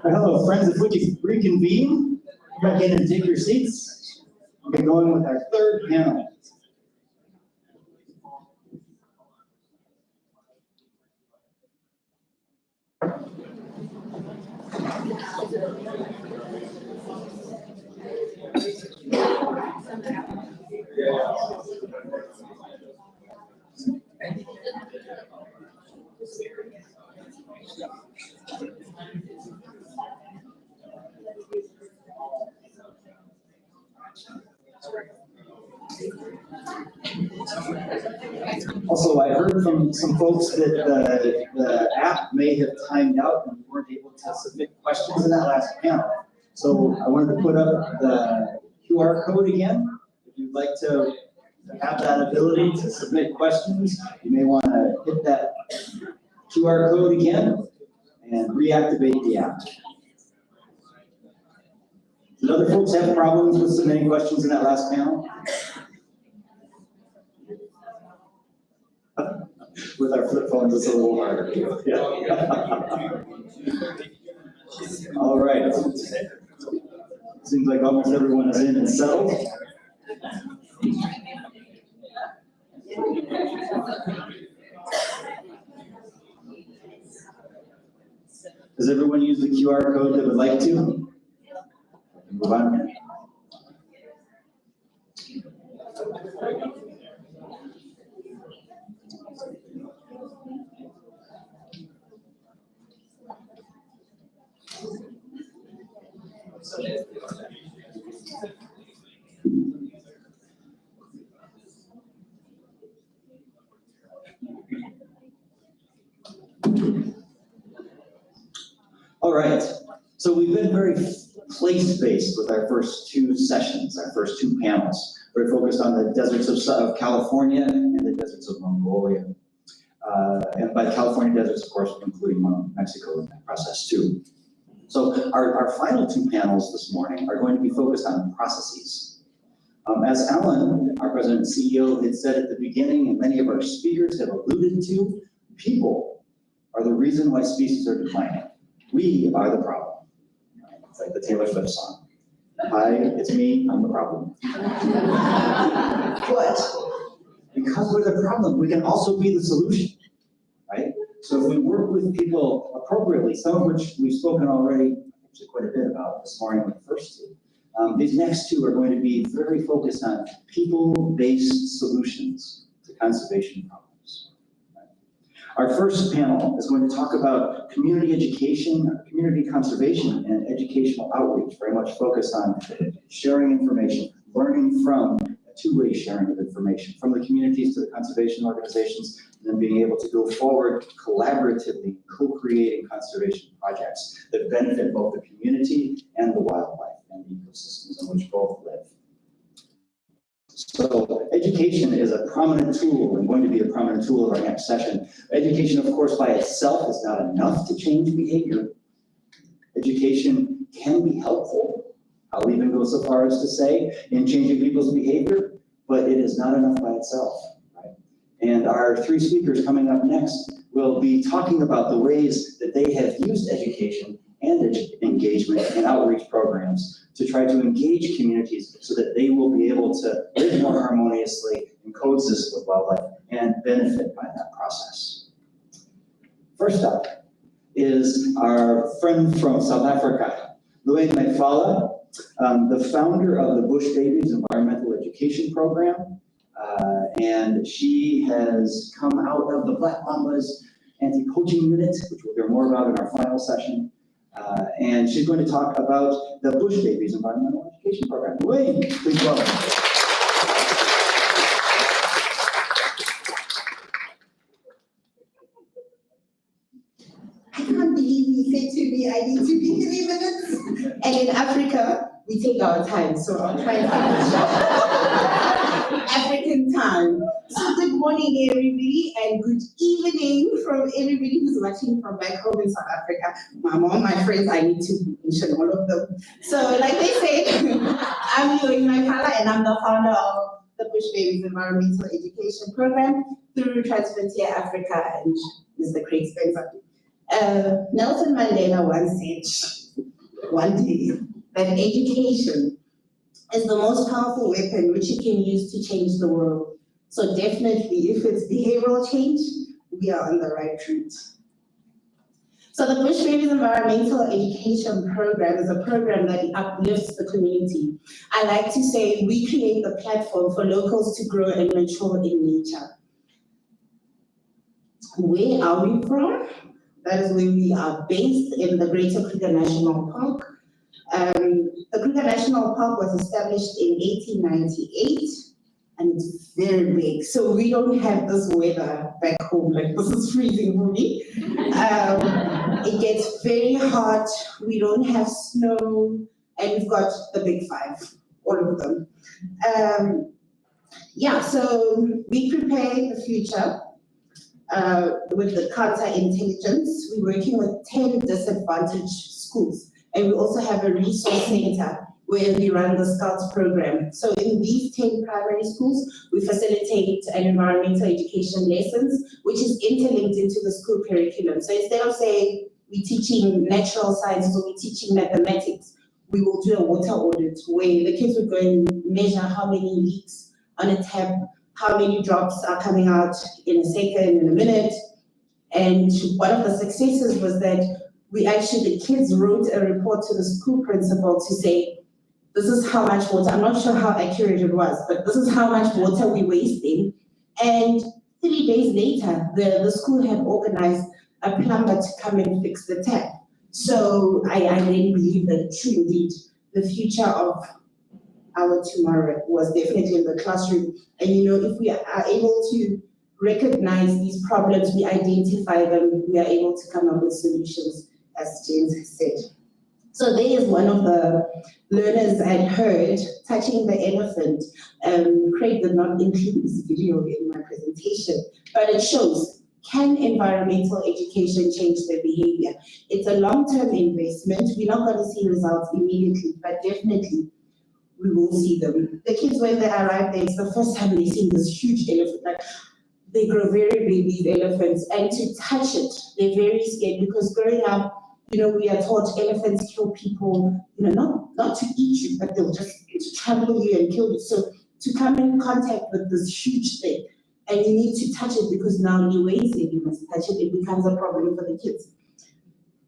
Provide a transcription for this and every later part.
Hello, friends. If we could reconvene, come back in and take your seats. We'll get going with our third panel. Also, I heard from some folks that the app may have timed out and we weren't able to submit questions in that last panel. So I wanted to put up the QR code again. If you'd like to have that ability to submit questions, you may want to hit that QR code again and reactivate the app. Did other folks have problems with submitting questions in that last panel? With our flip phones, it's a little harder. Yeah. All right. Seems like almost everyone is in and settled. Does everyone use the QR code that would like to? Move on. All right, so we've been very place-based with our first two sessions, our first two panels. We're focused on the deserts of California and the deserts of Mongolia. And by California deserts, of course, including Mexico in that process too. So our final two panels this morning are going to be focused on processes. As Alan, our president and CEO, had said at the beginning, and many of our speakers have alluded to, people are the reason why species are declining. We are the problem. It's like the Taylor Swift song. Hi, it's me, I'm the problem. But because we're the problem, we can also be the solution, right? So if we work with people appropriately, some of which we've spoken already actually quite a bit about this morning with the first two, these next two are going to be very focused on people-based solutions to conservation problems. Our first panel is going to talk about community education, community conservation, and educational outreach, very much focused on sharing information, learning from a two-way sharing of information, from the communities to the conservation organizations, and then being able to go forward collaboratively, co-creating conservation projects that benefit both the community and the wildlife and the ecosystems in which both live. So education is a prominent tool and going to be a prominent tool of our next session. Education, of course, by itself is not enough to change behavior. Education can be helpful. I'll even go so far as to say in changing people's behavior, but it is not enough by itself. Right? And our three speakers coming up next will be talking about the ways that they have used education and engagement and outreach programs to try to engage communities so that they will be able to live more harmoniously and coexist with wildlife and benefit by that process. First up is our friend from South Africa, Louise Macfala, the founder of the Bush Babies Environmental Education Program. And she has come out of the Black Mambas Anti-Poaching Unit, which we'll hear more about in our final session. And she's going to talk about the Bush Babies Environmental Education Program. Wayne, please welcome. I can't believe he said to me, I need to be 3 minutes. And in Africa, we take our time, so I'll try and finish. African time. So good morning, everybody, and good evening from everybody who's watching from back home in South Africa. My mom, my friends, I need to mention all of them. So like they said, I'm Yoyi Maikala, and I'm the founder of the Bush Babies Environmental Education Program through Transfrontier Africa and Mr. Craig Spencer. Nelson Mandela once said, one day, that education is the most powerful weapon which you can use to change the world. So definitely, if it's behavioral change, we are on the right route. So the Bush Babies Environmental Education Program is a program that uplifts the community. I like to say we create the platform for locals to grow and mature in nature. Where are we from? That is where we are based, in the Greater Kruger National Park. The Kruger National Park was established in 1898, and it's very big. So we don't have this weather back home, like this is freezing for me. It gets very hot, we don't have snow, and we've got the big five, all of them. So we prepare the future with the counter-intelligence. We're working with 10 disadvantaged schools. And we also have a resource center where we run the Scouts program. So in these 10 primary schools, we facilitate an environmental education lessons, which is interlinked into the school curriculum. So instead of saying we're teaching natural sciences or we're teaching mathematics, we will do a water audit where the kids will go and measure how many leaks on a tap, how many drops are coming out in a second, in a minute. And one of the successes was that the kids wrote a report to the school principal to say, this is how much water, I'm not sure how accurate it was, but this is how much water we're wasting. And 3 days later, the school had organized a plumber to come and fix the tap. So I then believe that true indeed, the future of our tomorrow was definitely in the classroom. And if we are able to recognize these problems, we identify them, we are able to come up with solutions, as James said. So there is one of the learners I heard touching the elephant. Craig did not include this video in my presentation, but it shows, can environmental education change their behavior? It's a long-term investment. We're not going to see results immediately, but definitely we will see them. The kids, when they arrive there, it's the first time they see this huge elephant. Like, they grow very big, these elephants, and to touch it, they're very scared, because growing up, we are taught elephants kill people, not to eat you, but they'll just trample you and kill you. So to come in contact with this huge thing, and you need to touch it because now you weight it, you must touch it, it becomes a problem for the kids.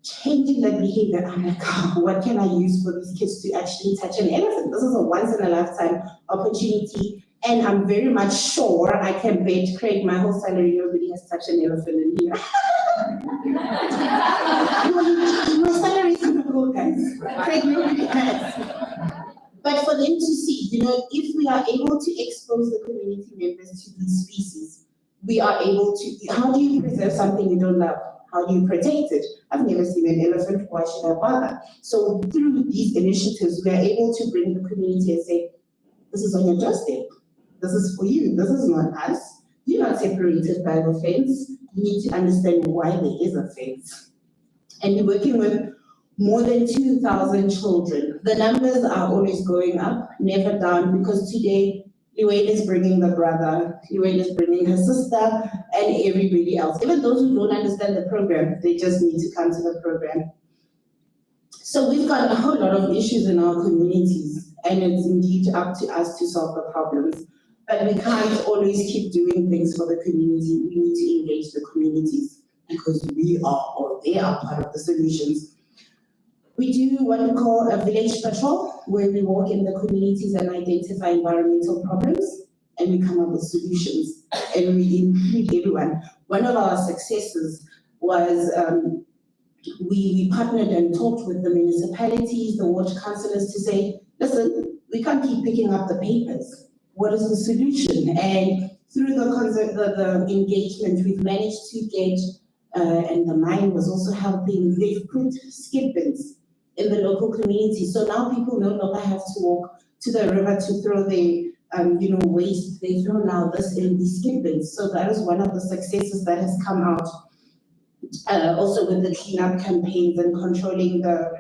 Changing that behavior, I'm like, what can I use for these kids to actually touch an elephant? This is a once-in-a-lifetime opportunity, and I'm very much sure I can bet Craig my whole salary, nobody has touched an elephant in here. My salary is gonna go, guys. Craig, nobody has. But for them to see, if we are able to expose the community members to these species, we are able to, how do you preserve something you don't love? How do you protect it? I've never seen an elephant, why should I bother? So through these initiatives, we are able to bring the community and say, this is on your doorstep. This is for you, this is not us. You're not separated by the fence. You need to understand why there is a fence. And we're working with more than 2,000 children. The numbers are always going up, never down, because today, Liwayne is bringing the brother, Liwayne is bringing her sister, and everybody else. Even those who don't understand the program, they just need to come to the program. So we've got a whole lot of issues in our communities, and it's indeed up to us to solve the problems. But we can't always keep doing things for the community. We need to engage the communities, because we are, or they are, part of the solutions. We do what we call a village patrol, where we walk in the communities and identify environmental problems, and we come up with solutions, and we include everyone. One of our successes was we partnered and talked with the municipalities, the ward councillors to say, listen, we can't keep picking up the papers. What is the solution? And through the engagement, we've managed to get, and the mine was also helping, they've put skip bins in the local community. So now people no longer have to walk to the river to throw their waste. They throw now this in the skip bins. So that is one of the successes that has come out. Also with the cleanup campaigns and controlling the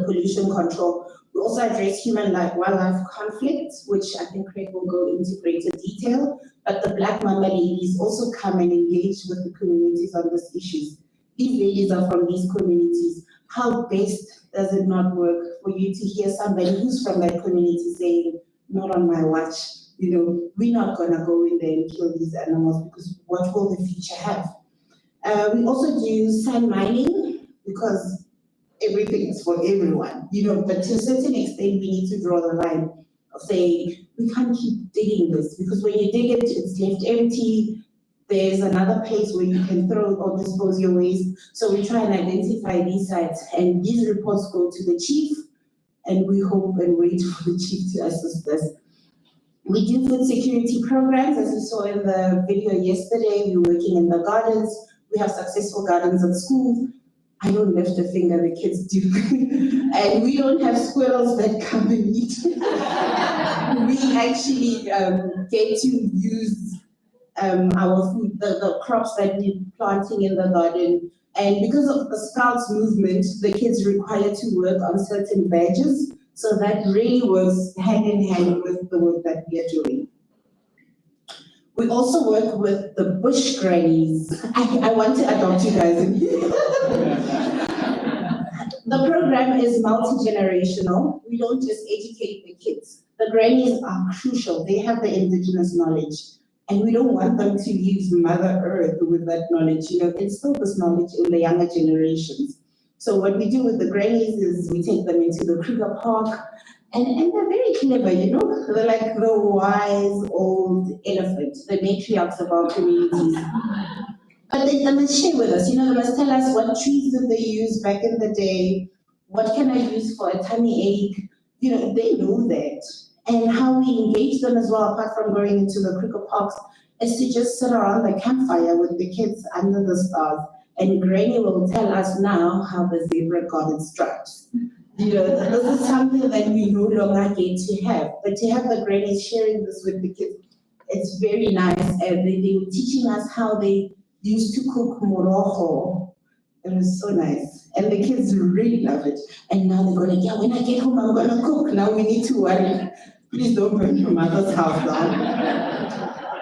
pollution control. We also address human-wildlife conflict, which I think Craig will go into greater detail, but the Black Mama ladies also come and engage with the communities on these issues. These ladies are from these communities. How best does it not work for you to hear somebody who's from that community saying, not on my watch, we're not gonna go in there and kill these animals because what will the future have? We also do sand mining because everything is for everyone, but to a certain extent, we need to draw the line of saying, we can't keep digging this because when you dig it, it's left empty. There's another place where you can throw or dispose your waste. So we try and identify these sites, and these reports go to the chief, and we hope and wait for the chief to assist us. We do food security programs, as you saw in the video yesterday. We're working in the gardens. We have successful gardens at schools. I don't lift a finger, the kids do. And we don't have squirrels that come and eat. We actually get to use our food, the crops that we're planting in the garden. And because of the Scouts movement, the kids require to work on certain badges. So that really works hand in hand with the work that we are doing. We also work with the bush grannies. I want to adopt you guys in here. The program is multi-generational. We don't just educate the kids. The grannies are crucial. They have the indigenous knowledge. And we don't want them to use Mother Earth with that knowledge. Instill this knowledge in the younger generations. So what we do with the grannies is we take them into the Kruger Park. And they're very clever, They're like the wise old elephant, the matriarchs of our communities. But they must share with us, they must tell us what trees did they use back in the day, what can I use for a tummy ache, they know that. And how we engage them as well, apart from going into the Kruger Parks, is to just sit around the campfire with the kids under the stars. And Granny will tell us now how the zebra got its stripes. This is something that we no longer get to have. But to have the grannies sharing this with the kids, it's very nice. And they were teaching us how they used to cook morojo. It was so nice. And the kids really love it. And now they're going, yeah, when I get home, I'm going to cook. Now we need to worry. Please don't burn your mother's house down.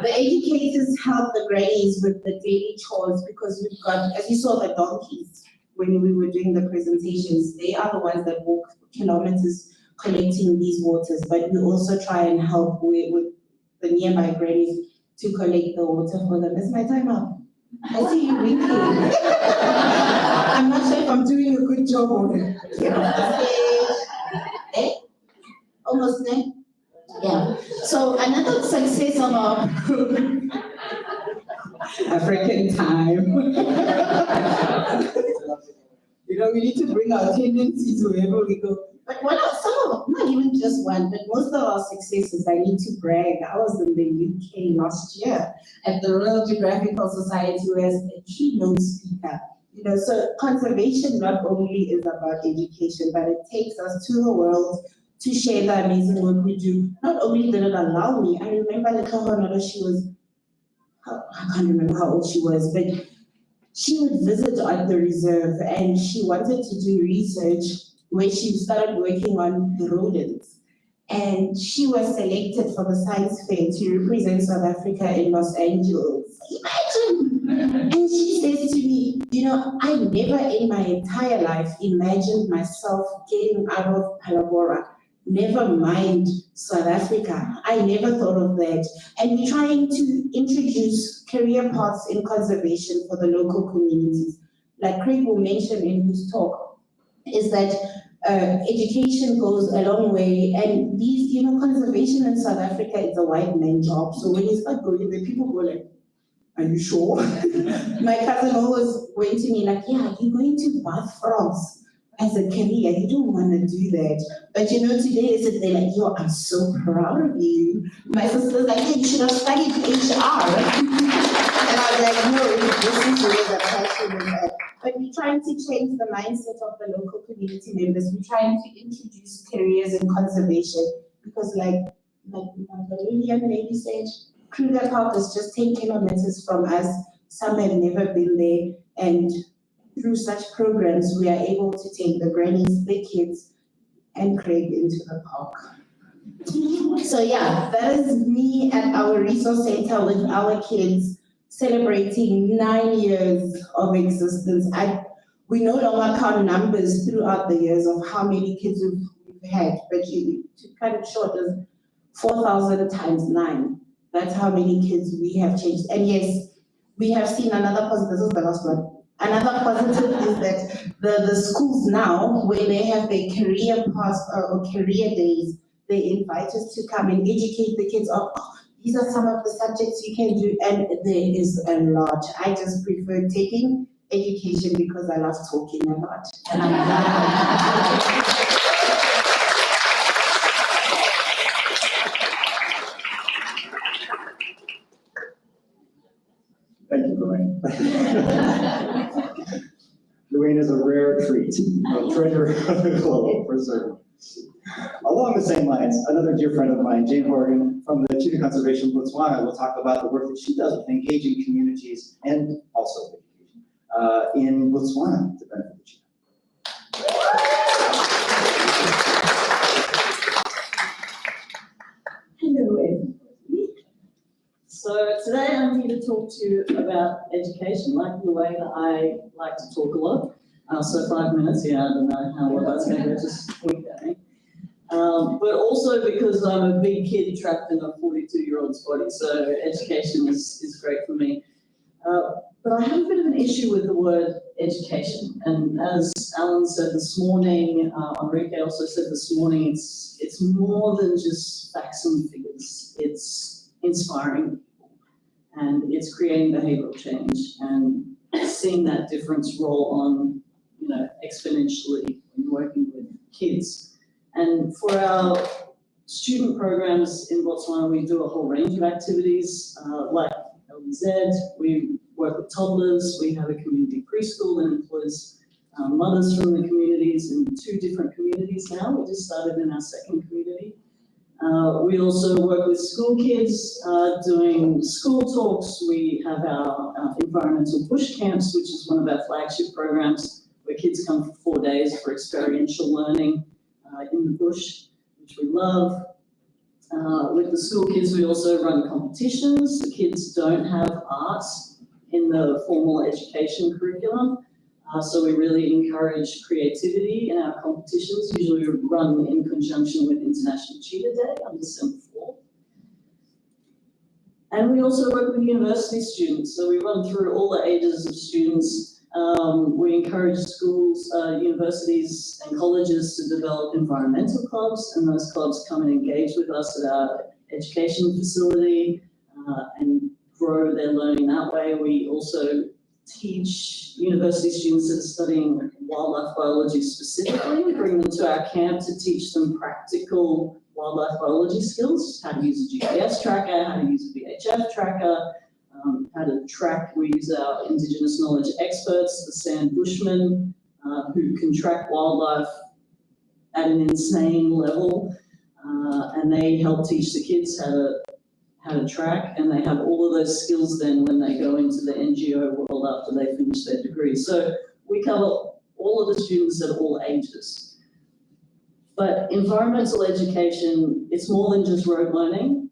The educators help the grannies with the daily chores because we've got, as you saw, the donkeys. When we were doing the presentations, they are the ones that walk kilometers collecting these waters, but we also try and help with the nearby grannies to collect the water for them. Is my time up? I see you winking. I'm not sure if I'm doing a good job on it. Almost there? Yeah. So another success of our African time. We need to bring our tendencies wherever we go. But not even just one, but most of our successes, I need to brag. I was in the UK last year at the Royal Geographical Society as a keynote speaker. So conservation not only is about education, but it takes us to the world to share the amazing work we do. Not only did it allow me, I remember little Honora, I can't remember how old she was, but she would visit at the reserve and she wanted to do research where she started working on the rodents. And she was selected for the science fair to represent South Africa in Los Angeles. Imagine! And she says to me, I never in my entire life imagined myself getting out of Palabora. Never mind South Africa. I never thought of that. And we're trying to introduce career paths in conservation for the local communities. Like Craig will mention in his talk, is that education goes a long way. And these, conservation in South Africa is a white man job. So when you start going there, people go like, are you sure? My cousin always went to me like, yeah, you're going to bath frogs as a career. You don't want to do that. But you know, today is a day like, yo, I'm so proud of you. My sister's like, yeah, you should have studied HR. And I was like, no, this is where the passion is at. But we're trying to change the mindset of the local community members. We're trying to introduce careers in conservation because like the young lady said, Kruger Park is just 10 kilometers from us. Some have never been there. And through such programs, we are able to take the grannies, the kids, and Craig into the park. So yeah, that is me at our resource center with our kids celebrating 9 years of existence. We no longer count numbers throughout the years of how many kids we've had, but to cut it short is 4,000 times 9. That's how many kids we have changed. And yes, we have seen another positive, this is the last one. Another positive is that the schools now, where they have their career paths or career days, they invite us to come and educate the kids on, oh, these are some of the subjects you can do, and there is a lot. I just prefer taking education because I love talking a lot. And I'm glad. Thank you, Lorraine. Lorraine is a rare treat, a treasure of the globe, for certain. Along the same lines, another dear friend of mine, Jane Horgan from the Cheetah Conservation Botswana, will talk about the work that she does with engaging communities and also education in Botswana to benefit the cheetah. Hello, everybody. So today I'm here to talk to you about education, like the way that I like to talk a lot. So 5 minutes, yeah, I don't know how well that's going to go, just point at me. But also because I'm a big kid trapped in a 42-year-old's body, so education is great for me. But I have a bit of an issue with the word education. And as Alan said this morning, Enrique also said this morning, it's more than just facts and figures. It's inspiring people, and it's creating behavioral change and seeing that difference roll on, exponentially when working with kids. And for our student programs in Botswana, we do a whole range of activities, like LBZ. We work with toddlers. We have a community preschool that employs mothers from the communities in 2 different communities now. We just started in our 2nd community. We also work with school kids doing school talks. We have our environmental bush camps, which is one of our flagship programs, where kids come for 4 days for experiential learning in the bush, which we love. With the school kids, we also run competitions. The kids don't have arts in the formal education curriculum, so we really encourage creativity in our competitions. Usually we run in conjunction with International Cheetah Day on December 4th. And we also work with university students, so we run through all the ages of students. We encourage schools, universities and colleges to develop environmental clubs, and those clubs come and engage with us at our education facility and grow their learning that way. We also teach university students that are studying wildlife biology specifically. We bring them to our camp to teach them practical wildlife biology skills, how to use a GPS tracker, how to use a VHF tracker, how to track. We use our Indigenous knowledge experts, the Sand Bushmen, who can track wildlife at an insane level, and they help teach the kids how to track, and they have all of those skills then when they go into the NGO world after they finish their degree. So we cover all of the students at all ages. But environmental education, it's more than just road learning.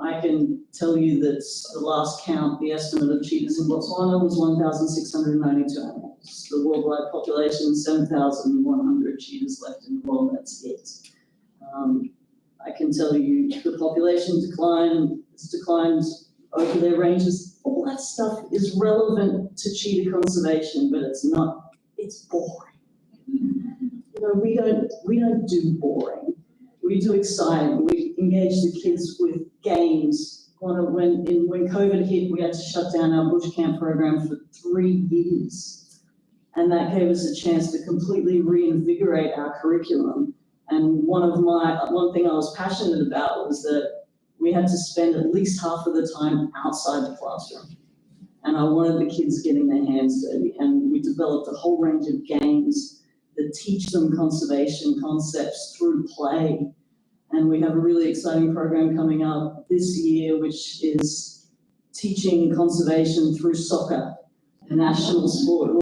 I can tell you that the last count, the estimate of cheetahs in Botswana was 1,692 animals. The worldwide population, 7,100 cheetahs left in the world, that's it. I can tell you the population has declined over their ranges. All that stuff is relevant to cheetah conservation, but it's not, it's boring. We don't do boring. We do exciting. We engage the kids with games, when COVID hit, we had to shut down our bush camp program for 3 years. And that gave us a chance to completely reinvigorate our curriculum. And one thing I was passionate about was that we had to spend at least half of the time outside the classroom. And I wanted the kids getting their hands dirty. And we developed a whole range of games that teach them conservation concepts through play. And we have a really exciting program coming up this year, which is teaching conservation through soccer, a national sport,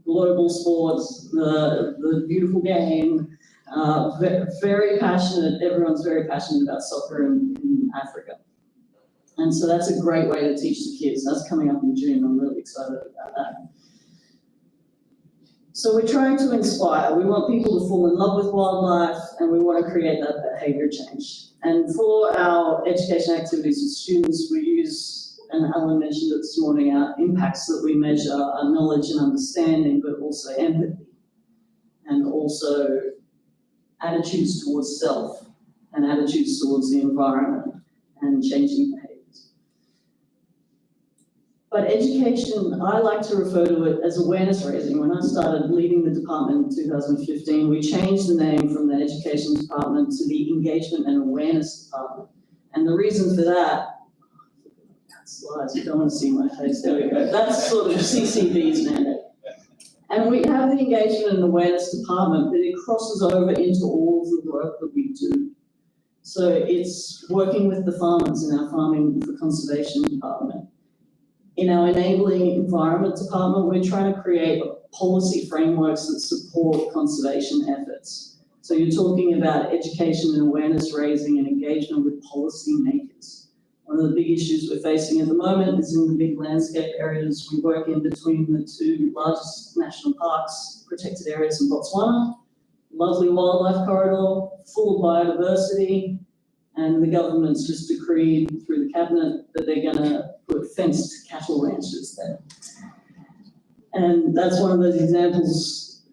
global sports, the beautiful game. Very passionate, everyone's very passionate about soccer in Africa. And so that's a great way to teach the kids. That's coming up in June, I'm really excited about that. So we're trying to inspire. We want people to fall in love with wildlife, and we want to create that behavior change. And for our education activities with students, we use, and Alan mentioned it this morning, our impacts that we measure are knowledge and understanding, but also empathy, and also attitudes towards self, and attitudes towards the environment, and changing behaviors. But education, I like to refer to it as awareness raising. When I started leading the department in 2015, we changed the name from the education department to the engagement and awareness department. And the reason for that, slides, you don't want to see my face, there we go. That's sort of CCB's mandate. And we have the engagement and awareness department, but it crosses over into all of the work that we do. So it's working with the farmers in our Farming for Conservation department. In our Enabling Environment department, we're trying to create policy frameworks that support conservation efforts. So you're talking about education and awareness raising and engagement with policy makers. One of the big issues we're facing at the moment is in the big landscape areas. We work in between the 2 largest national parks, protected areas in Botswana, lovely wildlife corridor, full of biodiversity, and the government's just decreed through the cabinet that they're going to put fenced cattle ranches there. And that's one of those examples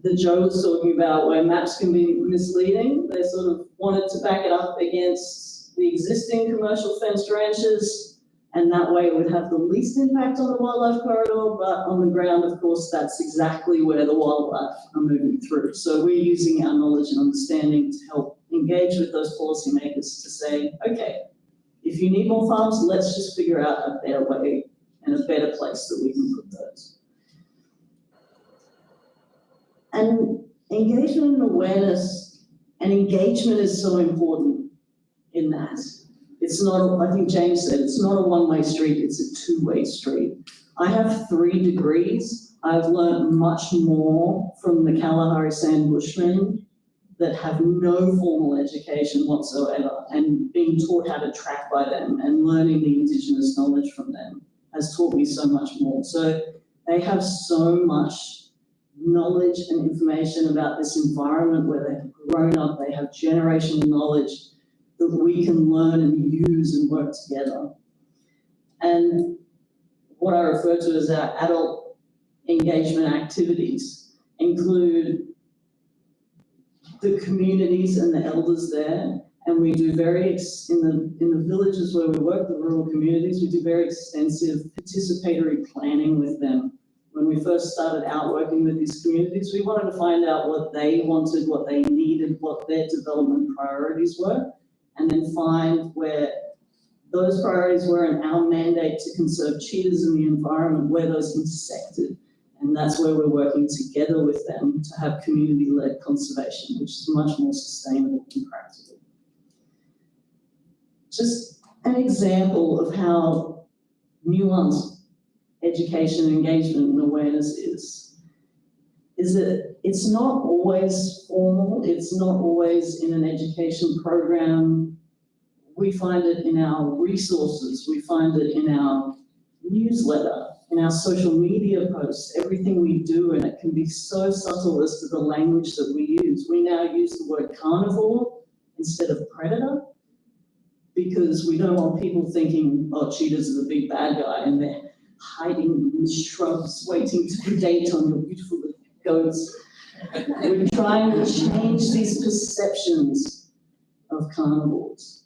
that Joe was talking about where maps can be misleading. They sort of wanted to back it up against the existing commercial fenced ranches, and that way it would have the least impact on the wildlife corridor, but on the ground, of course, that's exactly where the wildlife are moving through. So we're using our knowledge and understanding to help engage with those policymakers to say, okay, if you need more farms, let's just figure out a better way and a better place that we can put those. And engagement and awareness, and engagement is so important in that. It's not, I think James said, it's not a one-way street, it's a two-way street. I have 3 degrees. I've learned much more from the Kalahari Sand Bushmen that have no formal education whatsoever, and being taught how to track by them and learning the Indigenous knowledge from them has taught me so much more. So they have so much knowledge and information about this environment where they've grown up, they have generational knowledge that we can learn and use and work together. And what I refer to as our adult engagement activities include the communities and the elders there, and we do in the villages where we work, the rural communities, we do very extensive participatory planning with them. When we first started out working with these communities, we wanted to find out what they wanted, what they needed, what their development priorities were, and then find where those priorities were and our mandate to conserve cheetahs in the environment, where those intersected. And that's where we're working together with them to have community-led conservation, which is much more sustainable and practical. Just an example of how nuanced education, engagement, and awareness is that it's not always formal, it's not always in an education program. We find it in our resources, we find it in our newsletter, in our social media posts, everything we do, and it can be so subtle as to the language that we use. We now use the word carnivore instead of predator because we don't want people thinking, oh, cheetahs are the big bad guy and they're hiding in shrubs waiting to predate on your beautiful little goats. We're trying to change these perceptions of carnivores.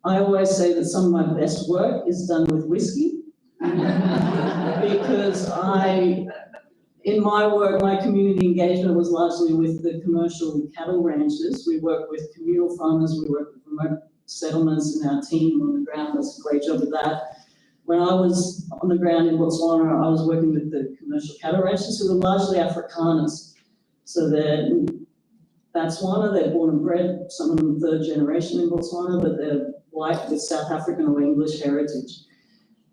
I always say that some of my best work is done with whiskey because in my work, my community engagement was largely with the commercial cattle ranchers. We work with communal farmers, we work with remote settlements, and our team on the ground does a great job of that. When I was on the ground in Botswana, I was working with the commercial cattle ranchers who were largely Afrikaners. So that's one, they're born and bred, some of them third generation in Botswana, but they're white with South African or English heritage.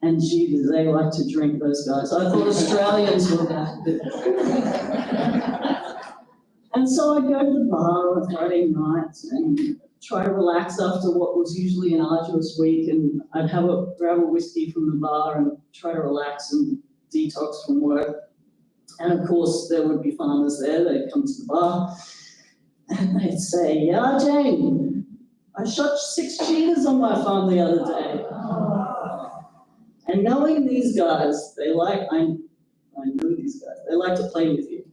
And gee, do they like to drink, those guys. I thought Australians were that. And so I'd go to the bar on a Friday night and try to relax after what was usually an arduous week, and I'd grab a whiskey from the bar and try to relax and detox from work. And of course, there would be farmers there, they'd come to the bar, and they'd say, "Yeah, Jane, I shot 6 cheetahs on my farm the other day." And knowing these guys, I know these guys, they like to play with you.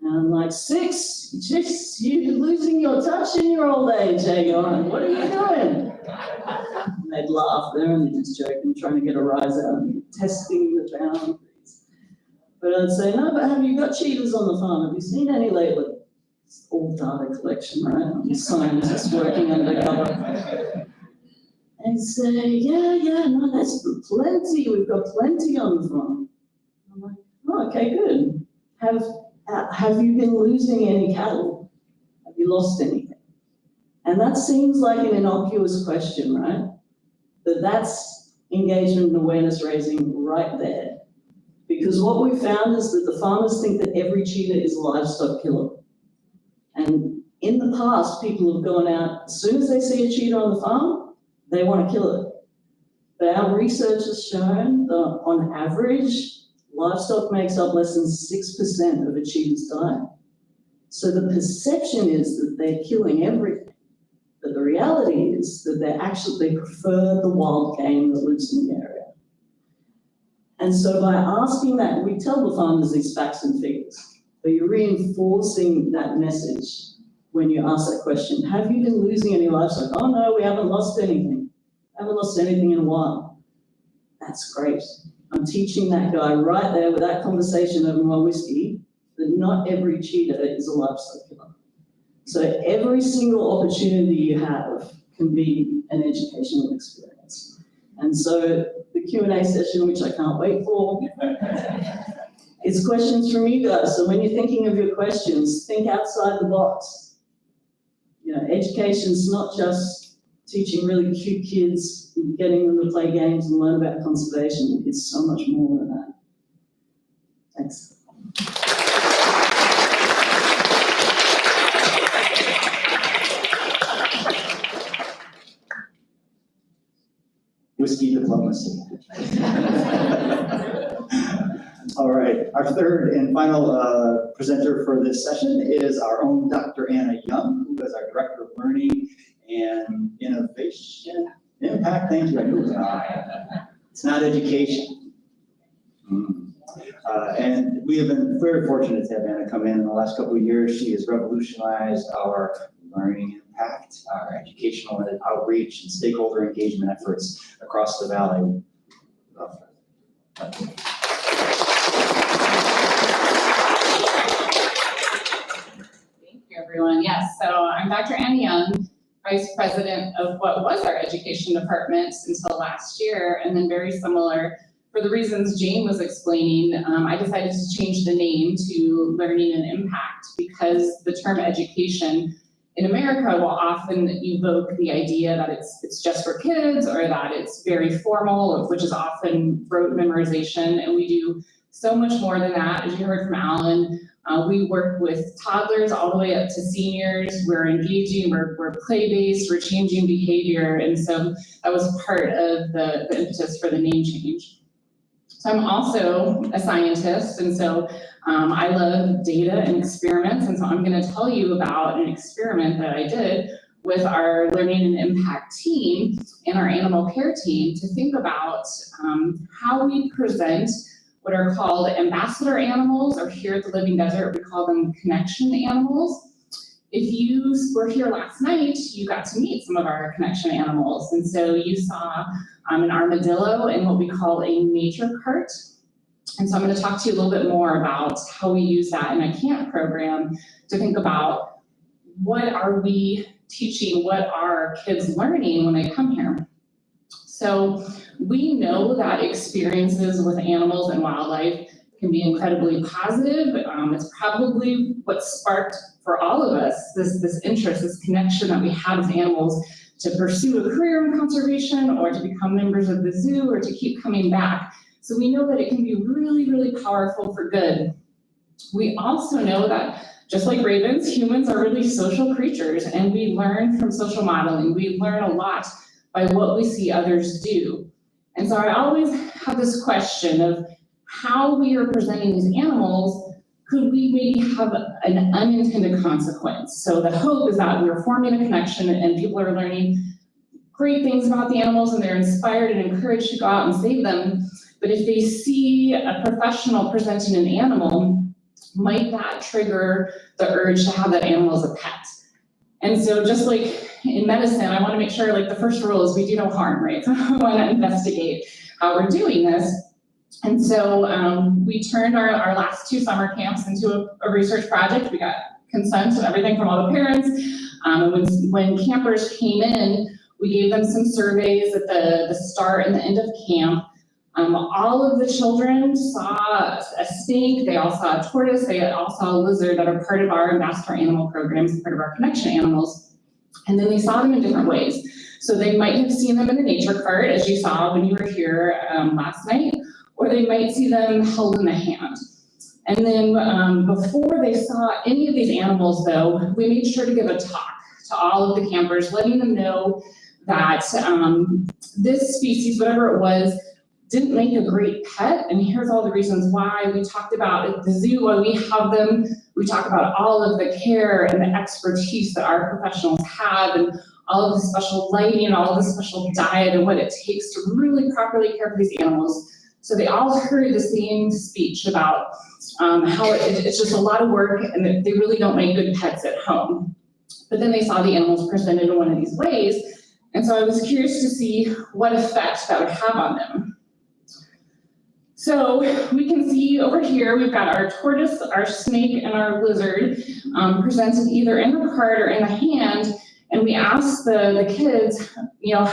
And I'm like, 6? Just, you're losing your touch in your old age, hang on, what are you doing? And they'd laugh, they're only just joking, trying to get a rise out of me, testing the boundaries. But I'd say, "No, but have you got cheetahs on the farm? Have you seen any lately?" It's all data collection, right? I'm a scientist working undercover. And say, yeah, no, that's plenty. We've got plenty on the farm. I'm like, "Oh, okay, good. Have you been losing any cattle? Have you lost anything?" And that seems like an innocuous question, right? But that's engagement and awareness raising right there. Because what we found is that the farmers think that every cheetah is a livestock killer. And in the past, people have gone out, as soon as they see a cheetah on the farm, they want to kill it. But our research has shown that on average, livestock makes up less than 6% of a cheetah's diet. So the perception is that they're killing everything. But the reality is that they prefer the wild game that lives in the area. And so by asking that, we tell the farmers these facts and figures, but you're reinforcing that message when you ask that question. Have you been losing any livestock? "Oh no, we haven't lost anything. I haven't lost anything in a while." That's great. I'm teaching that guy right there with that conversation over my whiskey that not every cheetah is a livestock killer. So every single opportunity you have can be an educational experience. And so the Q&A session, which I can't wait for, is questions from you guys. So when you're thinking of your questions, think outside the box. You know, education's not just teaching really cute kids, getting them to play games and learn about conservation. It's so much more than that. Thanks. Whiskey diplomacy. All right, our third and final presenter for this session is our own Dr. Anna Young, who is our Director of Learning and Innovation Impact. Thank you, I knew it was an I. It's not education. And we have been very fortunate to have Anna come in the last couple of years. She has revolutionized our learning impact, our educational and outreach and stakeholder engagement efforts across the valley. Thank you, everyone. Yes, so I'm Dr. Anna Young, Vice President of what was our education department until last year, and then very similar, for the reasons Jane was explaining, I decided to change the name to Learning and Impact because the term education in America will often evoke the idea that it's just for kids or that it's very formal, which is often rote memorization, and we do so much more than that. As you heard from Alan, we work with toddlers all the way up to seniors. We're engaging, we're play-based, we're changing behavior, and so that was part of the impetus for the name change. So I'm also a scientist, and so I love data and experiments, and so I'm going to tell you about an experiment that I did with our Learning and Impact team and our animal care team to think about how we present what are called ambassador animals, or here at the Living Desert, we call them connection animals. if you were here last night, you got to meet some of our connection animals. And so you saw an armadillo in what we call a nature cart. And so I'm going to talk to you a little bit more about how we use that in a camp program to think about what are we teaching, what are kids learning when they come here. So we know that experiences with animals and wildlife can be incredibly positive. It's probably what sparked for all of us this interest, this connection that we have with animals to pursue a career in conservation or to become members of the zoo or to keep coming back. So we know that it can be really, really powerful for good. We also know that just like ravens, humans are really social creatures, and we learn from social modeling. We learn a lot by what we see others do. And so I always have this question of how we are presenting these animals. Could we maybe have an unintended consequence? So the hope is that we're forming a connection and people are learning great things about the animals and they're inspired and encouraged to go out and save them. But if they see a professional presenting an animal, might that trigger the urge to have that animal as a pet? And so just like in medicine, I want to make sure, like, the first rule is we do no harm, right? So I want to investigate how we're doing this. And so we turned our last 2 summer camps into a research project. We got consent and everything from all the parents. And when campers came in, we gave them some surveys at the start and the end of camp. All of the children saw a snake, they all saw a tortoise, they all saw a lizard that are part of our ambassador animal programs, part of our connection animals. And then they saw them in different ways. So they might have seen them in the nature cart, as you saw when you were here last night, or they might see them held in the hand. And then before they saw any of these animals though, we made sure to give a talk to all of the campers, letting them know that this species, whatever it was, didn't make a great pet, and here's all the reasons why. We talked about at the zoo, when we have them, we talk about all of the care and the expertise that our professionals have, and all of the special lighting and all of the special diet and what it takes to really properly care for these animals. So they all heard the same speech about how it's just a lot of work and that they really don't make good pets at home. But then they saw the animals presented in one of these ways, and so I was curious to see what effect that would have on them. So we can see over here, we've got our tortoise, our snake, and our lizard presented either in the cart or in the hand. And we asked the kids, you know,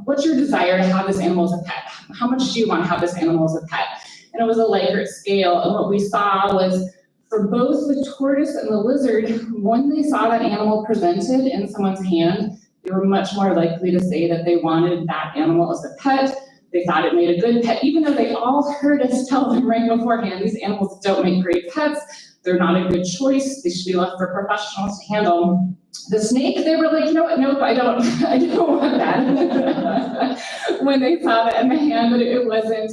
what's your desire to have this animal as a pet? How much do you want to have this animal as a pet? And it was a Likert scale. And what we saw was for both the tortoise and the lizard, when they saw that animal presented in someone's hand, they were much more likely to say that they wanted that animal as a pet. They thought it made a good pet, even though they all heard us tell them right beforehand, these animals don't make great pets. They're not a good choice. They should be left for professionals to handle. The snake, they were like, you know what, nope, I don't want that. When they saw that in the hand, but it wasn't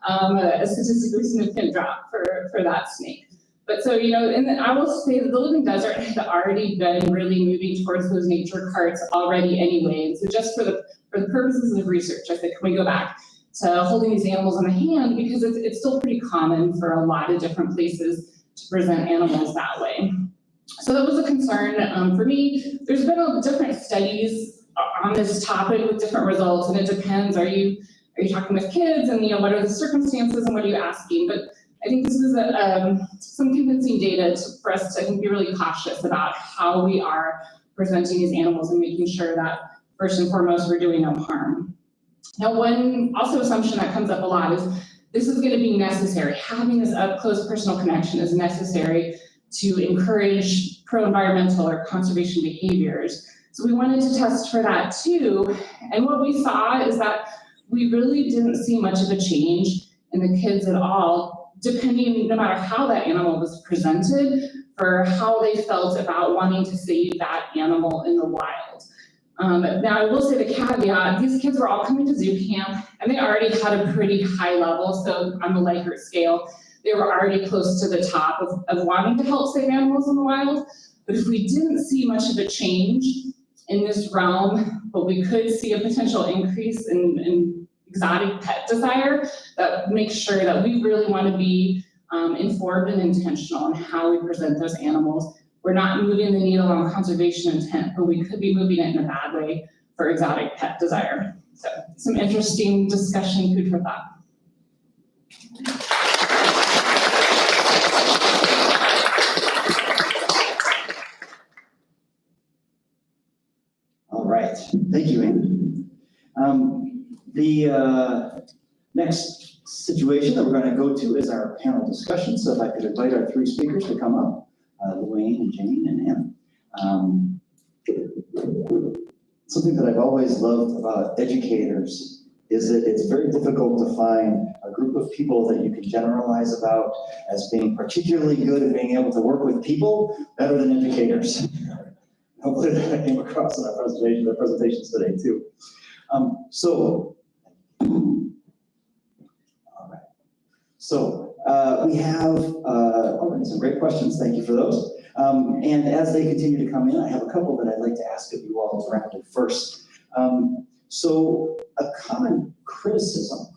a statistically significant drop for that snake. But so, you know, and I will say that the Living Desert had already been really moving towards those nature carts already anyway. And so just for the purposes of research, I think, can we go back to holding these animals in the hand, because it's still pretty common for a lot of different places to present animals that way. So that was a concern for me. There's been different studies on this topic with different results, and it depends. Are you talking with kids, and, you know, what are the circumstances and what are you asking? But I think this is some convincing data for us to, I think, be really cautious about how we are presenting these animals and making sure that first and foremost we're doing no harm. Now, one also assumption that comes up a lot is this is going to be necessary. Having this up close personal connection is necessary to encourage pro-environmental or conservation behaviors. So we wanted to test for that too. And what we saw is that we really didn't see much of a change in the kids at all, depending, no matter how that animal was presented, for how they felt about wanting to save that animal in the wild. Now, I will say the caveat, these kids were all coming to zoo camp, and they already had a pretty high level, so on the Likert scale, they were already close to the top of wanting to help save animals in the wild. But if we didn't see much of a change in this realm, but we could see a potential increase in exotic pet desire, that makes sure that we really want to be informed and intentional in how we present those animals we're not moving the needle on conservation intent, but we could be moving it in a bad way for exotic pet desire. So some interesting discussion, food for thought. All right, thank you, Anne. The next situation that we're going to go to is our panel discussion. So if I could invite our three speakers to come up, Luann and Jane and Anne. Something that I've always loved about educators is that it's very difficult to find a group of people that you can generalize about as being particularly good at being able to work with people better than educators. Hopefully that came across in our presentations today too. All right. So we have already some great questions. Thank you for those. And as they continue to come in, I have a couple that I'd like to ask of you all directly first. So a common criticism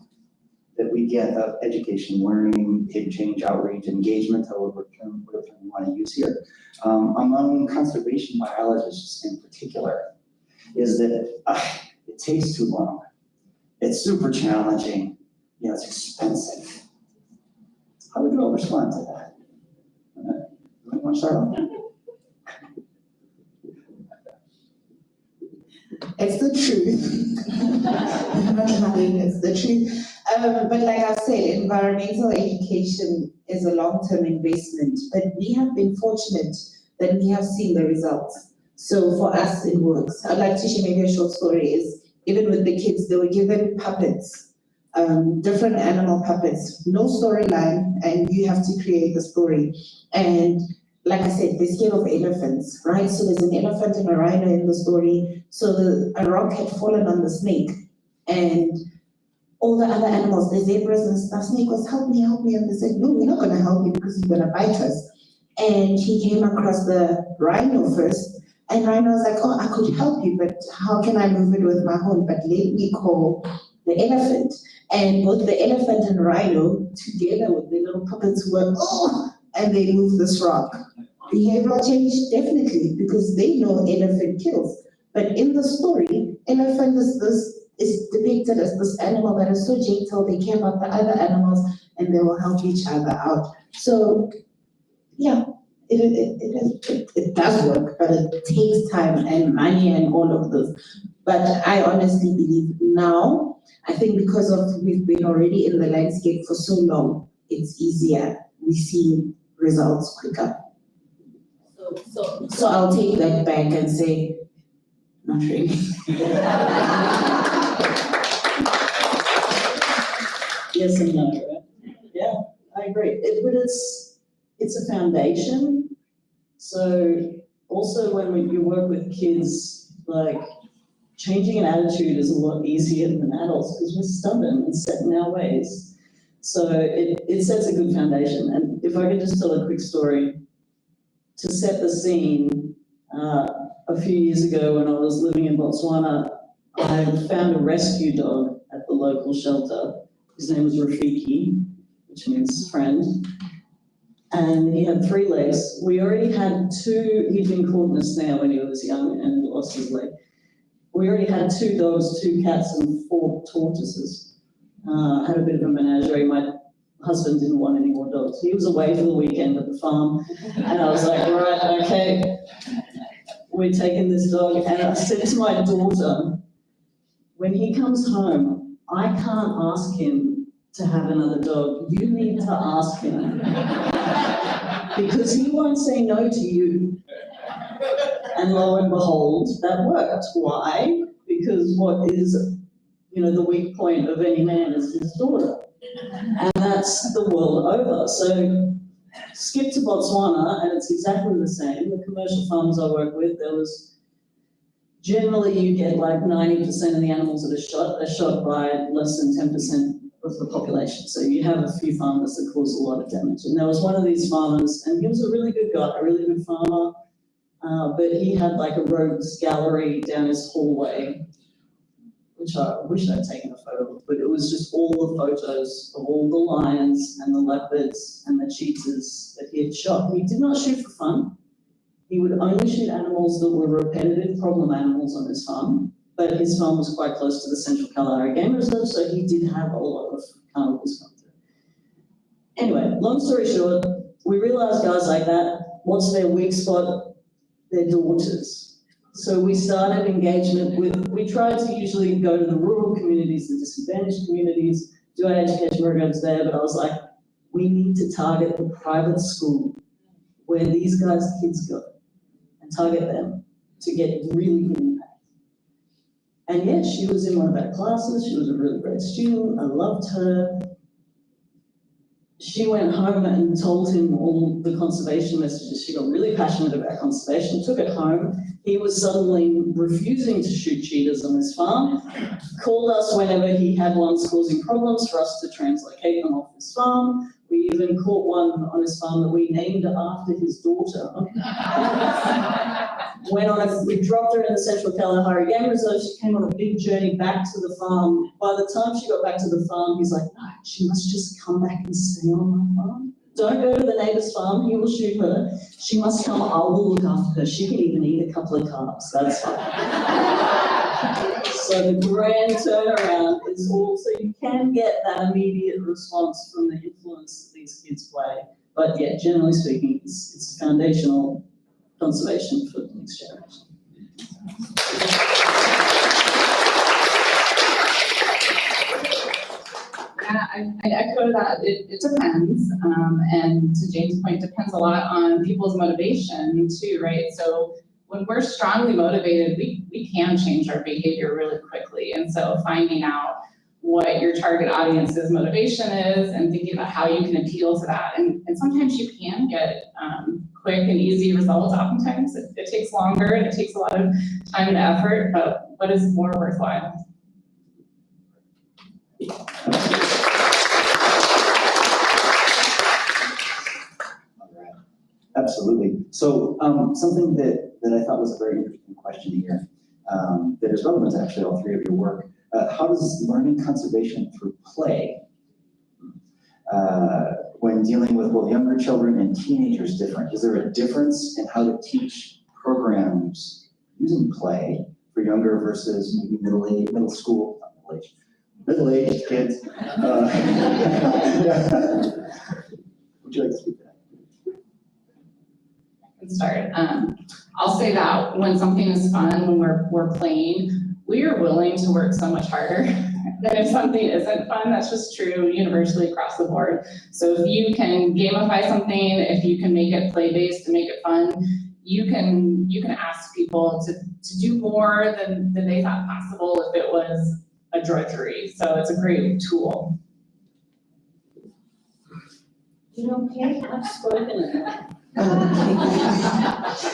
that we get of education, learning, behavior change, outreach, engagement, whatever term you want to use here, among conservation biologists in particular, is that it takes too long. It's super challenging. You know, it's expensive. How would you all respond to that? You want to start on that? It's the truth. I'm not lying, it's the truth. But like I said, environmental education is a long-term investment, but we have been fortunate that we have seen the results. So for us, it works. I'd like to share maybe a short story is, even with the kids, they were given puppets, different animal puppets, no storyline, and you have to create the story. And like I said, they're scared of elephants, right? So there's an elephant and a rhino in the story. So a rock had fallen on the snake, and all the other animals, the zebras and stuff, snake was, help me, and they said, no, we're not gonna help you because you're gonna bite us. And he came across the rhino first, and rhino was like, oh, I could help you, but how can I move it with my horn? But let me call the elephant. And both the elephant and rhino together with the little puppets were, oh, and they moved this rock. Behavioral change, definitely, because they know elephant kills. But in the story, elephant is depicted as this animal that is so gentle, they care about the other animals, and they will help each other out. So, yeah, it does work, but it takes time and money and all of this. But I honestly believe now, I think because of we've been already in the landscape for so long, it's easier. We see results quicker. So I'll take that back and say, not really. Yes and no, right? Yeah, I agree. But it's a foundation. So also when you work with kids, like changing an attitude is a lot easier than adults because we're stubborn and set in our ways. So it sets a good foundation. And if I could just tell a quick story to set the scene, a few years ago when I was living in Botswana, I found a rescue dog at the local shelter. His name was Rafiki, which means friend. And he had 3 legs. We already had 2, he'd been caught in a snare when he was young and lost his leg. We already had 2 dogs, 2 cats, and 4 tortoises. Had a bit of a menagerie. My husband didn't want any more dogs. He was away for the weekend at the farm. And I was like, right, okay, we're taking this dog. And I said to my daughter, when he comes home, I can't ask him to have another dog. You need to ask him. Because he won't say no to you. And lo and behold, that worked. Why? Because what is, the weak point of any man is his daughter. And that's the world over. So skip to Botswana, and it's exactly the same. The commercial farms I work with, there was generally you get like 90% of the animals that are shot by less than 10% of the population. So you have a few farmers that cause a lot of damage. And there was one of these farmers, and he was a really good guy, a really good farmer, but he had like a rogues gallery down his hallway, which I wish I'd taken a photo of, but it was just all the photos of all the lions and the leopards and the cheetahs that he had shot. He did not shoot for fun. He would only shoot animals that were repetitive problem animals on his farm, but his farm was quite close to the Central Kalahari Game Reserve, so he did have a lot of carnivores come through. Anyway, long story short, we realized guys like that, what's their weak spot? Their daughters. So we started engagement with, we tried to usually go to the rural communities, the disadvantaged communities, do our education programs there, but I was like, we need to target the private school where these guys' kids go and target them to get really good impact. And yeah, she was in one of our classes, she was a really great student, I loved her. She went home and told him all the conservation messages. She got really passionate about conservation, took it home. He was suddenly refusing to shoot cheetahs on his farm, called us whenever he had ones causing problems for us to translocate them off his farm. We even caught one on his farm that we named after his daughter. We dropped her in the Central Kalahari Game Reserve. She came on a big journey back to the farm. By the time she got back to the farm, he's like, no, she must just come back and stay on my farm. Don't go to the neighbor's farm, he will shoot her. She must come, I will look after her. She can even eat a couple of carbs, that's fine. So the grand turnaround is also, you can get that immediate response from the influence that these kids play. But yeah, generally speaking, it's foundational conservation for the next generation. Yeah, I echo that. It depends. And to Jane's point, depends a lot on people's motivation too, right? So when we're strongly motivated, we can change our behavior really quickly. And so finding out what your target audience's motivation is and thinking about how you can appeal to that. And sometimes you can get quick and easy results. Oftentimes it takes longer and it takes a lot of time and effort, but what is more worthwhile? Absolutely. So something that I thought was a very interesting question here that is relevant to actually all three of your work. How does learning conservation through play when dealing with both younger children and teenagers different? Is there a difference in how to teach programs using play for younger versus maybe middle-aged kids? Would you like to speak to that? Start. I'll say that when something is fun, when we're playing, we are willing to work so much harder than if something isn't fun. That's just true universally across the board. So if you can gamify something, if you can make it play-based and make it fun, you can ask people to do more than they thought possible if it was a drudgery. So it's a great tool. You know, Kate, I've spoken enough.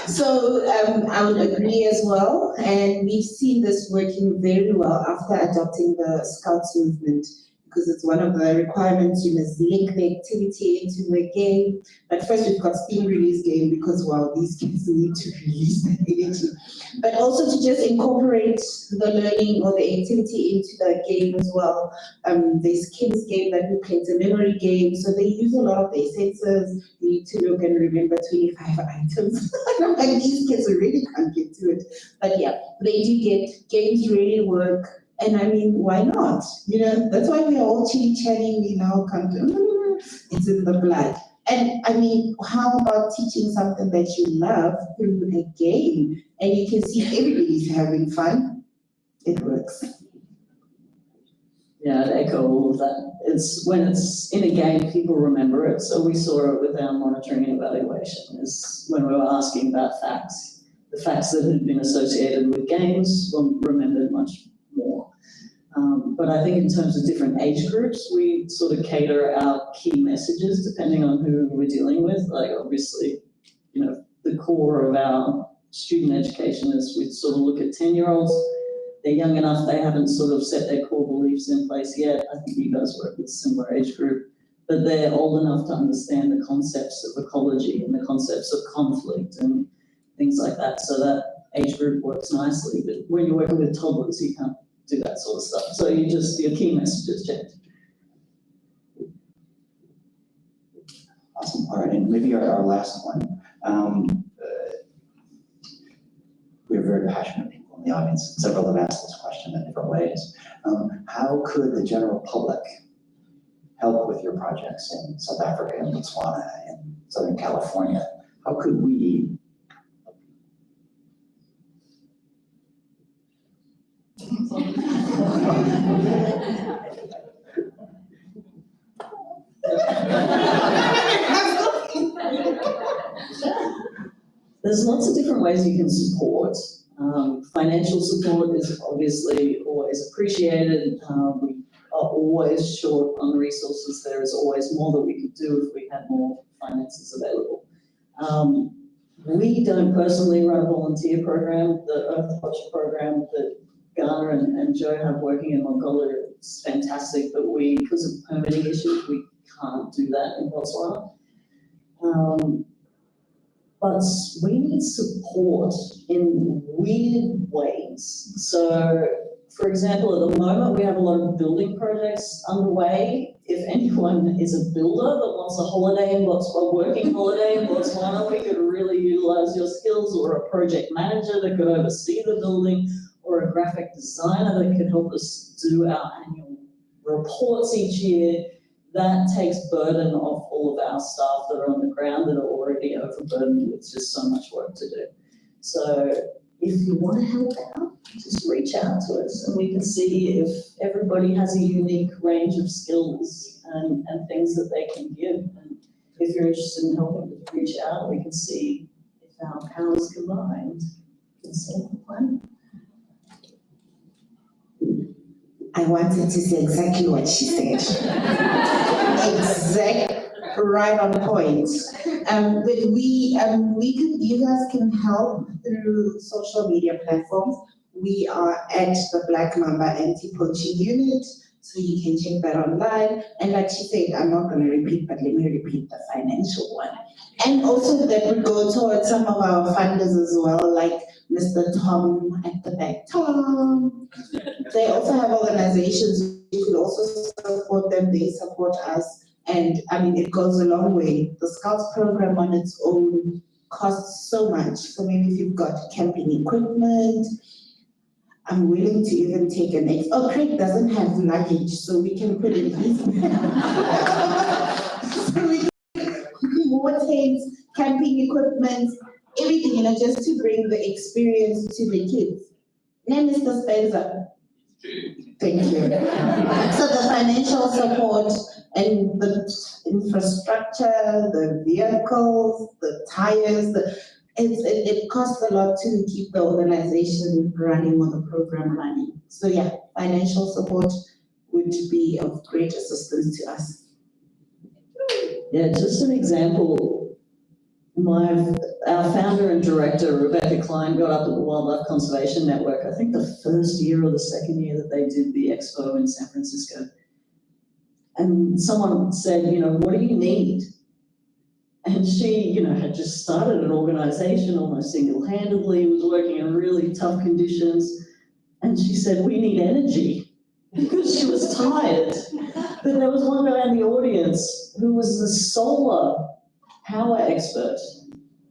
So I would agree as well, and we've seen this working very well after adopting the Scouts movement, because it's one of the requirements. You must link the activity into the game. But first we've got Steam Release Game, because wow, these kids need to release the activity. But also to just incorporate the learning or the activity into the game as well. There's Kids game that we play, it's a memory game, so they use a lot of their senses. You need to look and remember 25 items. And these kids really can't get to it. But yeah, they do get games really work. And I mean, why not? You know, that's why we are all chitty-chatting, we now come to, it's in the blood. And I mean, how about teaching something that you love through a game? And you can see everybody's having fun. It works. Yeah, I'd echo all of that. It's when it's in a game, people remember it. So we saw it with our monitoring and evaluation, is when we were asking about facts. The facts that had been associated with games were remembered much more. But I think in terms of different age groups, we sort of cater our key messages depending on who we're dealing with. Like obviously, you know, the core of our student education is we sort of look at 10-year-olds. They're young enough, they haven't sort of set their core beliefs in place yet. I think you guys work with a similar age group, but they're old enough to understand the concepts of ecology and the concepts of conflict and things like that. So that age group works nicely, but when you're working with toddlers, you can't do that sort of stuff. So you just, your key messages change. Awesome. All right, and maybe our last one. very passionate people in the audience. Several have asked this question in different ways. How could the general public help with your projects in South Africa and Botswana and Southern California? How could we? There's lots of different ways you can support. Financial support is obviously always appreciated. We are always short on resources. There is always more that we could do if we had more finances available. We don't personally run a volunteer program. The Earthwatch program that Ghana and Joe have working in Mongolia is fantastic, but because of permitting issues, we can't do that in Botswana. But we need support in weird ways. So, for example, at the moment, we have a lot of building projects underway. If anyone is a builder that wants a holiday in Botswana, a working holiday in Botswana, we could really utilize your skills, or a project manager that could oversee the building, or a graphic designer that could help us do our annual reports each year. That takes burden off all of our staff that are on the ground that are already overburdened with just so much work to do. So if you want to help out, just reach out to us and we can see if everybody has a unique range of skills and things that they can give. And if you're interested in helping, reach out, we can see if our powers combined can save the planet. I wanted to say exactly what she said. Right on point. But you guys can help through social media platforms. We are at the Black Mamba Anti-Poaching Unit, so you can check that online. And like she said, I'm not going to repeat, but let me repeat the financial one. And also that would go towards some of our funders as well, like Mr. Tom at the back. Tom! They also have organizations. You could also support them. They support us. And I mean, it goes a long way. The Scouts program on its own costs so much. So maybe if you've got camping equipment, I'm willing to even take an ex. Oh, Craig doesn't have luggage, so we can put in his. So we can more tents, camping equipment, everything, just to bring the experience to the kids. Name Mr. Spencer. Thank you. So the financial support and the infrastructure, the vehicles, the tires, it costs a lot to keep the organization running or the program running. So yeah, financial support would be of great assistance to us. Yeah, just an example. Our founder and director, Rebecca Klein, got up at the Wildlife Conservation Network, I think the first year or the second year that they did the expo in San Francisco. And someone said, what do you need? And she, had just started an organization almost single-handedly, was working in really tough conditions. And she said, we need energy, because she was tired. But there was one guy in the audience who was the solar power expert.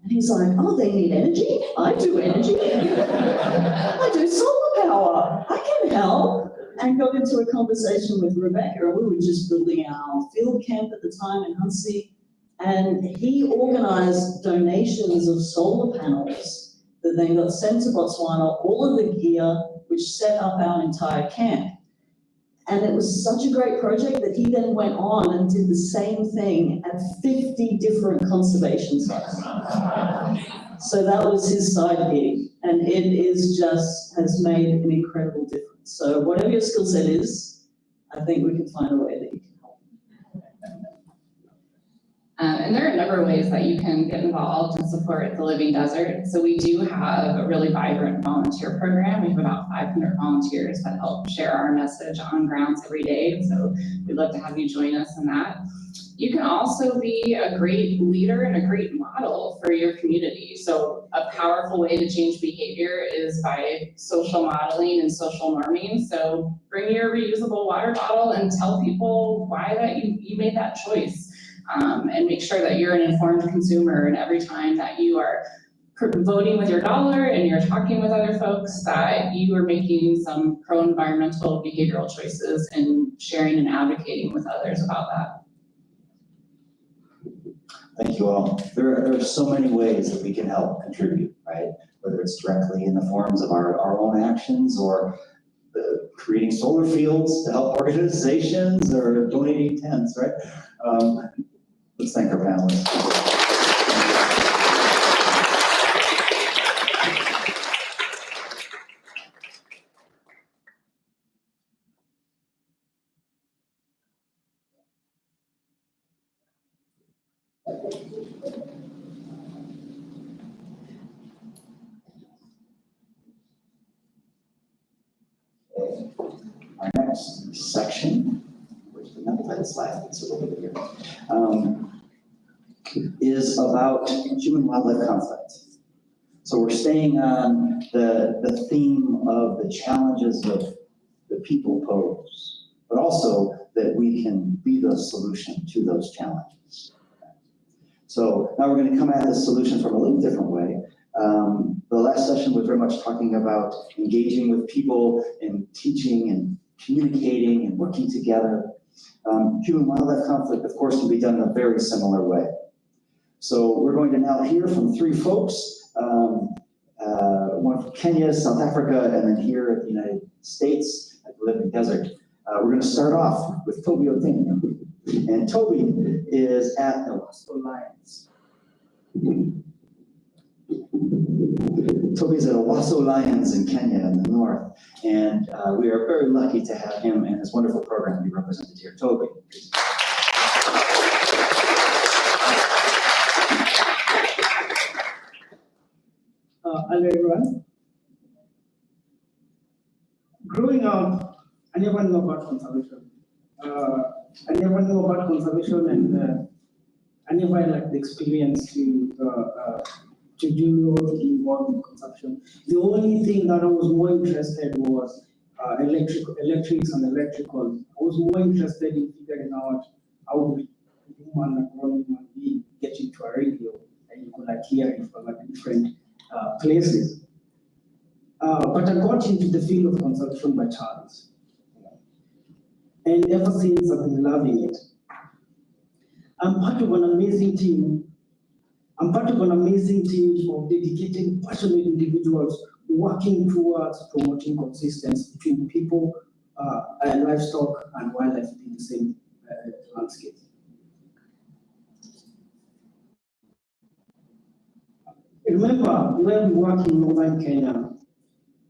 And he's like, oh, they need energy? I do energy. I do solar power. I can help. And got into a conversation with Rebecca, and we were just building our field camp at the time in Huntsy. And he organized donations of solar panels that then got sent to Botswana, all of the gear, which set up our entire camp. And it was such a great project that he then went on and did the same thing at 50 different conservation sites. So that was his side gig, and it has made an incredible difference. So whatever your skill set is, I think we can find a way that you can help. And there are a number of ways that you can get involved and support the Living Desert. So we do have a really vibrant volunteer program. We have about 500 volunteers that help share our message on grounds every day. So we'd love to have you join us in that. You can also be a great leader and a great model for your community. So a powerful way to change behavior is by social modeling and social norming. So bring your reusable water bottle and tell people why that you made that choice. And make sure that you're an informed consumer, and every time that you are voting with your dollar and you're talking with other folks, that you are making some pro-environmental behavioral choices and sharing and advocating with others about that. Thank you all. There are so many ways that we can help contribute, right? Whether it's directly in the forms of our own actions, or creating solar fields to help organizations, or donating tents, right? Let's thank our panelists. Our next section, which did not play the slide, it's a little bit here, is about human-wildlife conflict. So we're staying on the theme of the challenges of the people pose, but also that we can be the solution to those challenges. So now we're going to come at this solution from a little different way. The last session was very much talking about engaging with people and teaching and communicating and working together. Human-wildlife conflict, of course, can be done in a very similar way. So we're going to now hear from three folks, one from Kenya, South Africa, and then here at the United States at the Living Desert. We're going to start off with Toby Otenyo. And Toby is at the Owasso Lions. Toby's at Owasso Lions in Kenya in the north, and we are very lucky to have him and his wonderful program be represented here. Toby. Hello everyone. Growing up, I never knew about conservation. I never knew about conservation, and I never had like the experience to do or to be involved in consumption. The only thing that I was more interested was electrics and electrical. I was more interested in figuring out how would human being get into a radio and you could like hear it from like different places. But I got into the field of consumption by chance. And ever since I've been loving it. I'm part of an amazing team. I'm part of an amazing team of dedicated, passionate individuals working towards promoting consistency between people, livestock, and wildlife in the same landscape. Remember, where we work in northern Kenya,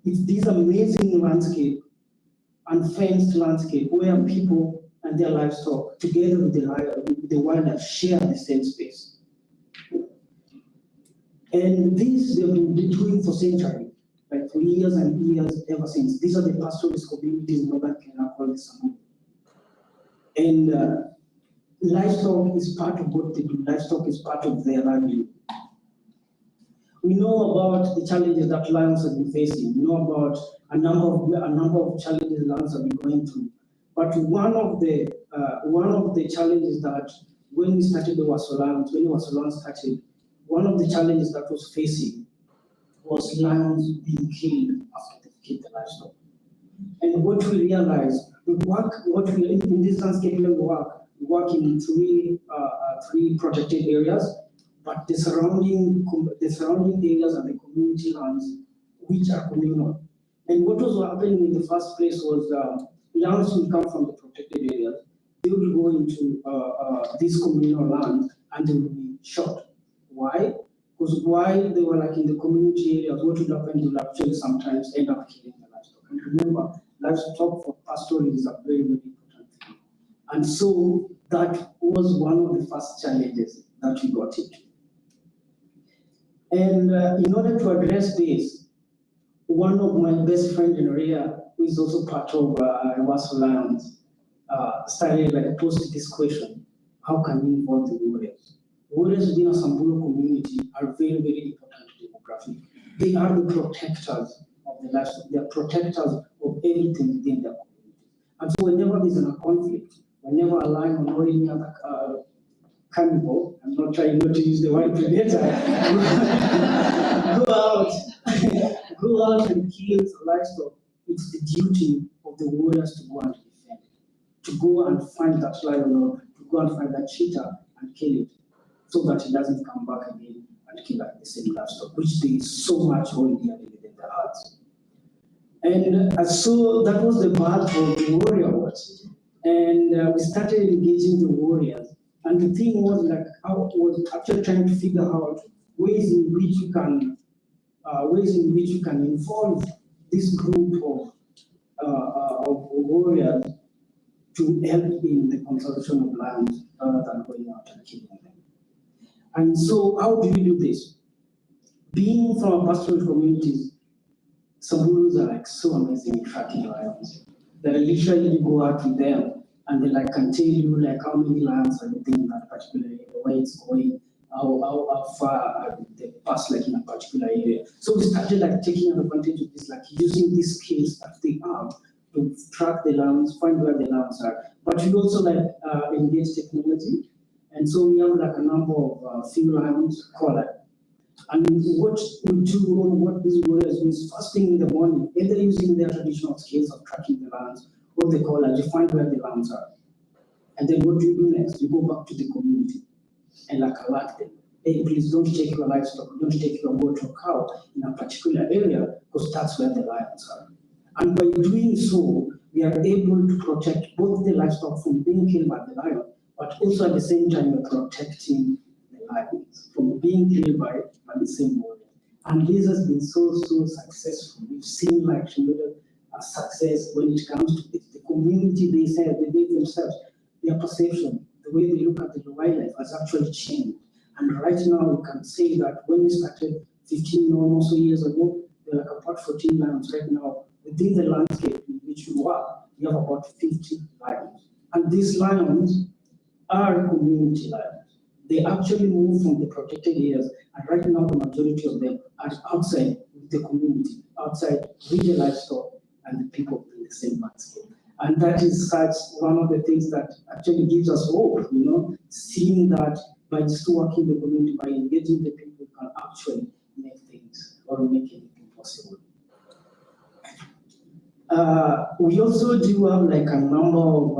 it's this amazing landscape, unfenced landscape, where people and their livestock, together with the wildlife, share the same space. And this they've been doing for centuries, like for years and years, ever since. These are the pastoralist communities in northern Kenya called the Samburu. And livestock is part of what they do. Livestock is part of their livelihood. We know about the challenges that lions have been facing. We know about a number of challenges lions have been going through. But one of the challenges that when we started the Owasso Lions, when Owasso Lions started, one of the challenges that was facing was lions being killed after they killed the livestock. And what we realized, in this landscape we work in three protected areas, but the surrounding areas and the community lands, which are communal. And what was happening in the first place was lions would come from the protected areas, they would go into this communal land and they would be shot. Why? Because while they were like in the community areas, what would happen, they would actually sometimes end up killing the livestock. And remember, livestock for pastoralism is a very, very important thing. And so that was one of the first challenges that we got into. And in order to address this, one of my best friends in Ria, who is also part of Owasso Lions, started like posted this question: how can we involve the warriors? Warriors within a Samburu community are very, very important demographic. They are the protectors of the livestock. They are protectors of everything within their community. And so whenever there's a conflict, whenever a lion or any other carnivore, I'm not trying not to use the word predator, go out and kill livestock, it's the duty of the warriors to go and defend, to go and find that lion or to go and find that cheetah and kill it, so that it doesn't come back again and kill the same livestock, which they so much hold dearly within their hearts. And so that was the birth of the warrior watch. And we started engaging the warriors. And the thing was like, I was actually trying to figure out ways in which you can involve this group of warriors to help in the conservation of land rather than going out and killing them. And so how do you do this? Being from pastoral communities, Sambulus are like so amazing in tracking lions. That literally you go out with them and they like can tell you like how many lions are within that particular area, where it's going, how far they pass like in a particular area. So we started like taking advantage of this, like using these skills that they have to track the lions, find where the lions are. But we also like engage technology. And so we have like a number of field lions caller. And what we do, or what these warriors do is first thing in the morning, either using their traditional skills of tracking the lions, or they call it, you find where the lions are. And then what do you do next? You go back to the community and like alert them. Hey, please don't take your livestock, don't take your goat or cow in a particular area, because that's where the lions are. And by doing so, we are able to protect both the livestock from being killed by the lion, but also at the same time we're protecting the lions from being killed by the same warrior. And this has been so successful. We've seen like a success when it comes to the community. They say they themselves, their perception, the way they look at the wildlife has actually changed. And right now we can say that when we started 15 or more so years ago, there are like about 14 lions. Right now, within the landscape in which we are, we have about 50 lions. And these lions are community lions. They actually move from the protected areas, and right now the majority of them are outside the community, outside with the livestock and the people in the same landscape. And that is such one of the things that actually gives us hope, seeing that by just working the community, by engaging the people, we can actually make things or make anything possible. We also do have like a number of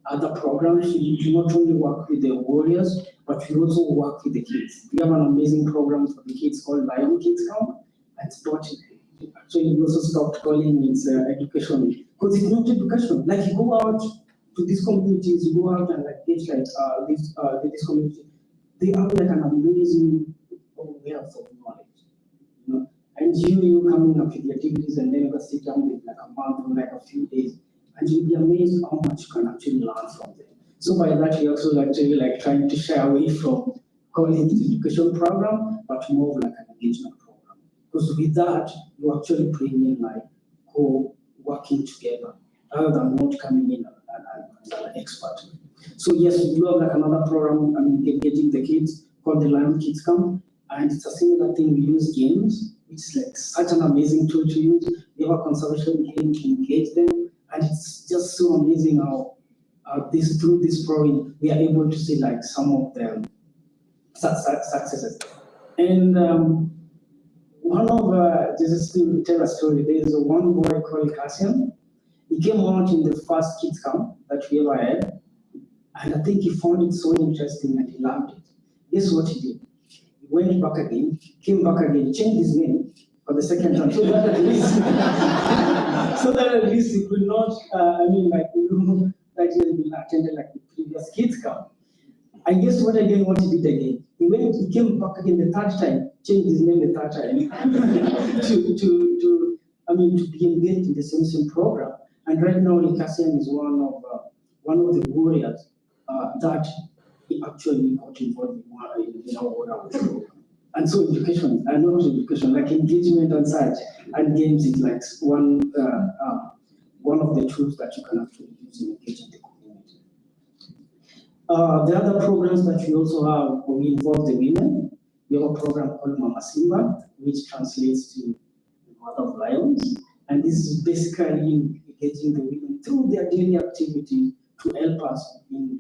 other programs. We do not only work with the warriors, but we also work with the kids. We have an amazing program for the kids called Lion Kids Camp. It's not, actually we also stopped calling it education, because it's not education. Like you go out to these communities, you go out and like get like this community, they have like an amazing wealth of knowledge. And you coming up with the activities, and then you can sit down with like a month or like a few days, and you'll be amazed how much you can actually learn from them. So by that, we also actually like trying to shy away from calling it education program, but more of like an engagement program. Because with that, you actually bring in like co-working together, rather than not coming in as an expert. So yes, we do have like another program, engaging the kids called the Lion Kids Camp, and it's a similar thing. We use games. It's like such an amazing tool to use. We have a conservation game to engage them, and it's just so amazing how through this program we are able to see like some of them successes. And one of just to tell a story, there is one boy called Cassian. He came out in the first kids camp that we ever had, and I think he found it so interesting and he loved it. Guess what he did? He went back again, came back again, changed his name for the second time, so that at least he could not, that he had been attended like the previous kids camp. And guess what again, what he did again? He came back again the third time, changed his name the third time to be engaged in the same program. And right now, Cassian is one of the warriors that he actually got involved in our program. And so education, and not education, like engagement and such, and games is like one of the tools that you can actually use in engaging the community. The other programs that we also have, we involve the women. We have a program called Mama Simba, which translates to Mother of Lions. And this is basically engaging the women through their daily activity to help us in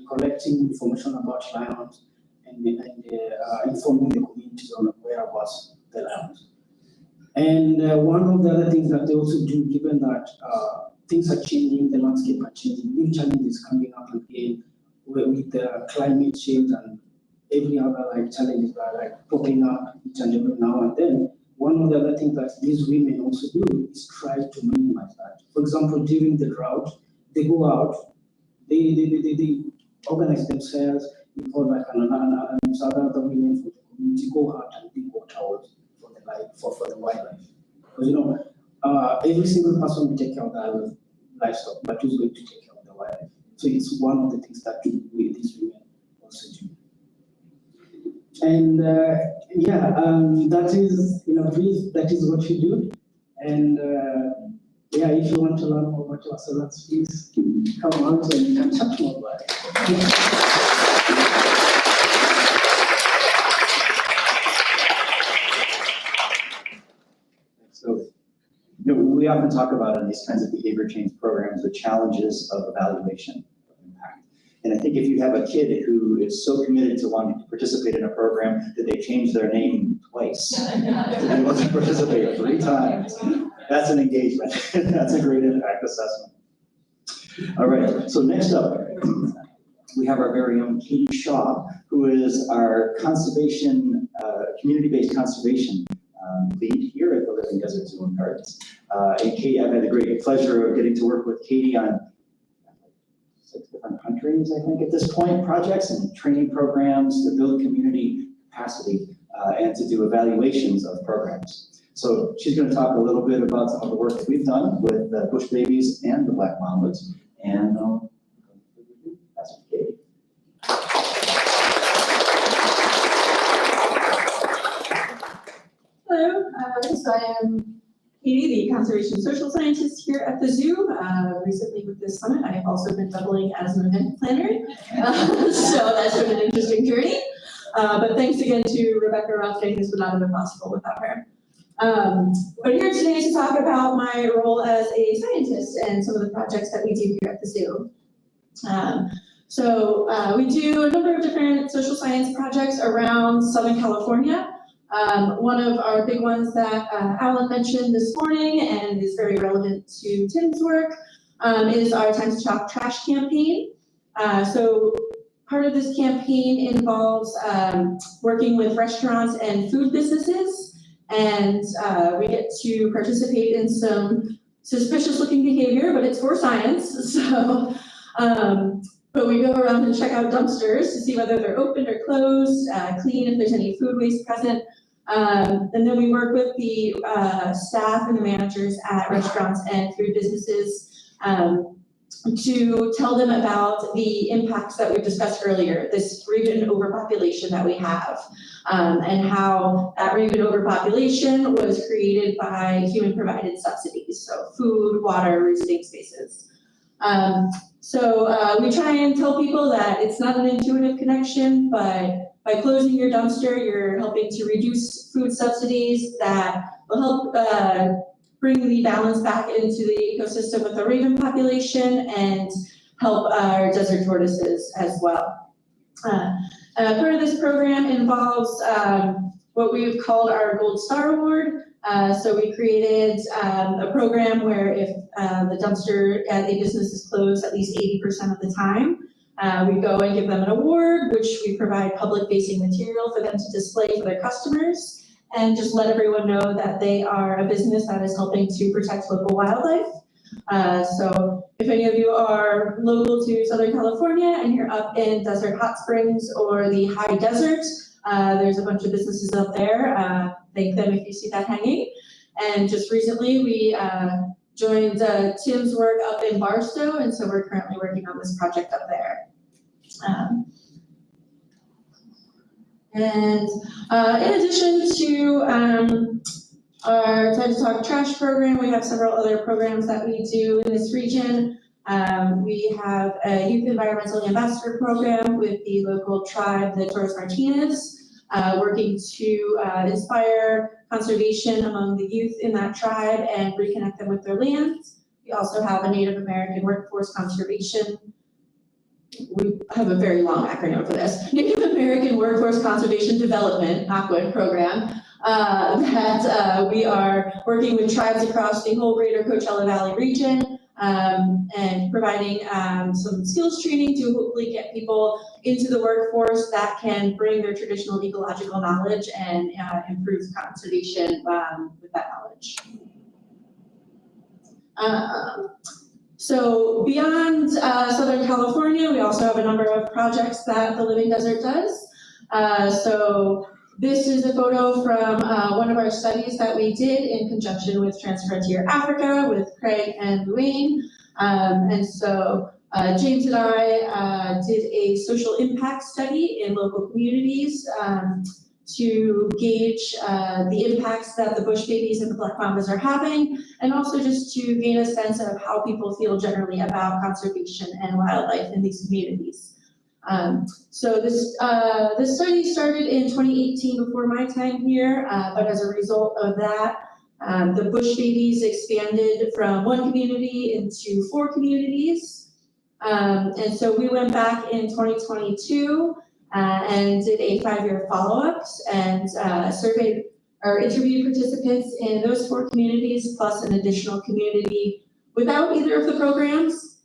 collecting information about lions and informing the communities on the whereabouts of the lions. And one of the other things that they also do, given that things are changing, the landscape are changing, new challenges coming up again with the climate change and every other challenges that are popping up each and every now and then. One of the other things that these women also do is try to minimize that. For example, during the drought, they go out, they organize themselves, they call other women for the community, go out and dig water for the wildlife. Because every single person will take care of the livestock, but who's going to take care of the wildlife? So it's one of the things that these women also do. And that is, in a brief, that is what we do. And if you want to learn more about yourselves, please come out and you can chat more about it. So, we often talk about in these kinds of behavior change programs, the challenges of evaluation of impact. And I think if you have a kid who is so committed to wanting to participate in a program that they change their name twice, they want to participate 3 times, that's an engagement. That's a great impact assessment. All right, so next up, we have our very own Katie Shaw, who is our conservation, community-based conservation lead here at the Living Desert Zoo and Gardens. And Katie, I've had the great pleasure of getting to work with Katie on 6 different countries, I think, at this point, projects and training programs to build community capacity and to do evaluations of programs. So she's going to talk a little bit about some of the work that we've done with the bush babies and the black mammoths. And that's Katie. Hello, so I am Katie, the conservation social scientist here at the zoo. Recently with this summit, I have also been doubling as an event planner. So that's been an interesting journey. But thanks again to Rebecca Rothstein, this would not have been possible without her. But here today to talk about my role as a scientist and some of the projects that we do here at the zoo. We do a number of different social science projects around Southern California. One of our big ones that Alan mentioned this morning and is very relevant to Tim's work is our Time to Chalk Trash campaign. So part of this campaign involves working with restaurants and food businesses, and we get to participate in some suspicious looking behavior, but it's for science. So, but we go around and check out dumpsters to see whether they're open or closed, clean if there's any food waste present. And then we work with the staff and the managers at restaurants and food businesses to tell them about the impacts that we discussed earlier, this raven overpopulation that we have, and how that raven overpopulation was created by human-provided subsidies, so food, water, roosting spaces. We try and tell people that it's not an intuitive connection, but by closing your dumpster, you're helping to reduce food subsidies that will help bring the balance back into the ecosystem with the raven population and help our desert tortoises as well. Part of this program involves what we've called our Gold Star Award. So we created a program where if the dumpster at a business is closed at least 80% of the time, we go and give them an award, which we provide public-facing material for them to display for their customers, and just let everyone know that they are a business that is helping to protect local wildlife. So if any of you are local to Southern California and you're up in Desert Hot Springs or the High Desert, there's a bunch of businesses up there. Thank them if you see that hanging. And just recently we joined Tim's work up in Barstow, and so we're currently working on this project up there. In addition to our Time to Talk Trash program, we have several other programs that we do in this region. We have a Youth Environmental Ambassador program with the local tribe, the Torres Martinez, working to inspire conservation among the youth in that tribe and reconnect them with their lands. We We also have a Native American Workforce Conservation. We have a very long acronym for this. Native American Workforce Conservation Development, NAWCWD program, that we are working with tribes across the whole greater Coachella Valley region, and providing some skills training to hopefully get people into the workforce that can bring their traditional ecological knowledge and improve conservation with that knowledge. So beyond Southern California, we also have a number of projects that the Living Desert does. So this is a photo from one of our studies that we did in conjunction with Transfrontier Africa with Craig and Luane. And so James and I did a social impact study in local communities to gauge the impacts that the bush babies and the black mambas are having, and also just to gain a sense of how people feel generally about conservation and wildlife in these communities. So this study started in 2018 before my time here, but as a result of that, the bush babies expanded from one community into 4 communities. And so we went back in 2022 and did a 5-year follow-ups and surveyed or interviewed participants in those 4 communities plus an additional community without either of the programs.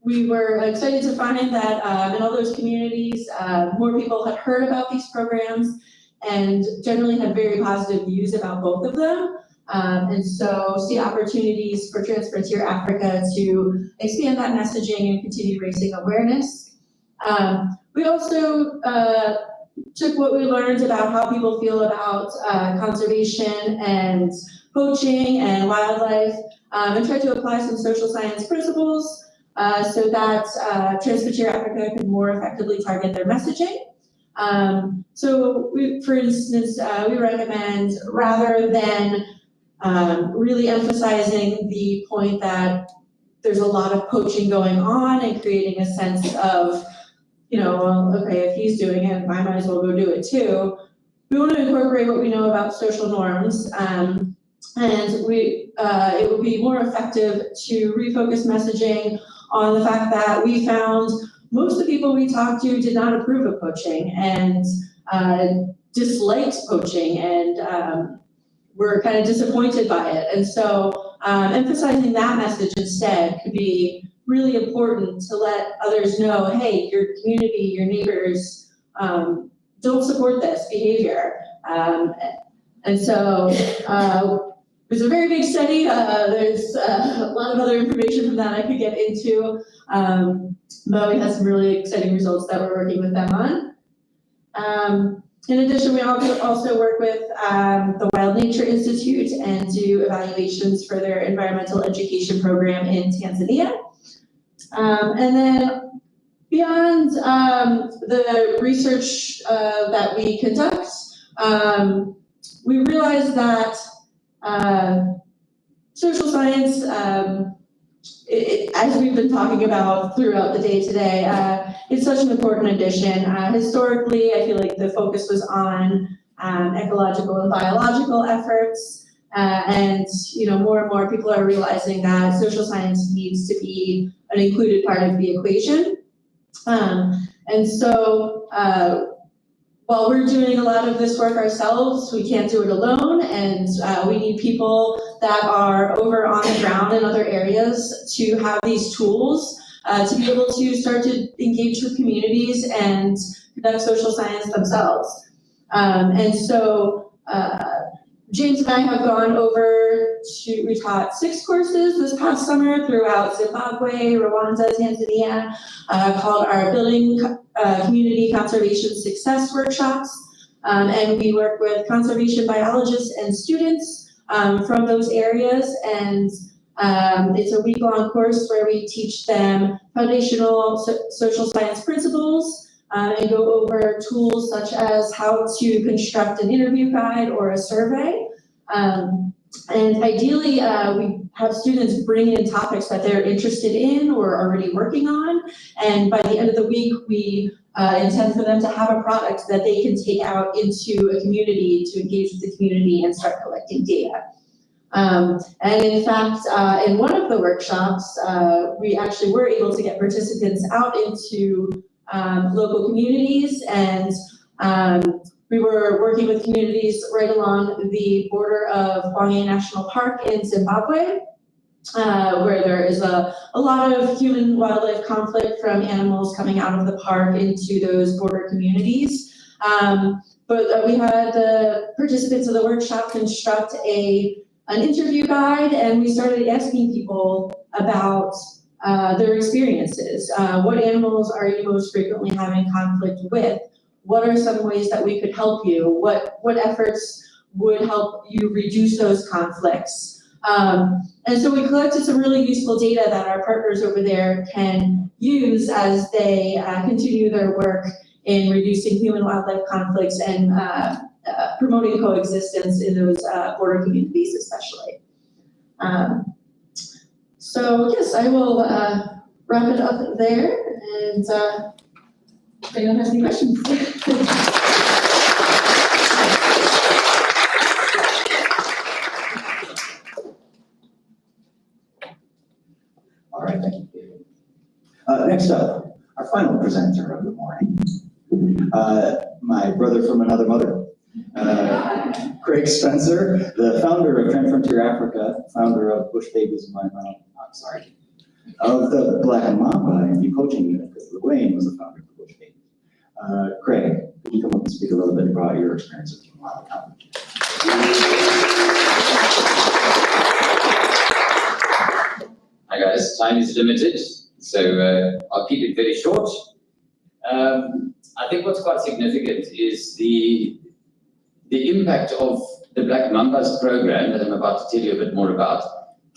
We were excited to find that in all those communities, more people had heard about these programs and generally had very positive views about both of them. And so see opportunities for Transfrontier Africa to expand that messaging and continue raising awareness. We also took what we learned about how people feel about conservation and poaching and wildlife and tried to apply some social science principles so that Transfrontier Africa could more effectively target their messaging. So we, for instance, we recommend rather than really emphasizing the point that there's a lot of poaching going on and creating a sense of, you know, well, okay, if he's doing it, I might as well go do it too. We want to incorporate what we know about social norms, and it would be more effective to refocus messaging on the fact that we found most of the people we talked to did not approve of poaching and disliked poaching and were kind of disappointed by it. And so emphasizing that message instead could be really important to let others know, hey, your community, your neighbors don't support this behavior. And so it was a very big study. There's a lot of other information from that I could get into, but we had some really exciting results that we're working with them on. In addition, we also work with the Wild Nature Institute and do evaluations for their environmental education program in Tanzania. And then beyond the research that we conduct, we realize that social science, as we've been talking about throughout the day today, it's such an important addition. Historically, I feel like the focus was on ecological and biological efforts, and you know, more and more people are realizing that social science needs to be an included part of the equation. And so while we're doing a lot of this work ourselves, we can't do it alone, and we need people that are over on the ground in other areas to have these tools to be able to start to engage with communities and conduct social science themselves. And so James and I have gone over we taught 6 courses this past summer throughout Zimbabwe, Rwanda, Tanzania, called our Building Community Conservation Success Workshops. And we work with conservation biologists and students from those areas. And it's a week-long course where we teach them foundational social science principles and go over tools such as how to construct an interview guide or a survey. And ideally, we have students bring in topics that they're interested in or already working on. And by the end of the week, we intend for them to have a product that they can take out into a community to engage with the community and start collecting data. And in fact, in one of the workshops, we actually were able to get participants out into local communities, and we were working with communities right along the border of Hwange National Park in Zimbabwe, where there is a lot of human-wildlife conflict from animals coming out of the park into those border communities. But we had the participants of the workshop construct an interview guide, and we started asking people about their experiences. What animals are you most frequently having conflict with? What are some ways that we could help you? What efforts would help you reduce those conflicts? And so we collected some really useful data that our partners over there can use as they continue their work in reducing human-wildlife conflicts and promoting coexistence in those border communities especially. So yes, I will wrap it up there, and if anyone has any questions. All right, thank you, David. Next up, our final presenter of the morning, my brother from another mother, Craig Spencer, the founder of Trend Frontier Africa, founder of Bush Babies of the Black Mamba and the coaching unit, because LaWayne was the founder of the Bush Babies. Craig, could you come up and speak a little bit about your experience with Human Wildlife Conflict? Hi guys, time is limited, so I'll keep it very short. I think what's quite significant is the impact of the Black Mambas program that I'm about to tell you a bit more about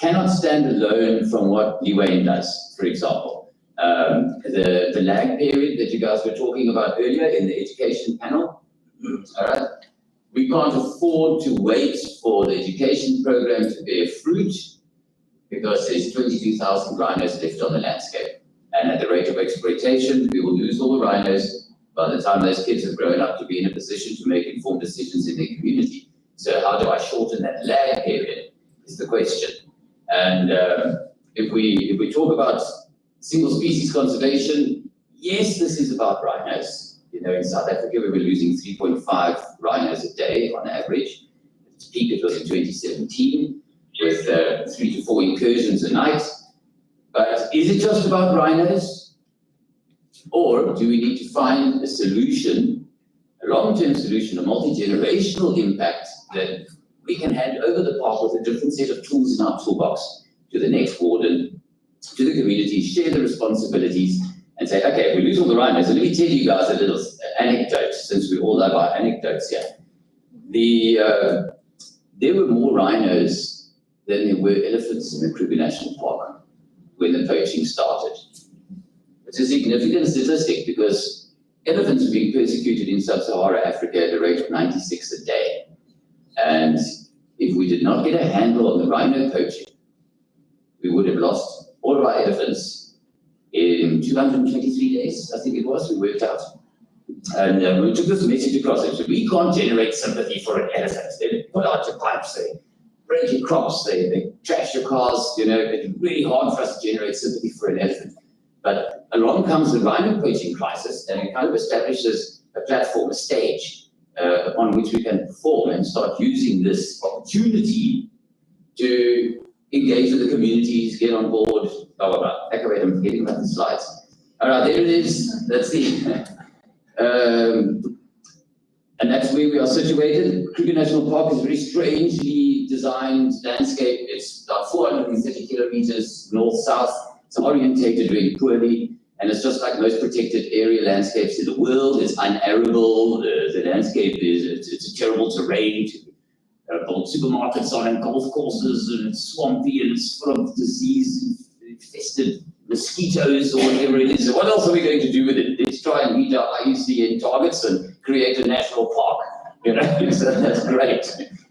cannot stand alone from what LaWayne does, for example. The lag period that you guys were talking about earlier in the education panel, all right? We can't afford to wait for the education program to bear fruit, because there's 22,000 rhinos left on the landscape. And at the rate of exploitation, we will lose all the rhinos by the time those kids have grown up to be in a position to make informed decisions in their community. So how do I shorten that lag period is the question. And if we talk about single species conservation, yes, this is about rhinos. You know, in South Africa, we were losing 3.5 rhinos a day on average. Its peak, it was in 2017. With 3 to 4 incursions a night. But is it just about rhinos? Or do we need to find a solution, a long-term solution, a multi-generational impact that we can hand over the park with a different set of tools in our toolbox to the next warden, to the community, share the responsibilities, and say, okay, we lose all the rhinos. And let me tell you guys a little anecdote, since we all love our anecdotes here. There were more rhinos than there were elephants in the Kruger National Park when the poaching started. It's a significant statistic because elephants are being persecuted in sub-Saharan Africa at a rate of 96 a day. And if we did not get a handle on the rhino poaching, we would have lost all of our elephants in 223 days, I think it was, we worked out. And we took this message across. And said, we can't generate sympathy for an elephant. They put out your pipes, they break your crops, they trash your cars, you know, it's really hard for us to generate sympathy for an elephant. But along comes the rhino poaching crisis, and it kind of establishes a platform, a stage on which we can perform and start using this opportunity to engage with the communities, get on board, blah, blah, blah. Wait, I'm forgetting about the slides. All right, there it is. That's the, and that's where we are situated. Kruger National Park is a very strangely designed landscape. It's about 430 kilometers north-south. It's orientated very poorly, and it's just like most protected area landscapes in the world. It's unarable. The landscape it's a terrible terrain to build supermarkets on and golf courses, and it's swampy and it's full of disease-infested mosquitoes or whatever it is. So what else are we going to do with it? Let's try and meet our IUCN targets and create a national park. You know, so that's great.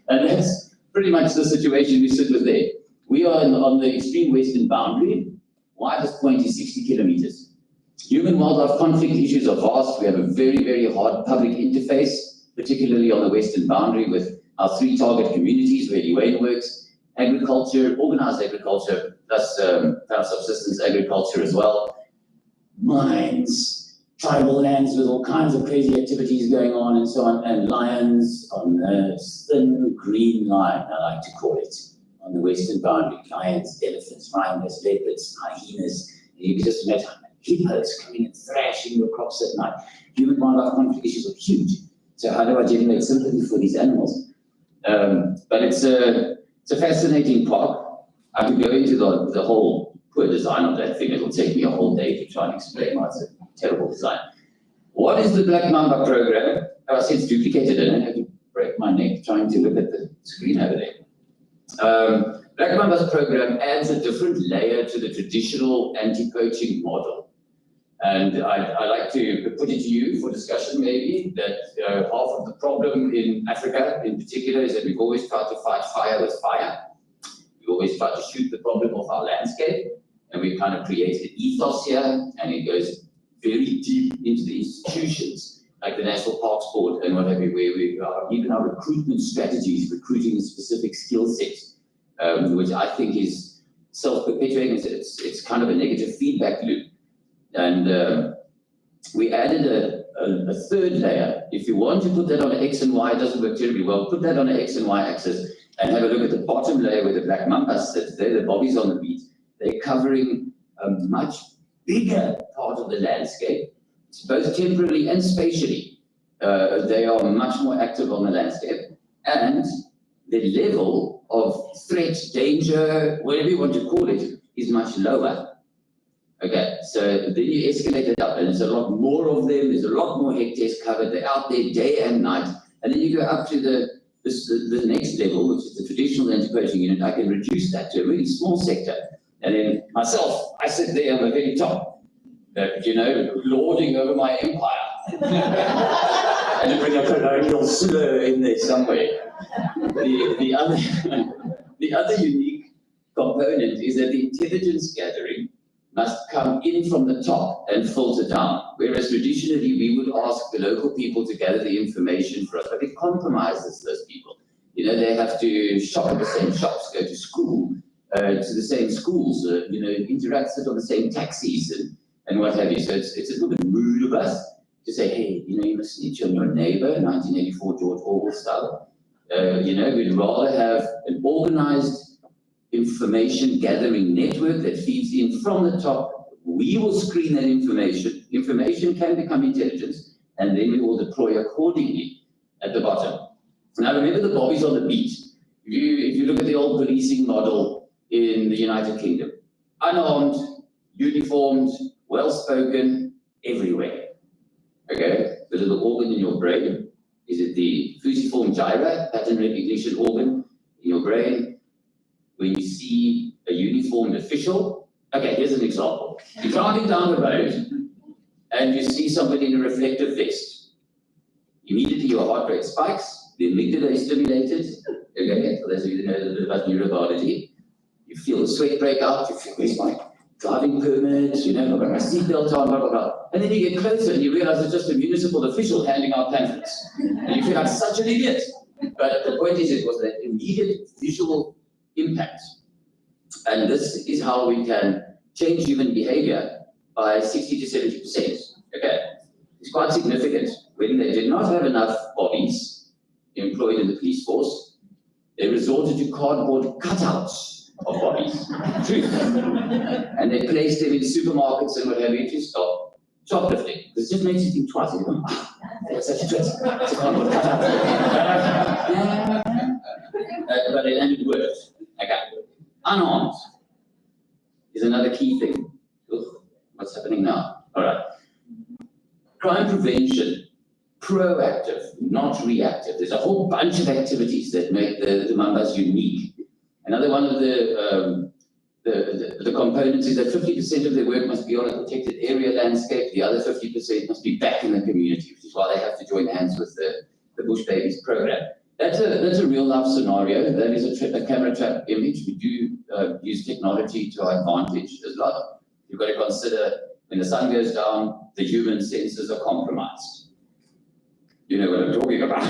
And that's pretty much the situation we sit with there. We are on the extreme western boundary. Widest point is 60 kilometers. Human-wildlife conflict issues are vast. We have a very, very hard public interface, particularly on the western boundary with our 3 target communities where LaWayne works. agriculture, organized agriculture, plus subsistence agriculture as well. Mines, tribal lands with all kinds of crazy activities going on and so on, and lions on the thin green line, I like to call it, on the western boundary. Lions, elephants, rhinos, leopards, hyenas. You can just imagine hippos coming and thrashing your crops at night. Human-wildlife conflict issues are huge. So how do I generate sympathy for these animals? But it's a fascinating park. I could go into the whole poor design of that thing. It'll take me a whole day to try and explain why it's a terrible design. What is the Black Mamba program? I see it's duplicated. I don't have to break my neck trying to look at the screen over there. Black Mamba's program adds a different layer to the traditional anti-poaching model. And I'd like to put it to you for discussion maybe that half of the problem in Africa in particular is that we've always tried to fight fire with fire. We always try to shoot the problem off our landscape, and we've kind of created an ethos here, and it goes very deep into the institutions like the National Parks Board and what have you, where we are, even our recruitment strategies, recruiting a specific skill set, which I think is self-perpetuating. It's kind of a negative feedback loop. And we added a third layer. If you want to put that on an X and Y, it doesn't work terribly well. Put that on an X and Y axis and have a look at the bottom layer where the Black Mamba sits there, the bobbies on the beat. They're covering a much bigger part of the landscape, both temporally and spatially. They are much more active on the landscape, and the level of threat, danger, whatever you want to call it, is much lower. Okay, so then you escalate it up, and there's a lot more of them, there's a lot more hectares covered, they're out there day and night, and then you go up to the next level, which is the traditional anti-poaching unit. I can reduce that to a really small sector, and then myself, I sit there on the very top, lording over my empire. And bring a colonial slur in there somewhere. The other unique component is that the intelligence gathering must come in from the top and filter down. Whereas traditionally we would ask the local people to gather the information for us, but it compromises those people. They have to shop at the same shops, go to school, to the same schools, interact on the same taxis and what have you. So it's a little bit rude of us to say, hey, you must snitch on your neighbor, 1984 George Orwell style. We'd rather have an organized information gathering network that feeds in from the top. We will screen that information. Information can become intelligence, and then we will deploy accordingly at the bottom. Now remember the bobbies on the beat. If you look at the old policing model in the United Kingdom, unarmed, uniformed, well-spoken, everywhere. Okay, the little organ in your brain, is it the fusiform gyra, pattern recognition organ in your brain? When you see a uniformed official, okay, here's an example. You're driving down the road and you see somebody in a reflective vest. Immediately your heart rate spikes, the amygdala is stimulated. Okay, for those of you that know about neurobiology, you feel the sweat break out, you feel, where's my driving permit, I've got my seatbelt on, blah, blah, blah. And then you get closer and you realize it's just a municipal official handing out pamphlets. And you feel like such an idiot. But the point is, it was that immediate visual impact. And this is how we can change human behavior by 60 to 70%. Okay, it's quite significant. When they did not have enough bobbies employed in the police force, they resorted to cardboard cutouts of bobbies. Truth. And they placed them in supermarkets and what have you to stop shoplifting. This just makes you think twice. You go, that's such a twist. It's a cardboard cutout. But it worked. Okay. Unarmed is another key thing. Ugh, what's happening now? All right. Crime prevention, proactive, not reactive. There's a whole bunch of activities that make the Mambas unique. Another one of the components is that 50% of their work must be on a protected area landscape. The other 50% must be back in the community, which is why they have to join hands with the Bush Babies program. That's a real life scenario. That is a camera trap image. We do use technology to our advantage as well. You've got to consider when the sun goes down, the human senses are compromised. You know what I'm talking about.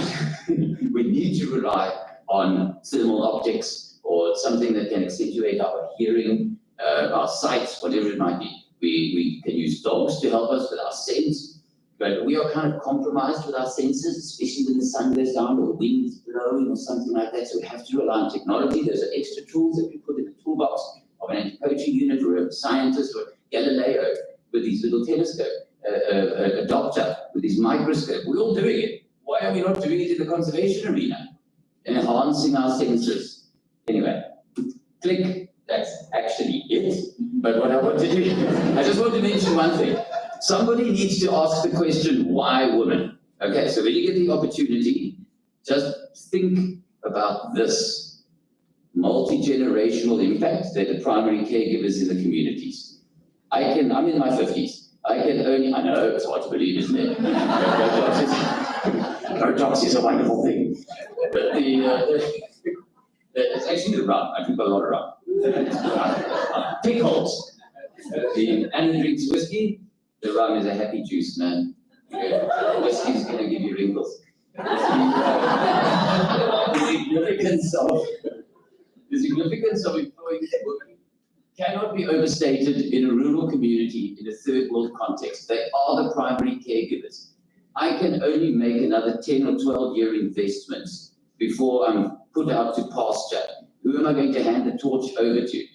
We need to rely on thermal optics or something that can accentuate our hearing, our sight, whatever it might be. We can use dogs to help us with our sense, but we are kind of compromised with our senses, especially when the sun goes down or the wind is blowing or something like that. So we have to rely on technology. Those are extra tools that we put in the toolbox of an anti-poaching unit or a scientist or Galileo with these little telescopes, a doctor with his microscope. We're all doing it. Why are we not doing it in the conservation arena? Enhancing our senses. Anyway, click, that's actually it. But what I want to do, I just want to mention one thing. Somebody needs to ask the question, why women? Okay, so when you get the opportunity, just think about this multi-generational impact that the primary caregivers in the communities. I'm in my 50s. I know, it's hard to believe, isn't it? Botox is a wonderful thing. But it's actually the rum. I drink a lot of rum. Pickles. Anna drinks whiskey. The rum is a happy juice, man. Whiskey is going to give you wrinkles. The significance of employing women cannot be overstated in a rural community in a third world context. They are the primary caregivers. I can only make another 10 or 12-year investments before I'm put out to pasture. Who am I going to hand the torch over to?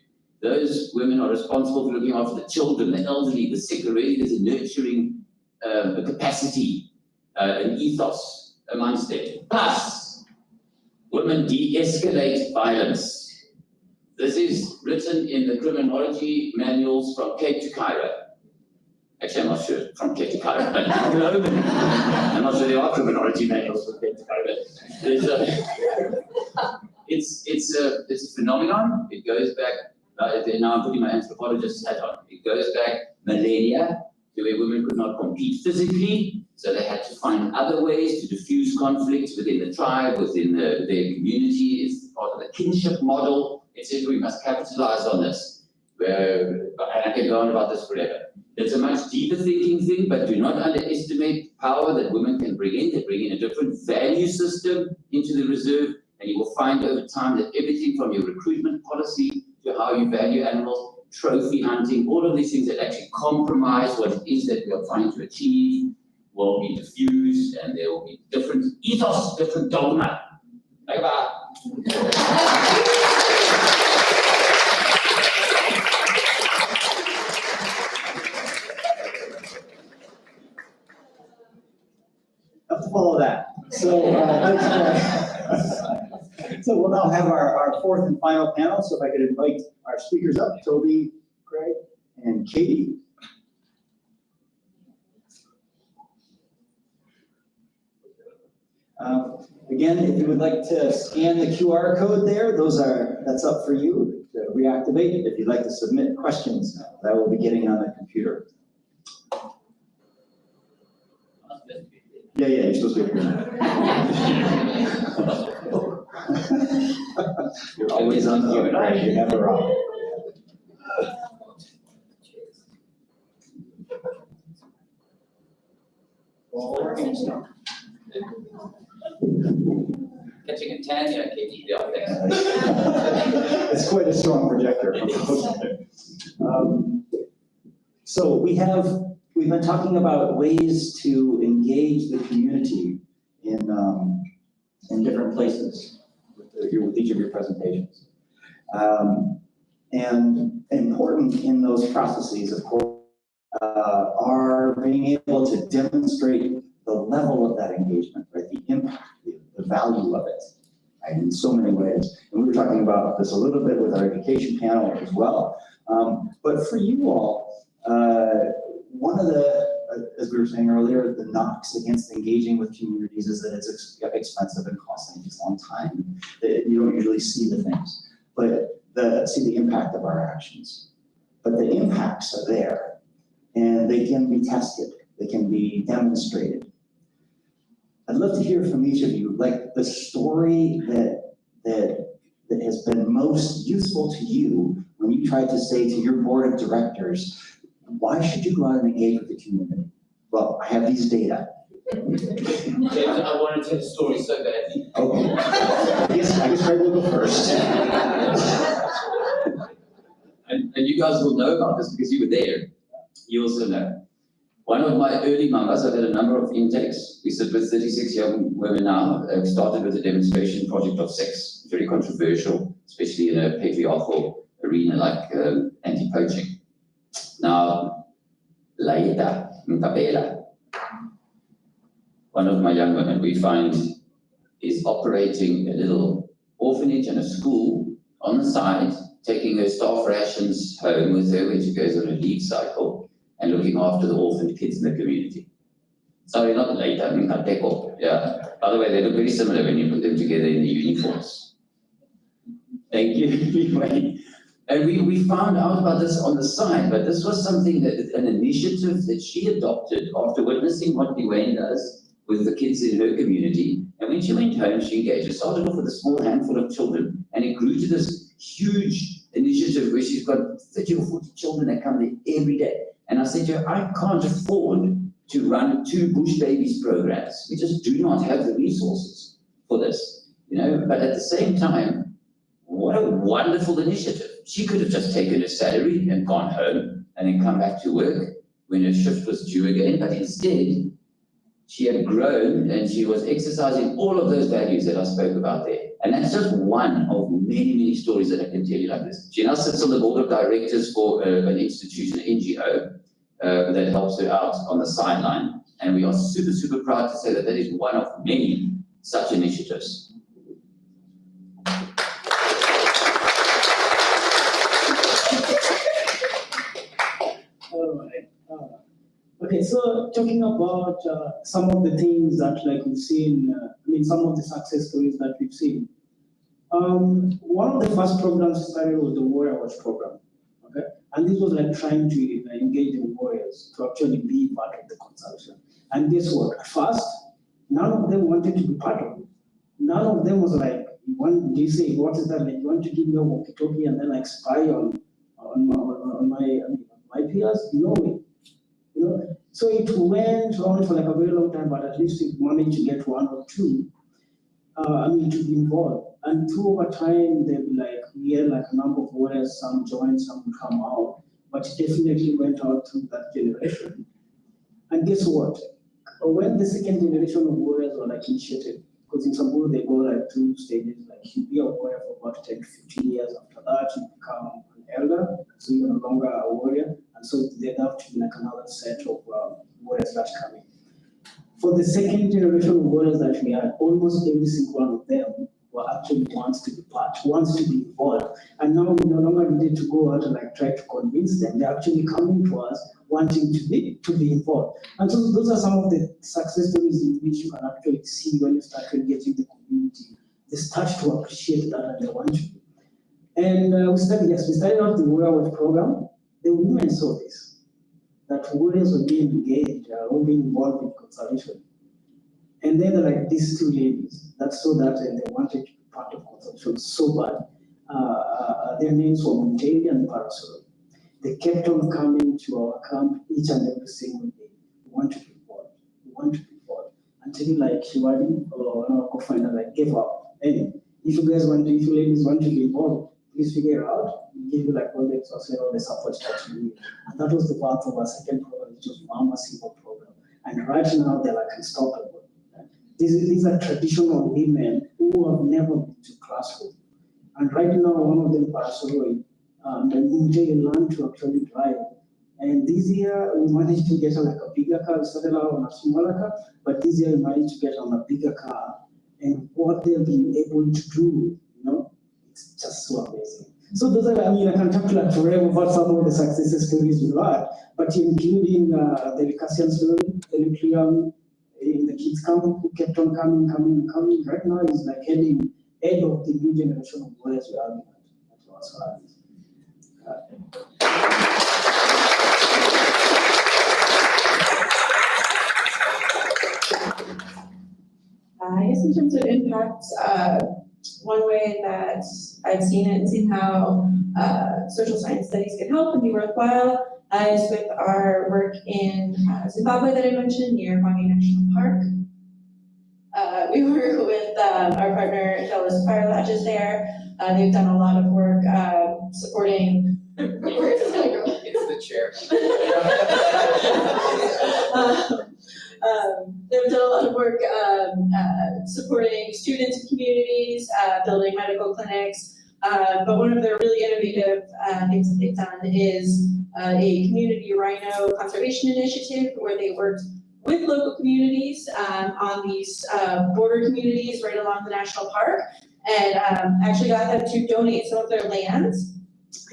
Those women are responsible for looking after the children, the elderly, the sick. Already there's a nurturing capacity, an ethos amongst them. Plus, women de-escalate violence. This is written in the criminology manuals from Cape to Cairo. Actually, I'm not sure from Cape to Cairo, but globally. I'm not sure there are criminology manuals from Cape to Cairo. It's a phenomenon. It goes back. Now I'm putting my anthropologist hat on. It goes back millennia to where women could not compete physically, so they had to find other ways to diffuse conflicts within the tribe, within their community. It's part of the kinship model. It says we must capitalize on this. And I can go on about this forever. It's a much deeper thinking thing, but do not underestimate the power that women can bring in. They bring in a different value system into the reserve, and you will find over time that everything from your recruitment policy to how you value animals, trophy hunting, all of these things that actually compromise what it is that we are trying to achieve will be diffused, and there will be different ethos, different dogma. Bye-bye. Have to follow that. So we'll now have our fourth and final panel. So if I could invite our speakers up, Toby, Greg, and Katie. Again, if you would like to scan the QR code there, that's up for you to reactivate it. If you'd like to submit questions, that will be getting on the computer. Yeah, you're supposed to be here. You're always on the hook, right? You're never wrong. Catching a tan, yeah, Katie, the optics. It's quite a strong projector. So we've been talking about ways to engage the community in different places with each of your presentations. And important in those processes, of course, are being able to demonstrate the level of that engagement, right? The impact, the value of it, right? In so many ways. And we were talking about this a little bit with our education panel as well. But for you all, one of the, as we were saying earlier, the knocks against engaging with communities is that it's expensive and costly. It takes a long time. You don't usually see the things, but see the impact of our actions. But the impacts are there, and they can be tested. They can be demonstrated. I'd love to hear from each of you, like the story that has been most useful to you when you tried to say to your board of directors, why should you go out and engage with the community? Well, I have these data. James, I wanted to tell a story so badly. Okay. I guess Greg will go first. And you guys will know about this because you were there. You also know. One of my early mamas, I've had a number of intakes. We sit with 36 young women now. Started with a demonstration project of sex, very controversial, especially in a patriarchal arena like anti-poaching. Now, Laida Ntabela, one of my young women, we find is operating a little orphanage and a school on the side, taking her staff rations home with her when she goes on a leave cycle, and looking after the orphaned kids in the community. Sorry, not later, Nkateko. Yeah. By the way, they look very similar when you put them together in the uniforms. Thank you. Anyway. And we found out about this on the side, but this was something an initiative that she adopted after witnessing what Dwayne does with the kids in her community. And when she went home, she engaged. It started off with a small handful of children, and it grew to this huge initiative where she's got 30 or 40 children that come there every day. And I said to her, I can't afford to run 2 Bush Babies programs. We just do not have the resources for this, but at the same time, what a wonderful initiative. She could have just taken her salary and gone home and then come back to work when her shift was due again, but instead, she had grown and she was exercising all of those values that I spoke about there. And that's just one of many, many stories that I can tell you like this. She now sits on the board of directors for an institution, an NGO, that helps her out on the sideline. And we are super, super proud to say that that is one of many such initiatives. All right. Okay, so talking about some of the things that we've seen, some of the success stories that we've seen. One of the first programs we started was the Warrior Watch program, okay? And this was trying to engage the warriors to actually be part of the consumption. And guess what? At first, none of them wanted to be part of it. None of them was you say, what is that? You want to give me a walkie-talkie and then spy on my peers? No way. So it went on for a very long time, but at least we managed to get 1 or 2, to be involved. And over time, they'd we had a number of warriors, some joined, some would come out, but it definitely went out through that generation. And guess what? When the second generation of warriors were initiated, because in Samburu they go through stages, you be a warrior for about 10 to 15 years. After that, you become an elder, so you're no longer a warrior. And so there have to be another set of warriors that come in. For the second generation of warriors that we had, almost every single one of them were actually wants to be part, wants to be involved. And now we no longer need to go out and try to convince them. They're actually coming to us wanting to be involved. And so those are some of the success stories in which you can actually see when you start engaging the community. They start to appreciate that and they want to be. And we started out the Warrior Watch program. The women saw this, that warriors were being engaged, were being involved in conservation. And then these 2 ladies that saw that and they wanted to be part of conservation so bad. Their names were Montelia and Parasol. They kept on coming to our camp each and every single day. We want to be involved. We want to be involved. Until Shiwadi or our co-founder gave up. And if you ladies want to be involved, please figure it out. We give you all the resources, all the support that you need. And that was the part of our second program, which was Mama Sibo program. And right now they're unstoppable. These are traditional women who have never been to classroom. And right now one of them, Parasol, they learned to actually drive. And this year we managed to get a bigger car. We started out on a smaller car, but this year we managed to get on a bigger car. And what they've been able to do, it's just so amazing. So those are, I can talk forever about some of the success stories we've had, but including the Lucasian story, the Nucleum, in the kids camp who kept on coming. Right now is head of the new generation of warriors we are at our service. I guess in terms of impact, one way that I've seen it and seen how social science studies can help and be worthwhile is with our work in Zimbabwe that I mentioned, near Hwange National Park. We work with our partner, Dallas Fire Lodges there. They've done a lot of work supporting. It's the chair. They've done a lot of work supporting students and communities, building medical clinics. But one of their really innovative things that they've done is a community rhino conservation initiative where they worked with local communities on these border communities right along the national park, and actually got them to donate some of their land.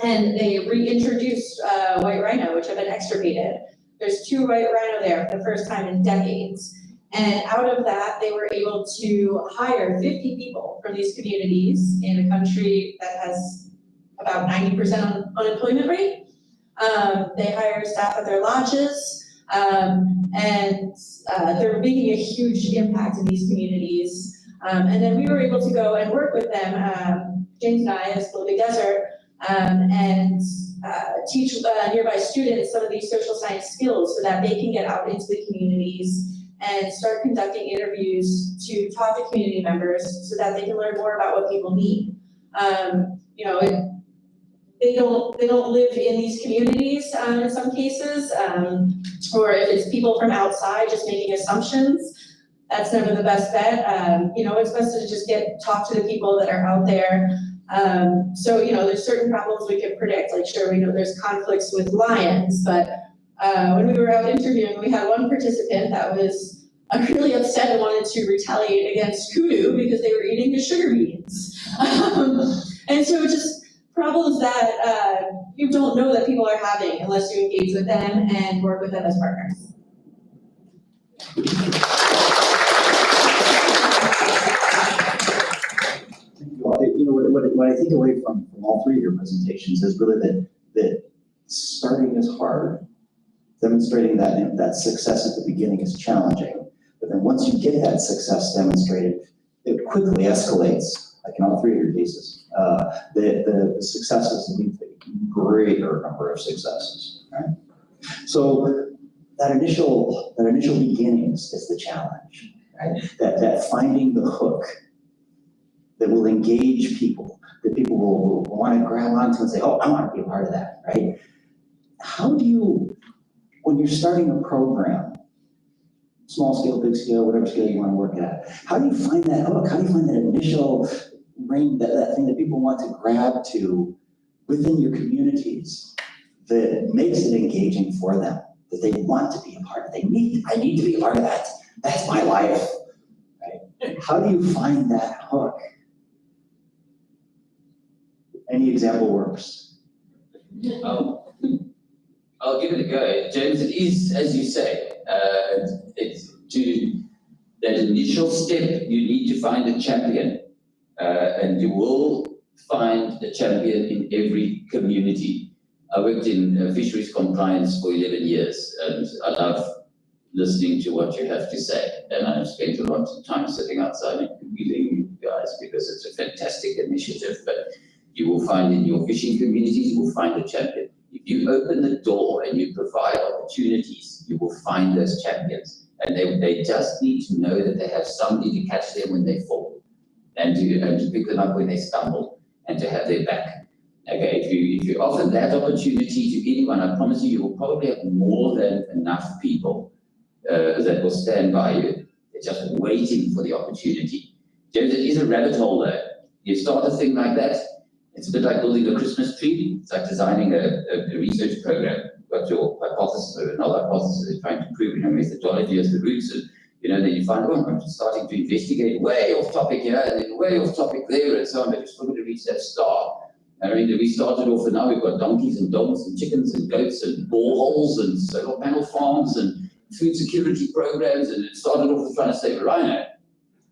And they reintroduced white rhino, which have been extirpated. There's 2 white rhino there for the first time in decades. And out of that, they were able to hire 50 people from these communities in a country that has about 90% unemployment rate. They hire staff at their lodges, and they're making a huge impact in these communities. And then we were able to go and work with them, James and I, as Little Big Desert, and teach nearby students some of these social science skills so that they can get out into the communities and start conducting interviews to talk to community members so that they can learn more about what people need. They don't live in these communities in some cases, or if it's people from outside just making assumptions, that's never the best bet. It's best to just talk to the people that are out there. There's certain problems we can predict, like sure, we know there's conflicts with lions, but when we were out interviewing, we had one participant that was really upset and wanted to retaliate against kudu because they were eating his sugar beans. And so just problems that you don't know that people are having unless you engage with them and work with them as partners. What I take away from all 3 of your presentations is really that starting is hard. Demonstrating that success at the beginning is challenging. But then once you get that success demonstrated, it quickly escalates, like in all 3 of your cases. The successes lead to a greater number of successes, right? So that initial beginnings is the challenge, right? That finding the hook that will engage people, that people will want to grab onto and say, oh, I want to be a part of that, right? How do you, when you're starting a program, small scale, big scale, whatever scale you want to work at, how do you find that hook? How do you find that initial ring, that thing that people want to grab to within your communities that makes it engaging for them, that they want to be a part of? I need to be a part of that. That's my life, right? How do you find that hook? Any example works. I'll give it a go. James, it is, as you say, it's to that initial step, you need to find a champion. And you will find a champion in every community. I worked in fisheries compliance for 11 years, and I love listening to what you have to say. And I've spent a lot of time sitting outside and meeting you guys because it's a fantastic initiative. But you will find in your fishing communities, you will find a champion. If you open the door and you provide opportunities, you will find those champions. And they just need to know that they have somebody to catch them when they fall, and to pick them up when they stumble, and to have their back. Okay, if you offer that opportunity to anyone, I promise you will probably have more than enough people that will stand by you. They're just waiting for the opportunity. James, it is a rabbit hole though. You start a thing like that, it's a bit like building a Christmas tree. It's like designing a research program. You've got your hypothesis or another hypothesis you're trying to prove in your methodology as the roots, and then you find, oh, I'm starting to investigate way off topic here and then way off topic there and so on, but you're still going to reach that star. I mean, we started off and now we've got donkeys and dogs and chickens and goats and boreholes and solar panel farms and food security programs, and it started off with trying to save a rhino,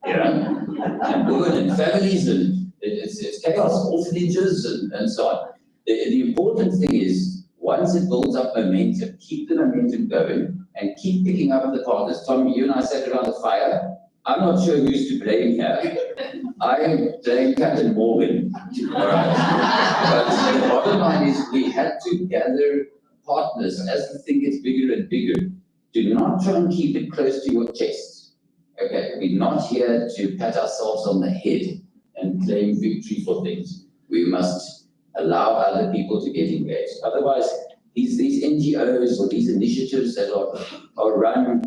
and women and families, and it's chaos, orphanages and so on. The important thing is, once it builds up momentum, keep the momentum going and keep picking up the partners. Tom, you and I sat around the fire. I'm not sure who's to blame here. I blame Captain Morgan. All right. But the bottom line is we had to gather partners, as the thing gets bigger and bigger, do not try and keep it close to your chest. Okay, we're not here to pat ourselves on the head and claim victory for things. We must allow other people to get engaged. Otherwise, these NGOs or these initiatives that are run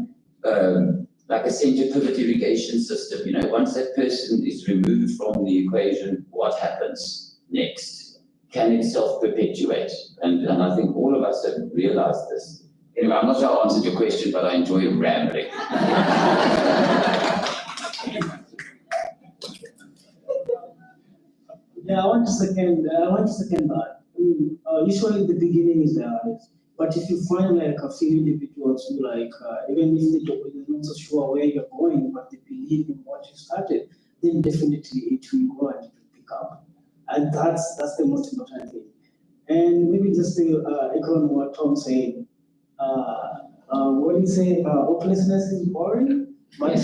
like a center pivot irrigation system, you know, once that person is removed from the equation, what happens next? Can it self-perpetuate? And I think all of us have realized this. Anyway, I'm not sure I answered your question, but I enjoy rambling. Yeah, I want to second that. I mean, usually the beginning is the hardest. But if you find like a few individuals who like, even if they're not so sure where you're going, but they believe in what you started, then definitely it will go and it will pick up. And that's the most important thing. And maybe just to echo on what Tom said, what do you say, hopelessness is boring? But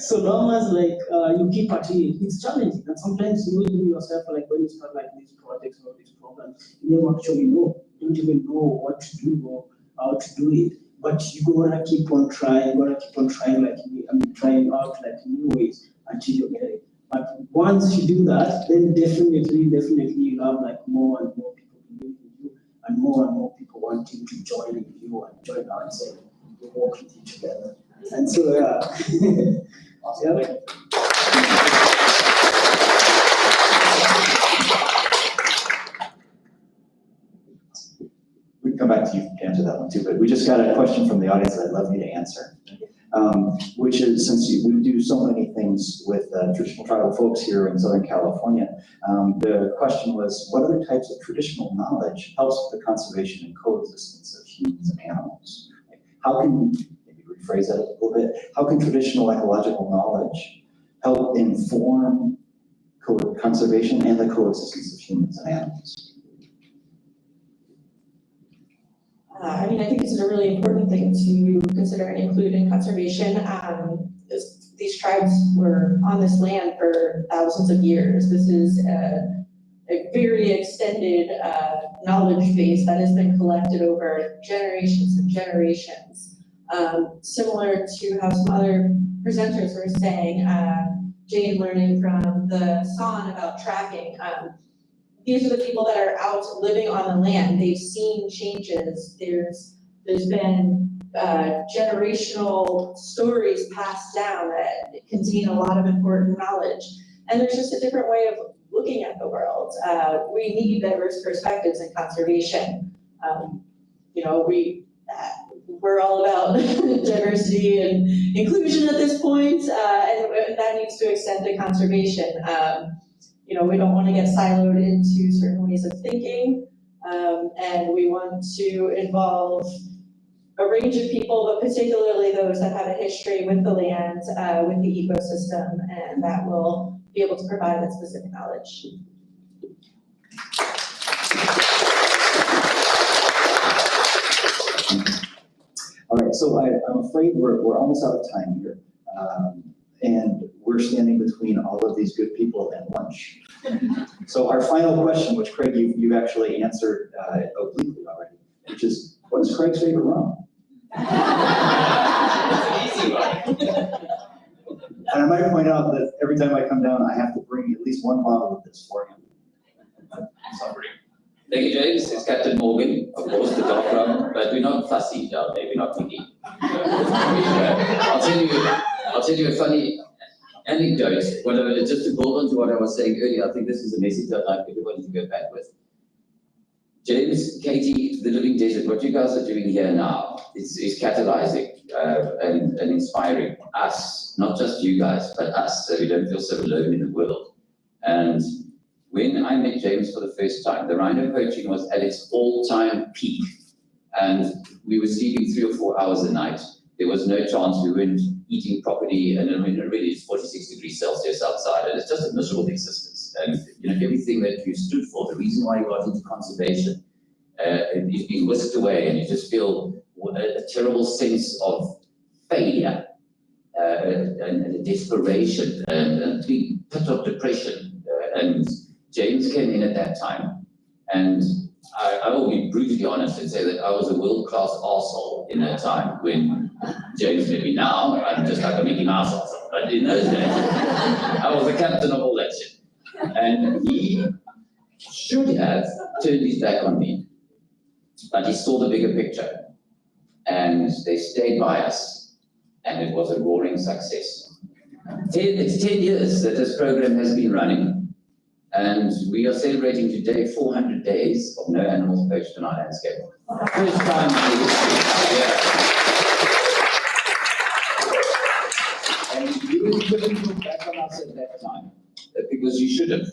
so long as like you keep at it, it's challenging. And sometimes you yourself, like when you start like these projects or these programs, you never actually know. You don't even know what to do or how to do it. But you gotta keep on trying, like trying out like new ways until you get it. But once you do that, then definitely you have like more and more people believing in you and more people wanting to join with you and join out and say, we work with you together. And so, yeah. We can come back to you to answer that one too, but we just got a question from the audience that I'd love you to answer. Which is, since we do so many things with traditional tribal folks here in Southern California, the question was, what other types of traditional knowledge helps with the conservation and coexistence of humans and animals? How can, maybe rephrase that a little bit, how can traditional ecological knowledge help inform conservation and the coexistence of humans and animals? I mean, I think it's a really important thing to consider and include in conservation. These tribes were on this land for thousands of years. This is a very extended knowledge base that has been collected over generations and generations. Similar to how some other presenters were saying, Jane learning from the San about tracking. These are the people that are out living on the land. They've seen changes. There's been generational stories passed down that contain a lot of important knowledge. And there's just a different way of looking at the world. We need diverse perspectives in conservation. You know, we're all about diversity and inclusion at this point, and that needs to extend to conservation. You know, we don't want to get siloed into certain ways of thinking, and we want to involve a range of people, but particularly those that have a history with the land, with the ecosystem, and that will be able to provide that specific knowledge. All right, so I'm afraid we're almost out of time here. And we're standing between all of these good people and lunch. So our final question, which Craig, you've actually answered obliquely already, which is, what is Craig's favorite rum? And I might point out that every time I come down, I have to bring at least one bottle of this for him. Sorry. Thank you, James. It's Captain Morgan, of course, the dark rum, but we're not fussy down there, we're not picky. I'll tell you a funny anecdote, just to build on to what I was saying earlier. I think this is a message I'd like everybody to go back with. James, Katie, the Living Desert, what you guys are doing here now is catalyzing and inspiring us, not just you guys, but us, so we don't feel so alone in the world. And when I met James for the first time, the rhino poaching was at its all-time peak, and we were sleeping 3 or 4 hours a night. There was no chance we weren't eating properly, and I mean, really it's 46 degrees Celsius outside, and it's just a miserable existence. And you know, everything that you stood for, the reason why you got into conservation, is being whisked away, and you just feel a terrible sense of failure and a desperation and a big pit of depression. And James came in at that time And I will be brutally honest and say that I was a world-class arsehole in that time when James met me. Now, I'm just like a Mickey Mouse arsehole. But in those days, I was the captain of all that shit. And he should have turned his back on me. But he saw the bigger picture. And they stayed by us. And it was a roaring success. It's 10 years that this program has been running. And we are celebrating today 400 days of no animals poached in our landscape. First time in the history. And you couldn't look back on us at that time, because you should have.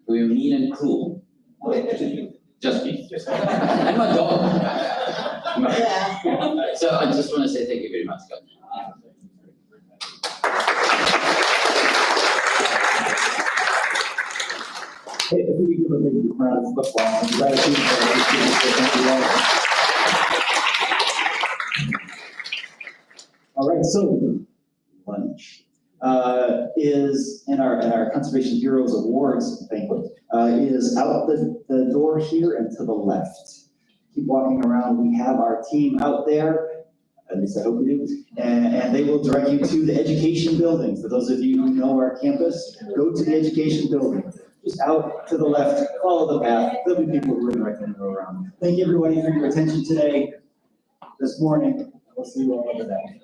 We were mean and cruel. Just me. And my dog. Yeah. So I just want to say thank you very much, guys. Hey, if we could give a big round of applause and gratitude for everything. All right, so lunch is in our Conservation Heroes Awards banquet is out the door here and to the left. Keep walking around. We have our team out there. At least I hope we do. And they will direct you to the education building. For those of you who know our campus, go to the education building. Just out to the left, follow the path. There'll be people who are directing you around. Thank you everybody for your attention today, this morning. We'll see you all over that.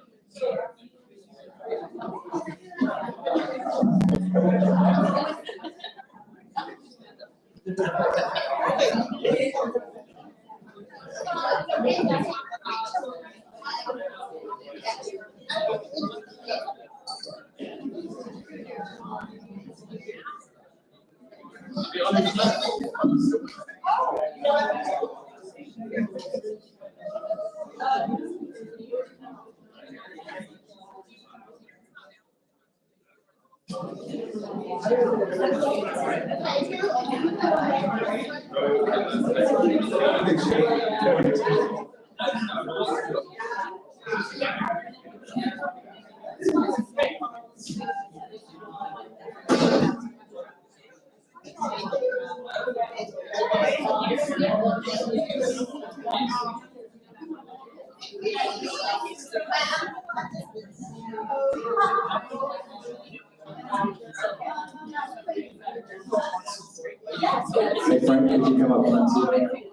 Hey Frank, could you come up front too?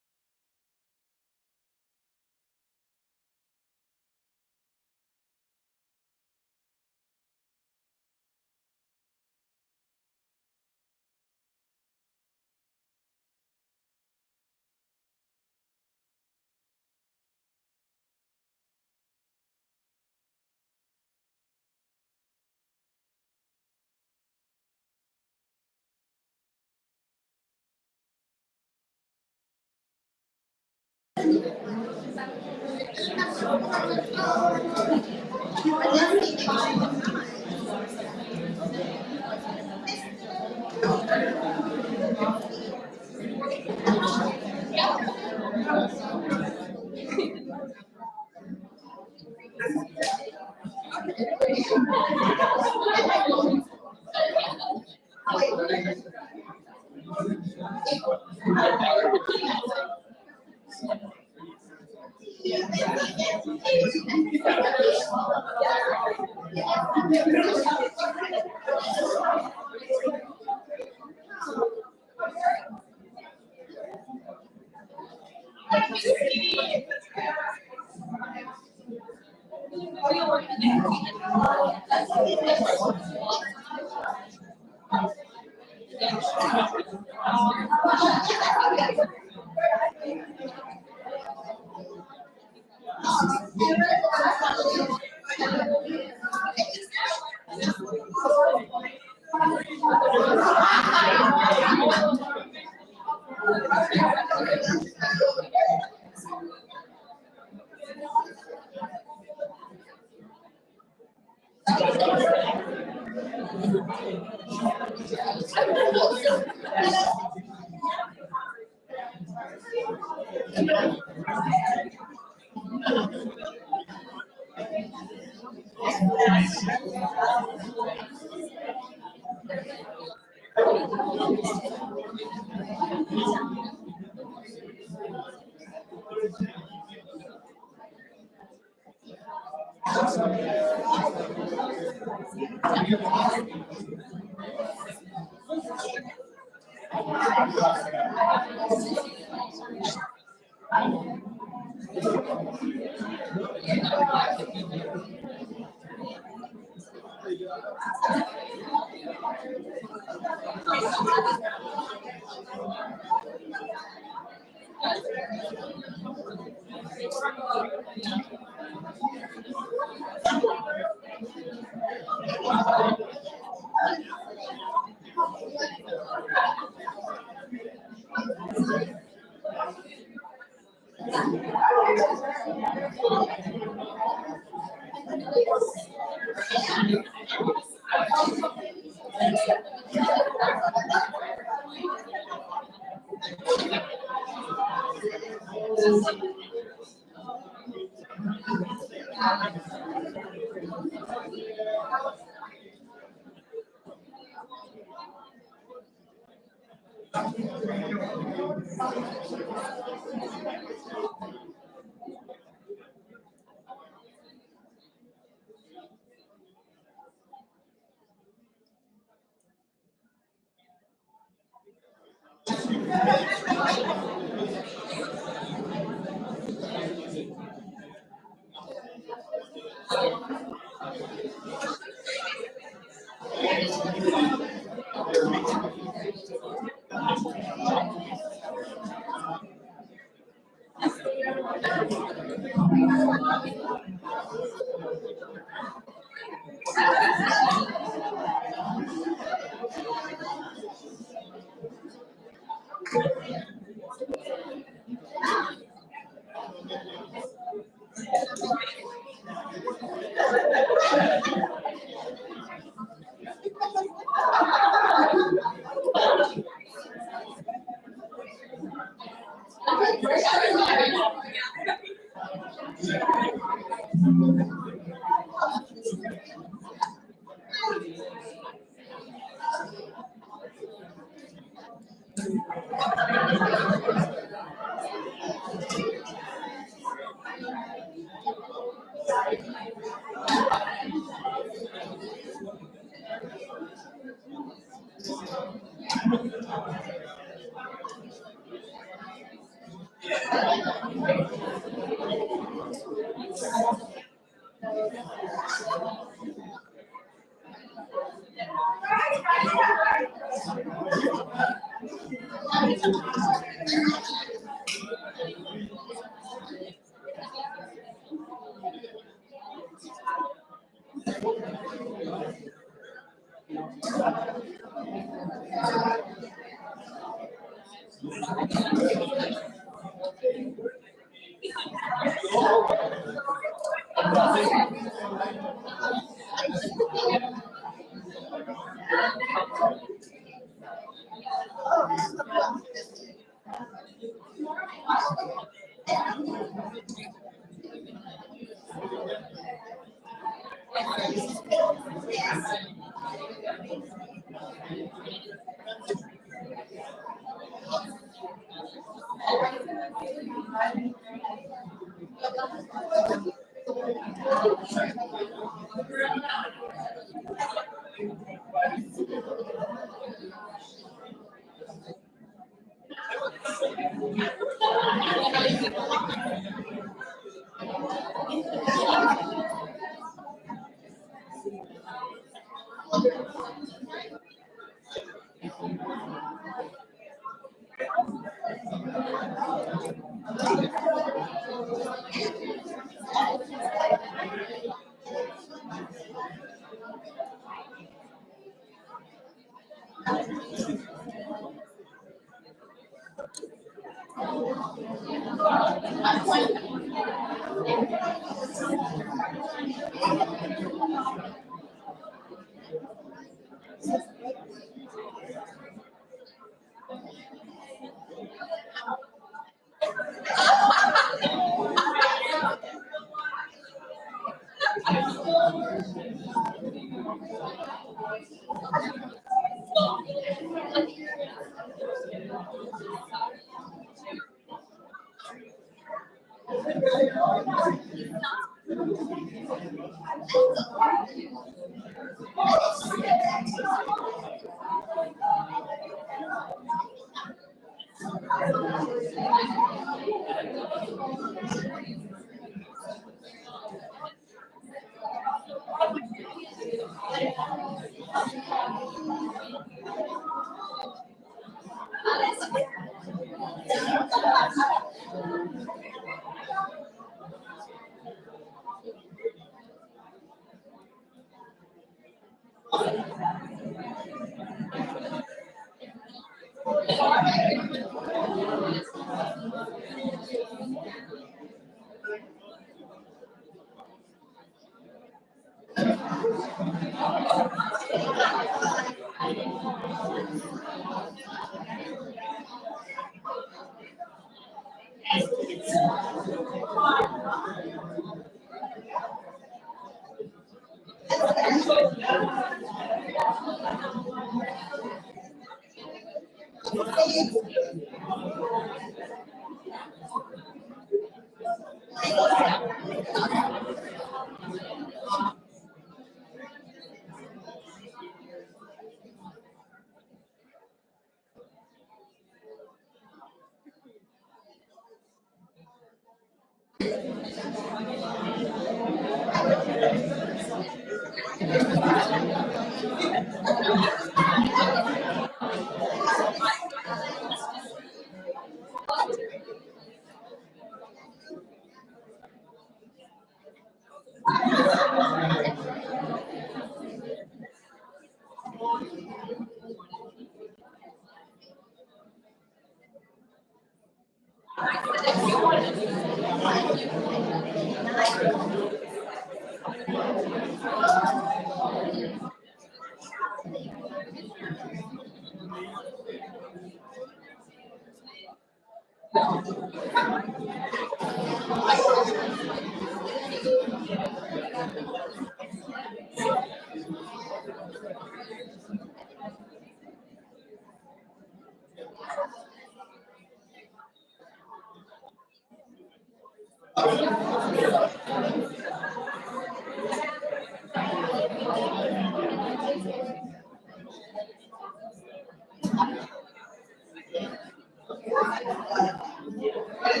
All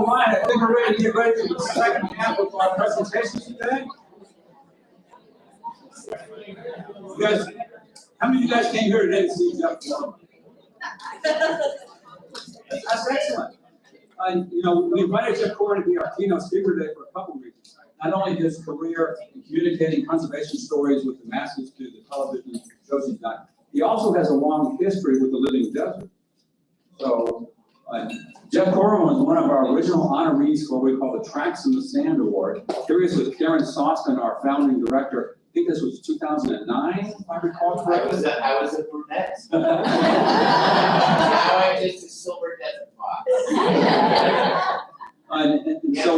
right, I think we're ready to get ready for the second half of our presentation today. You guys, how many of you guys came here today to see Jeff Foreman? That's excellent. You know, we invited Jeff Foreman to be our keynote speaker today for a couple of reasons. Not only his career in communicating conservation stories with the masses through the television shows he's done, he also has a long history with the Living Desert. So, Jeff Foreman was one of our original honorees for what we call the Tracks in the Sand Award. Here he is with Karen Sostin, our founding director. I think this was 2009, if I recall correctly. I was a brunette. Now I'm just a silver desert fox. And so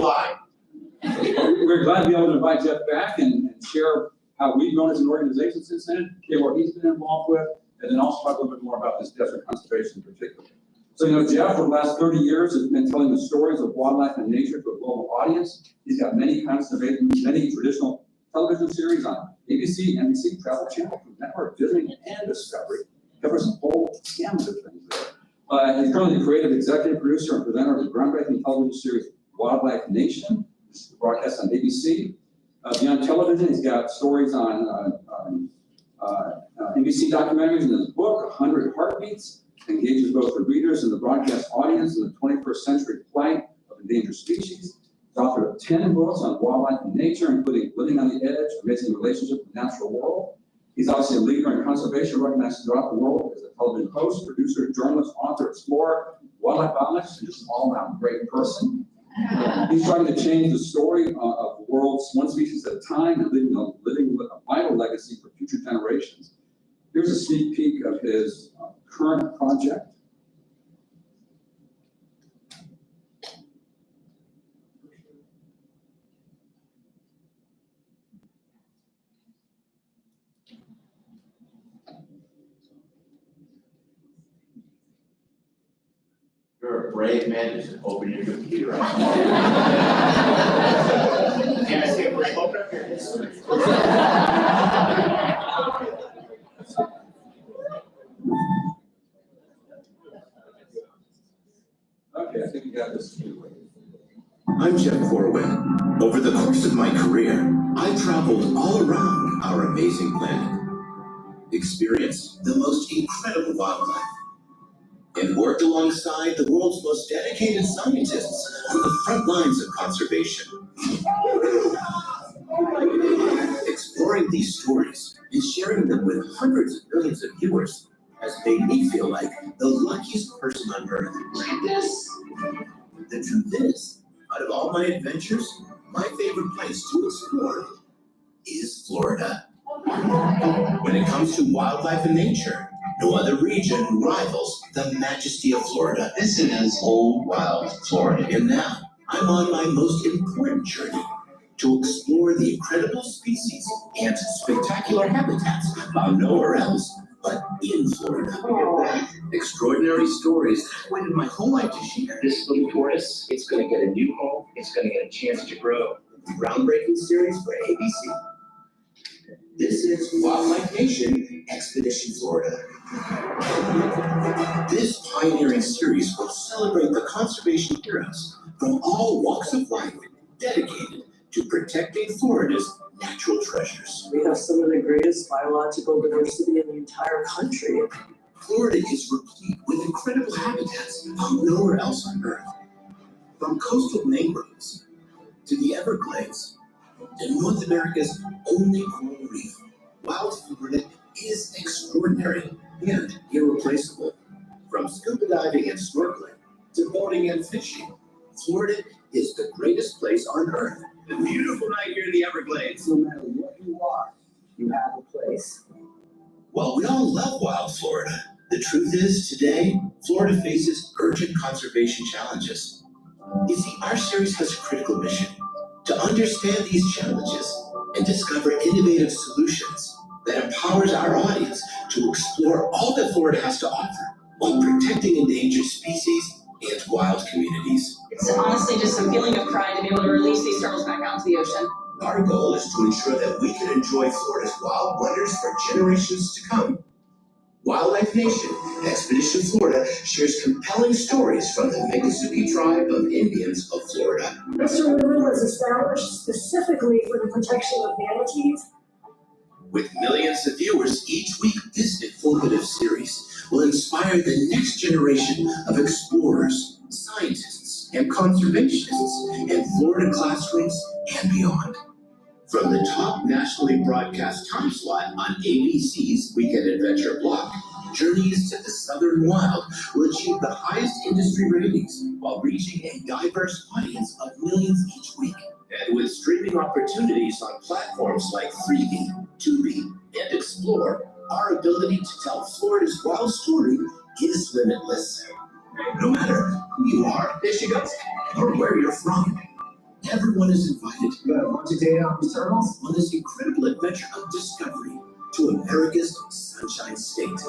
we're glad to be able to invite Jeff back and share how we've grown as an organization since then, hear what he's been involved with, and then also talk a little bit more about this desert conservation in particular. So, you know, Jeff, for the last 30 years, has been telling the stories of wildlife and nature to a global audience. He's got many traditional television series on ABC, NBC, Travel Channel, Food Network, Disney, and Discovery. Covers a whole gamut of things there. He's currently the creative executive producer and presenter of the groundbreaking television series Wildlife Nation, which is broadcast on ABC. Beyond television, he's got stories on NBC documentaries in his book, 100 Heartbeats. Engages both the readers and the broadcast audience in the 21st century plight of endangered species. He's author of 10 books on wildlife and nature, including Living on the Edge, Amazing Relationship with the Natural World. He's obviously a leader in conservation, recognized throughout the world as a television host, producer, journalist, author, explorer, wildlife biologist, and just an all-around great person. He's trying to change the story of the world's one species at a time and living a vital legacy for future generations. Here's a sneak peek of his current project. You're a brave man, just open your computer. Can I see a brave open up here? Okay, I think we got this. I'm Jeff Corwin. Over the course of my career, I've traveled all around our amazing planet, experienced the most incredible wildlife, and worked alongside the world's most dedicated scientists on the front lines of conservation. Exploring these stories and sharing them with hundreds of millions of viewers has made me feel like the luckiest person on earth. The truth is, out of all my adventures, my favorite place to explore is Florida. When it comes to wildlife and nature, no other region rivals the majesty of Florida. This is old, wild Florida. And now, I'm on my most important journey to explore the incredible species and spectacular habitats found nowhere else but in Florida. Extraordinary stories I've waited my whole life to share. This little tortoise, it's gonna get a new home, it's gonna get a chance to grow. Groundbreaking series for ABC. This is Wildlife Nation Expedition Florida. This pioneering series will celebrate the conservation heroes from all walks of life dedicated to protecting Florida's natural treasures. We have some of the greatest biological diversity in the entire country. Florida is replete with incredible habitats found nowhere else on Earth. From coastal mangroves to the Everglades to North America's only coral reef, wild Florida is extraordinary and irreplaceable. From scuba diving and snorkeling to boating and fishing, Florida is the greatest place on Earth. The beautiful night here in the Everglades. No matter what you are, you have a place. While we all love wild Florida, the truth is today, Florida faces urgent conservation challenges. You see, our series has a critical mission to understand these challenges and discover innovative solutions that empowers our audience to explore all that Florida has to offer while protecting endangered species and wild communities. It's honestly just a feeling of pride to be able to release these turtles back out to the ocean. Our goal is to ensure that we can enjoy Florida's wild wonders for generations to come. Wildlife Nation, Expedition Florida, shares compelling stories from the Miccosukee tribe of Indians of Florida. Mr. River was established specifically for the protection of manatees. With millions of viewers each week, this informative series will inspire the next generation of explorers, scientists, and conservationists in Florida classrooms and beyond. From the top nationally broadcast time slot on ABC's Weekend Adventure block, Journeys to the Southern Wild will achieve the highest industry ratings while reaching a diverse audience of millions each week. And with streaming opportunities on platforms like Freevee, Tubi, and Explore, our ability to tell Florida's wild story is limitless. No matter who you are, there she goes, or where you're from, everyone is invited. Want to date on these turtles? On this incredible adventure of discovery to America's Sunshine State.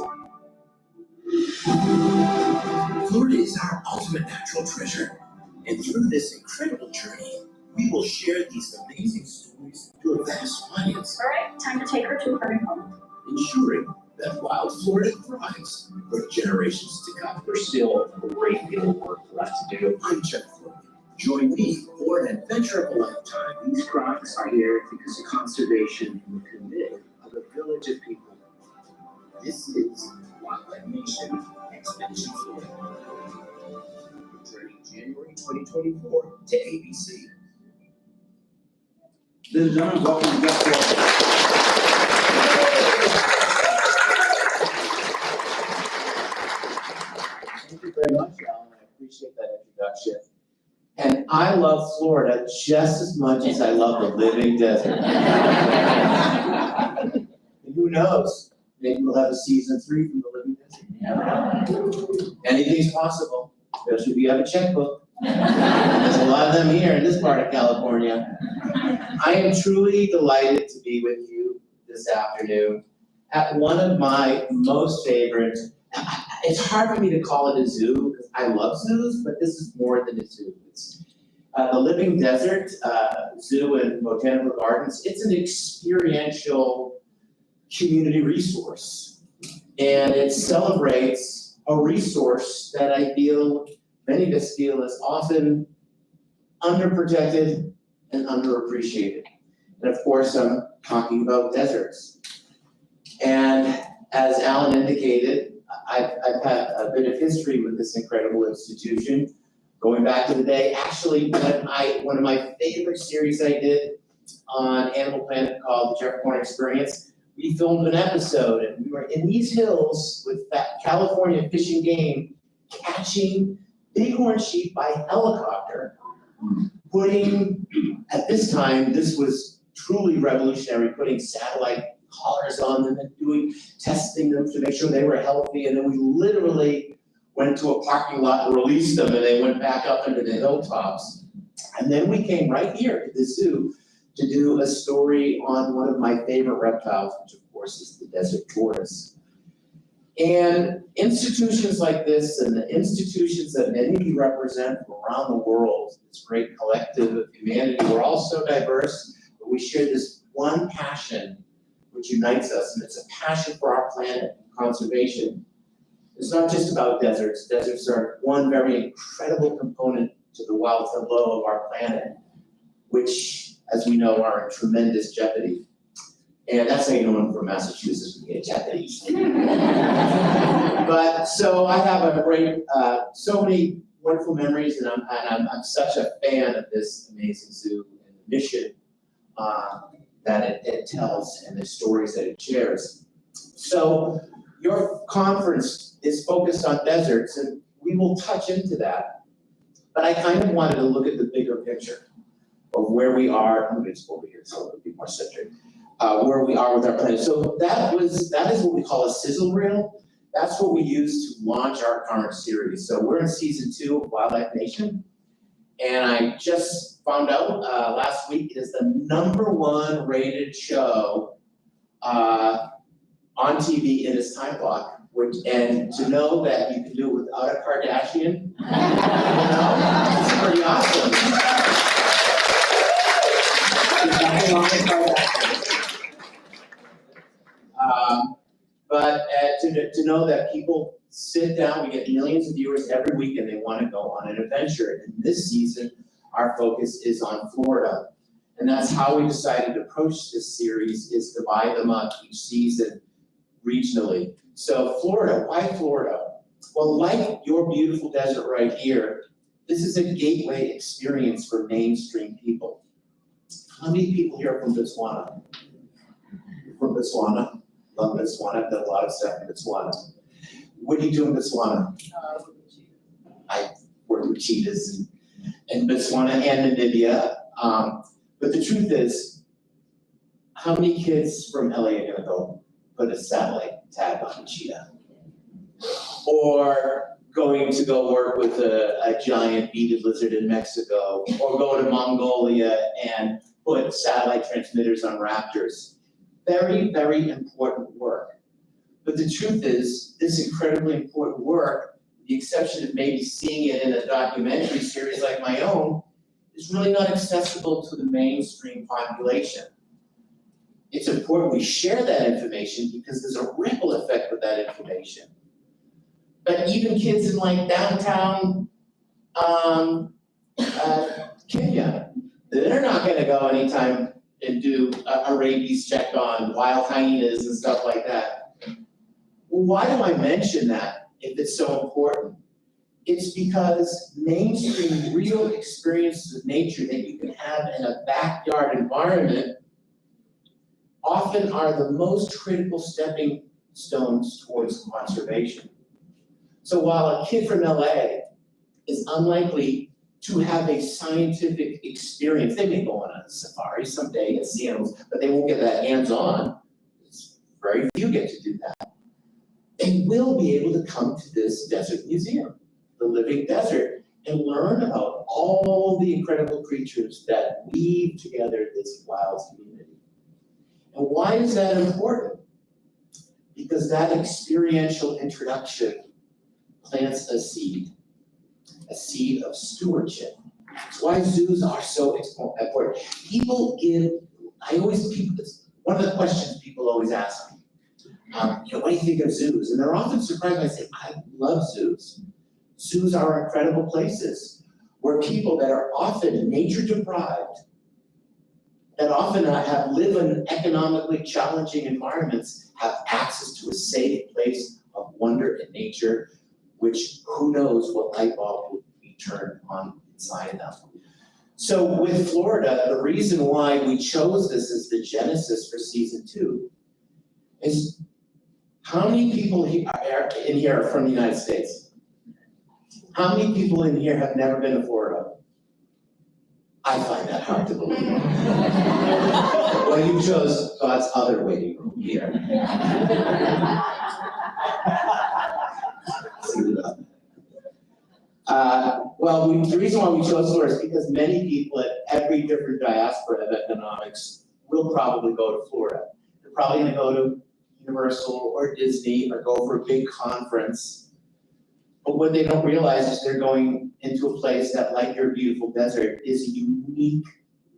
Florida is our ultimate natural treasure, and through this incredible journey, we will share these amazing stories to a vast audience. All right, time to take her to her home. Ensuring that wild Florida thrives for generations to come. There's still a great deal of work left to do. I'm Jeff Florida. Join me for an adventure of a lifetime. These crops are here because of conservation and the commitment of a village of people. This is Wildlife Nation, Expedition Florida. Returning January 2024 to ABC. Ladies and gentlemen, welcome to Jeff Florida. Thank you very much, Alan. I appreciate that introduction. And I love Florida just as much as I love the living desert. And who knows? Maybe we'll have a season 3 from the living desert. Anything's possible, especially if you have a checkbook. There's a lot of them here in this part of California. I am truly delighted to be with you this afternoon at one of my most favorite. It's hard for me to call it a zoo because I love zoos, but this is more than a zoo. It's the Living Desert Zoo and Botanical Gardens. It's an experiential community resource, and it celebrates a resource that I feel many of us feel is often underprotected and underappreciated. And of course, I'm talking about deserts. And as Alan indicated, I've had a bit of history with this incredible institution, going back to the day, actually, one of my favorite series I did on Animal Planet called The Jeff Corn Experience, we filmed an episode, and we were in these hills with California Fish and Game, catching bighorn sheep by helicopter, putting, at this time, this was truly revolutionary, putting satellite collars on them and testing them to make sure they were healthy. And then we literally went to a parking lot and released them, and they went back up into the hilltops. And then we came right here to the zoo to do a story on one of my favorite reptiles, which of course is the desert tortoise. And institutions like this and the institutions that many of you represent from around the world, this great collective of humanity, we're all so diverse, but we share this one passion which unites us, and it's a passion for our planet and conservation. It's not just about deserts. Deserts are one very incredible component to the wild tableau of our planet, which, as we know, are in tremendous jeopardy. And that's how you know I'm from Massachusetts, we get jeopardy. But so I have a great, so many wonderful memories, and I'm such a fan of this amazing zoo and the mission that it tells and the stories that it shares. So your conference is focused on deserts, and we will touch into that. But I kind of wanted to look at the bigger picture of where we are. I'm going to just go over here so it'll be more centered. Where we are with our planet. So that is what we call a sizzle reel. That's what we use to launch our current series. So we're in season 2 of Wildlife Nation. And I just found out last week it is the #1 rated show on TV in its time block. And to know that you can do it without a Kardashian, it's pretty awesome. But to know that people sit down, we get millions of viewers every week and they want to go on an adventure. And this season, our focus is on Florida. And that's how we decided to approach this series, is divide them up each season regionally. So Florida, why Florida? Well, like your beautiful desert right here, this is a gateway experience for mainstream people. How many people here are from Botswana? From Botswana? Love Botswana, I've done a lot of stuff in Botswana. What do you do in Botswana? I work with cheetahs in Botswana and Namibia. But the truth is, how many kids from LA are gonna go put a satellite tag on a cheetah? Or going to go work with a giant beaded lizard in Mexico, or go to Mongolia and put satellite transmitters on raptors. Very, very important work. But the truth is, this incredibly important work, with the exception of maybe seeing it in a documentary series like my own, is really not accessible to the mainstream population. It's important we share that information because there's a ripple effect with that information. But even kids in like downtown Kenya, they're not gonna go anytime and do a rabies check on wild hyenas and stuff like that. Well, why do I mention that if it's so important? It's because mainstream real experiences of nature that you can have in a backyard environment often are the most critical stepping stones towards conservation. So while a kid from LA is unlikely to have a scientific experience, they may go on a safari someday and see animals, but they won't get that hands-on. Very few get to do that. They will be able to come to this desert museum, the living desert, and learn about all the incredible creatures that weave together this wild community. And why is that important? Because that experiential introduction plants a seed of stewardship. That's why zoos are so important. One of the questions people always ask me, what do you think of zoos? And they're often surprised when I say, I love zoos. Zoos are incredible places where people that are often nature deprived, that often live in economically challenging environments, have access to a safe place of wonder and nature, which who knows what light bulb will be turned on inside them. So with Florida, the reason why we chose this as the genesis for season 2 is how many people in here are from the United States? How many people in here have never been to Florida? I find that hard to believe. Well, you chose God's other waiting room here. The reason why we chose Florida is because many people at every different diaspora of economics will probably go to Florida. They're probably gonna go to Universal or Disney or go for a big conference. But what they don't realize is they're going into a place that, like your beautiful desert, is a unique,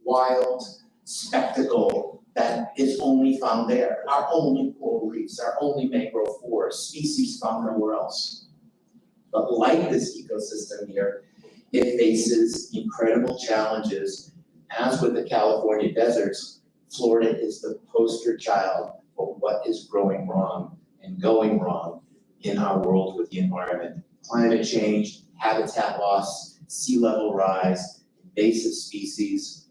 wild spectacle that is only found there. Our only coral reefs, our only mangrove forests, species found nowhere else. But like this ecosystem here, it faces incredible challenges. As with the California deserts, Florida is the poster child for what is growing wrong and going wrong in our world with the environment. Climate change, habitat loss, sea level rise, invasive species.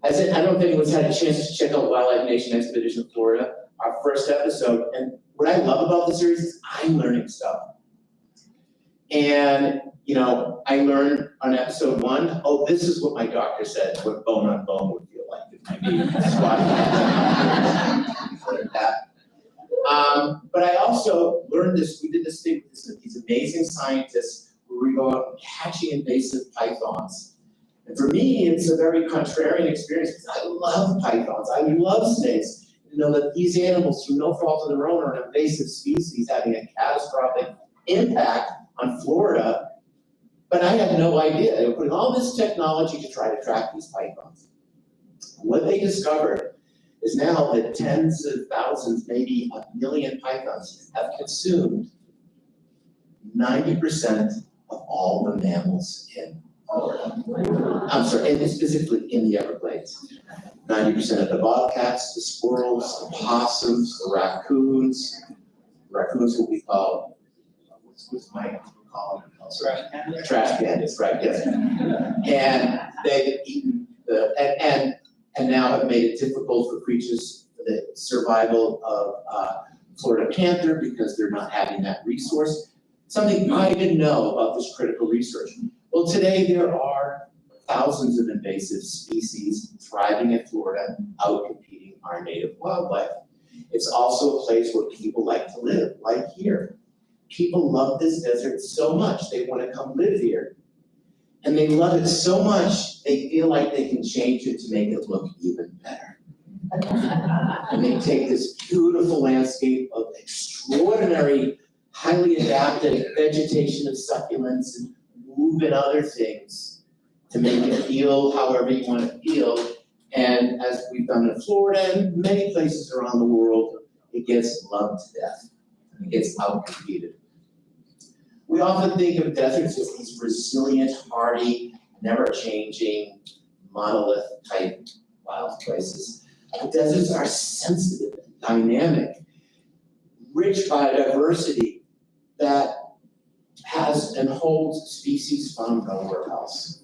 I don't think anyone's had a chance to check out Wildlife Nation Expedition Florida, our first episode. And what I love about the series is I'm learning stuff. And, I learned on episode 1, this is what my doctor said, what bone on bone would feel like if my knee squatted. But I also learned this, we did this thing with these amazing scientists where we go out catching invasive pythons. And for me, it's a very contrarian experience because I love pythons, I love snakes. That these animals, through no fault of their own, are an invasive species having a catastrophic impact on Florida. But I had no idea. They were putting all this technology to try to track these pythons. What they discovered is now that tens of thousands, maybe a million pythons have consumed 90% of all the mammals in Florida. I'm sorry, and specifically in the Everglades. 90% of the bobcats, the squirrels, the possums, the raccoons. Raccoons will be called, what's my call them? Trash pandas, right, yes. And they've eaten and now have made it difficult for creatures, the survival of Florida panther because they're not having that resource. Something I didn't know about this critical research. Well, today there are thousands of invasive species thriving in Florida, outcompeting our native wildlife. It's also a place where people like to live, like here. People love this desert so much, they want to come live here. And they love it so much, they feel like they can change it to make it look even better. And they take this beautiful landscape of extraordinary, highly adapted vegetation of succulents and move in other things to make it feel however you want to feel. And as we've done in Florida and many places around the world, it gets loved to death. It gets outcompeted. We often think of deserts as these resilient, hardy, never-changing, monolith-type wild places. But deserts are sensitive, dynamic, rich biodiversity that has and holds species found nowhere else.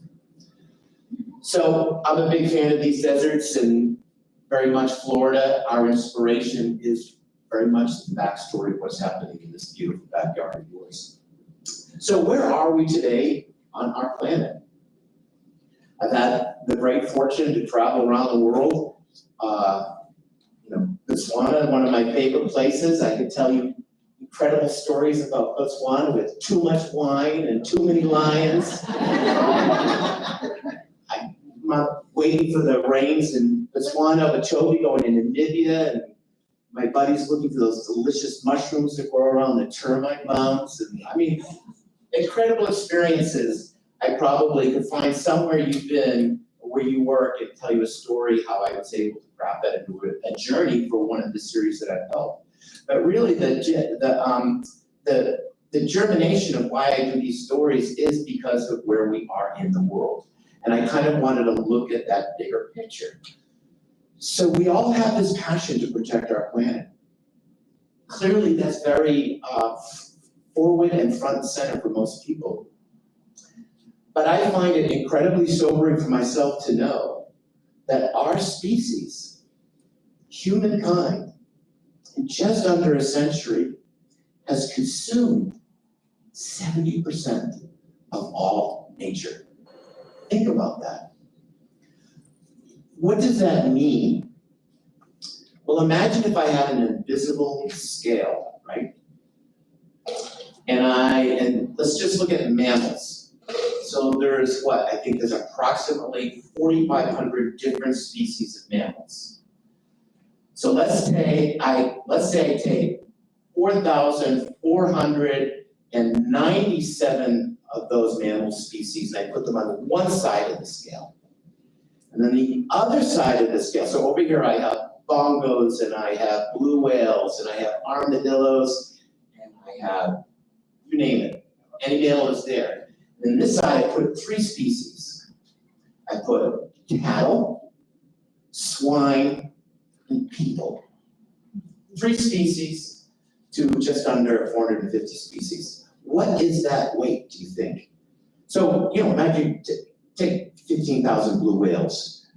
So I'm a big fan of these deserts and very much Florida. Our inspiration is very much the backstory of what's happening in this beautiful backyard of yours. So where are we today on our planet? I've had the great fortune to travel around the world. Botswana, one of my favorite places. I could tell you incredible stories about Botswana with too much wine and too many lions. I'm waiting for the rains in Botswana, Okeechobee, going to Namibia, and my buddy's looking for those delicious mushrooms that grow around the termite mounds. And I mean, incredible experiences. I probably could find somewhere you've been, where you work, and tell you a story how I was able to craft that into a journey for one of the series that I've helped. But really, the germination of why I do these stories is because of where we are in the world. And I kind of wanted to look at that bigger picture. So we all have this passion to protect our planet. Clearly, that's very forward and front and center for most people. But I find it incredibly sobering for myself to know that our species, humankind, in just under a century, has consumed 70% of all nature. Think about that. What does that mean? Well, imagine if I had an invisible scale, right? And let's just look at mammals. So there's what? I think there's approximately 4,500 different species of mammals. So let's say I take 4,497 of those mammal species and I put them on one side of the scale. And then the other side of the scale, so over here I have bongos and I have blue whales and I have armadillos and I have, you name it, any mammal is there. And then this side I put 3 species. I put cattle, swine, and people. 3 species to just under 450 species. What is that weight, do you think? So, imagine take 15,000 blue whales,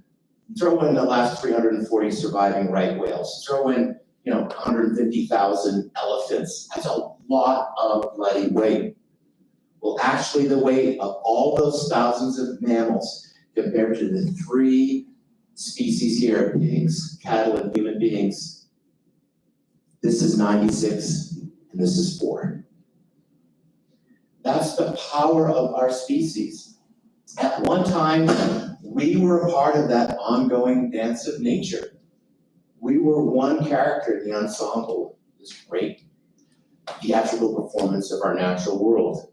throw in the last 340 surviving right whales, throw in, 150,000 elephants. That's a lot of bloody weight. Well, actually the weight of all those thousands of mammals compared to the 3 species here, pigs, cattle, and human beings, this is 96 and this is 4. That's the power of our species. At one time, we were a part of that ongoing dance of nature. We were one character in the ensemble, this great theatrical performance of our natural world.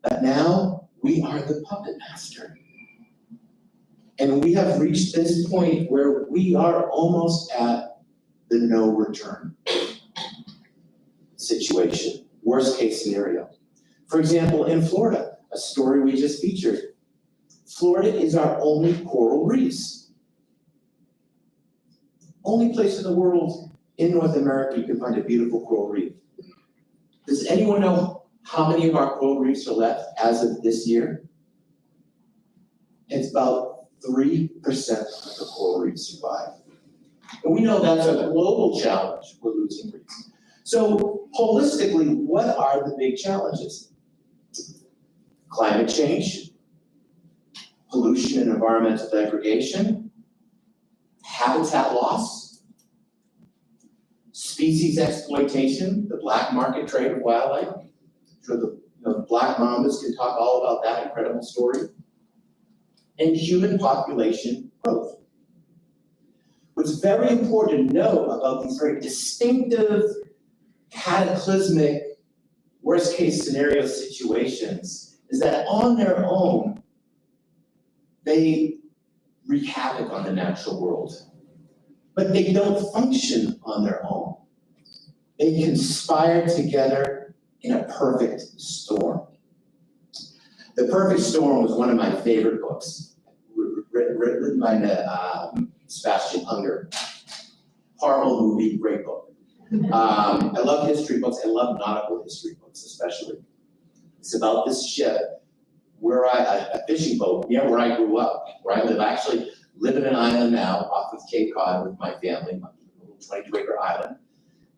But now, we are the puppet master. And we have reached this point where we are almost at the no return situation, worst case scenario. For example, in Florida, a story we just featured, Florida is our only coral reefs. Only place in the world in North America you can find a beautiful coral reef. Does anyone know how many of our coral reefs are left as of this year? It's about 3% of the coral reefs survive. And we know that's a global challenge, we're losing reefs. So holistically, what are the big challenges? Climate change, pollution and environmental degradation, habitat loss, species exploitation, the black market trade of wildlife. I'm sure the black mambas can talk all about that incredible story. And human population growth. What's very important to know about these very distinctive, cataclysmic, worst case scenario situations is that on their own, they wreak havoc on the natural world. But they don't function on their own. They conspire together in a perfect storm. The Perfect Storm was one of my favorite books, written by Sebastian Junger. Horrible movie, great book. I love history books, I love nautical history books especially. It's about this ship, a fishing boat near where I grew up, where I live. I actually live in an island now off of Cape Cod with my family, my little 22-acre island.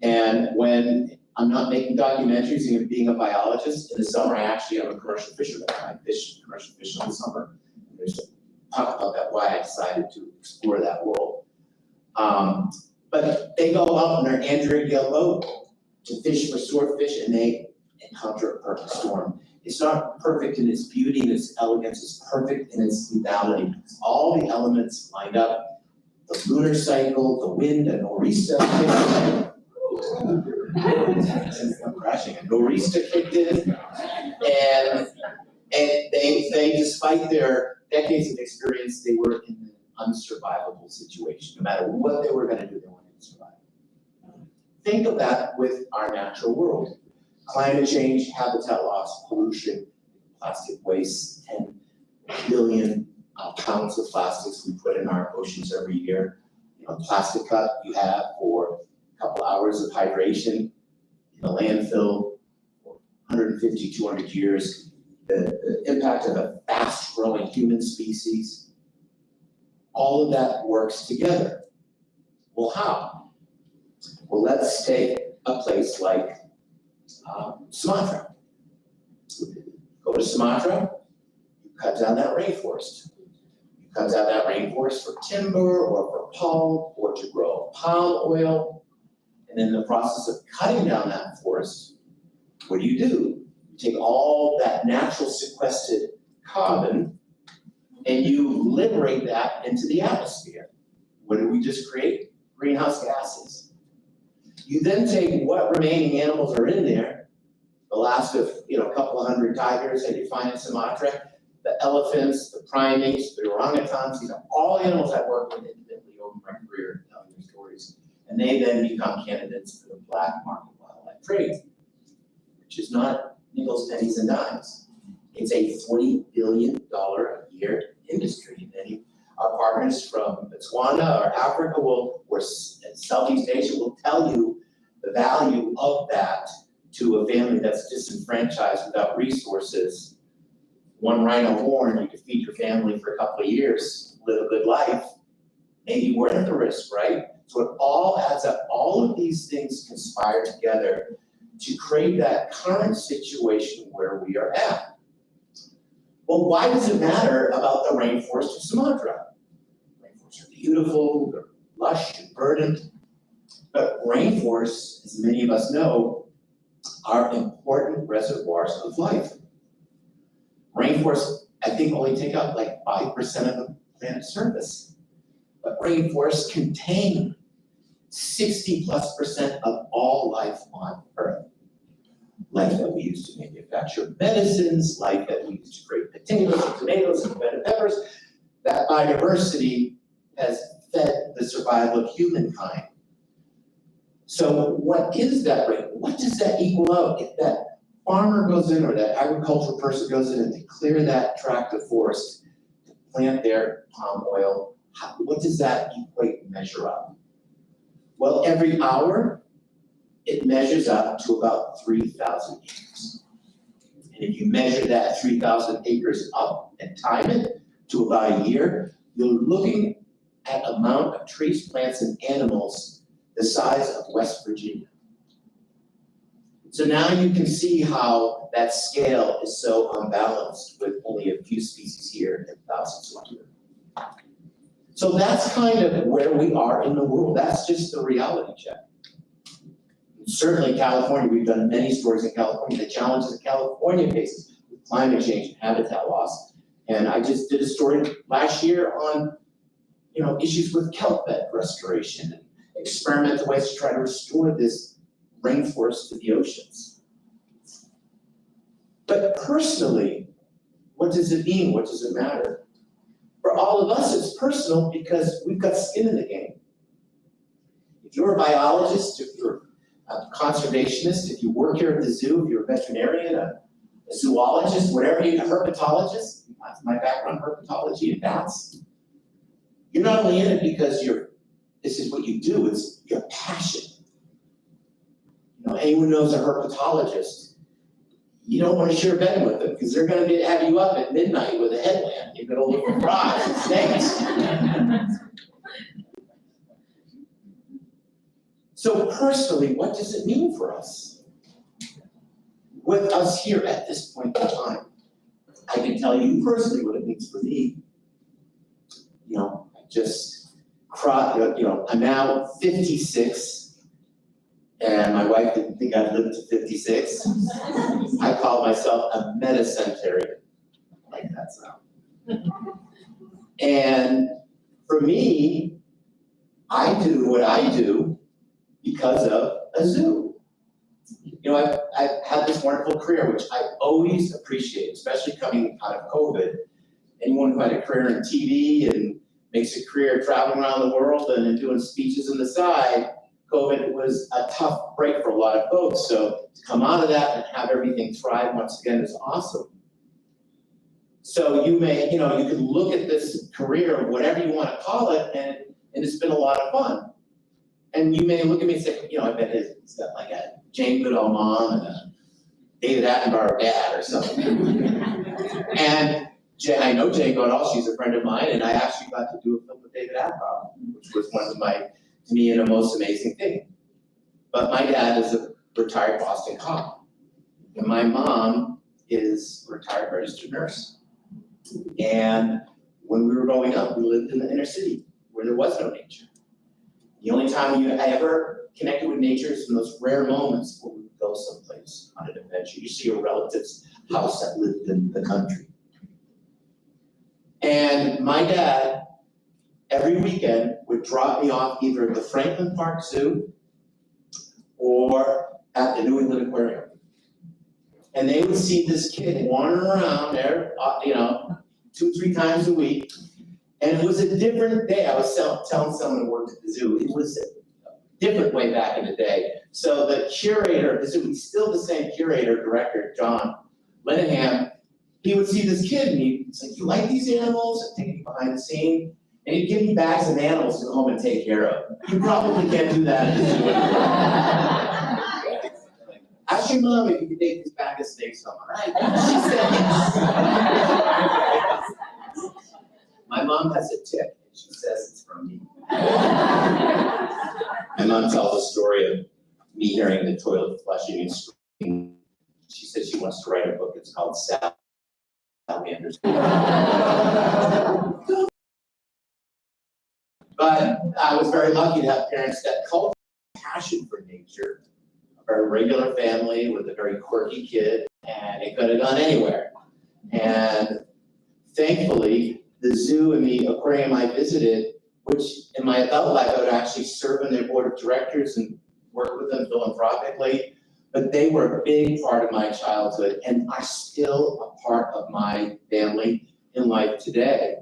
And when I'm not making documentaries and being a biologist, in the summer I actually am a commercial fisherman. I fish commercial fish in the summer. There's to talk about that, why I decided to explore that world. But they go out in their Andrew Gale boat to fish for swordfish, and they encounter a perfect storm. It's not perfect in its beauty and its elegance, it's perfect in its lethality. All the elements lined up, the lunar cycle, the wind, a nor'easter. I'm crashing. A nor'easter kicked in, and they, despite their decades of experience, they were in an unsurvivable situation. No matter what they were going to do, they weren't going to survive. Think of that with our natural world. Climate change, habitat loss, pollution, plastic waste, 10 billion pounds of plastics we put in our oceans every year. Plastic cup you have for a couple hours of hydration in a landfill for 150, 200 years. The impact of a fast-growing human species, all of that works together. Well, how? Well, let's take a place like Sumatra. Go to Sumatra, you cut down that rainforest. You cut down that rainforest for timber or for pulp or to grow palm oil. And in the process of cutting down that forest, what do? You take all that natural sequestered carbon and you liberate that into the atmosphere. What did we just create? Greenhouse gases. You then take what remaining animals are in there, the last of a couple of hundred tigers that you find in Sumatra, the elephants, the primates, the orangutans, these are all animals I've worked with intimately over my career telling their stories. And they then become candidates for the black market wildlife trade, which is not nickels, pennies, and dimes. It's a $40 billion a year industry. Many our partners from Botswana or Africa or Southeast Asia will tell you the value of that to a family that's disenfranchised without resources. One rhino horn, you could feed your family for a couple of years, live a good life, maybe worth the risk, right? So it all adds up. All of these things conspire together to create that current situation where we are at. Well, why does it matter about the rainforest of Sumatra? Rainforests are beautiful, they're lush and verdant, but rainforests, as many of us know, are important reservoirs of life. Rainforests, I think, only take up like 5% of the planet's surface, but rainforests contain 60+% of all life on Earth. Life that we use to manufacture medicines, life that we use to create potatoes and tomatoes and red peppers. That biodiversity has fed the survival of humankind. So what is that rate? What does that equal out? If that farmer goes in or that agricultural person goes in and they clear that tract of forest to plant their palm oil, what does that equate and measure up? Well, every hour, it measures up to about 3,000 acres. And if you measure that 3,000 acres up and time it to about a year, you're looking at amount of trees, plants, and animals the size of West Virginia. So now you can see how that scale is so unbalanced with only a few species here and thousands of here. So that's kind of where we are in the world. That's just the reality check. Certainly California, we've done many stories in California, the challenges that California faces with climate change and habitat loss. And I just did a story last year on, issues with kelp bed restoration and experimental ways to try to restore this rainforest to the oceans. But personally, what does it mean? What does it matter? For all of us, it's personal because we've got skin in the game. If you're a biologist, if you're a conservationist, if you work here at the zoo, if you're a veterinarian, a zoologist, whatever a herpetologist, that's my background, herpetology and bats. You're not only in it because this is what you do, it's your passion. Anyone knows a herpetologist, you don't want to share a bed with them because they're going to have you up at midnight with a headlamp. You're going to look for frogs and snakes. So personally, what does it mean for us? With us here at this point in time, I can tell you personally what it means for me. I'm now 56, and my wife didn't think I'd live to 56. I call myself a metacentenarian. I like that sound. And for me, I do what I do because of a zoo. I've had this wonderful career, which I always appreciate, especially coming out of COVID. Anyone who had a career in TV and makes a career traveling around the world and doing speeches on the side, COVID was a tough break for a lot of folks. So to come out of that and have everything thrive once again is awesome. So you can look at this career, whatever you want to call it, and it's been a lot of fun. And you may look at me and say, I bet he's got like a Jane Goodall mom and a David Attenborough dad or something. And I know Jane Goodall, she's a friend of mine, and I actually got to do a film with David Attenborough, which was one of to me, the most amazing thing. But my dad is a retired Boston cop, and my mom is a retired registered nurse. And when we were growing up, we lived in the inner city where there was no nature. The only time I ever connected with nature is in those rare moments where we would go someplace on an adventure. You see a relative's house that lived in the country. And my dad, every weekend, would drop me off either at the Franklin Park Zoo or at the New England Aquarium. And they would see this kid wandering around there, 2-3 times a week. And it was a different day. I was telling someone who worked at the zoo, it was a different way back in the day. So the curator of the zoo, he's still the same curator, director, John Linehan, he would see this kid and he'd say, "You like these animals?" And take me behind the scene. And he'd give me bags of animals to go home and take care of. You probably can't do that at the zoo anymore. Ask your mom if you could take this bag of snakes home, right? She said yes. My mom has a tick, and she says it's from me. My mom tells a story of me hearing the toilet flushing and screaming. She said she wants to write a book. It's called Salamanders. But I was very lucky to have parents that cultivated a passion for nature, a very regular family with a very quirky kid, and it could have gone anywhere. And thankfully, the zoo and the aquarium I visited, which in my adult life I would actually serve on their board of directors and work with them philanthropically, but they were a big part of my childhood and are still a part of my family in life today.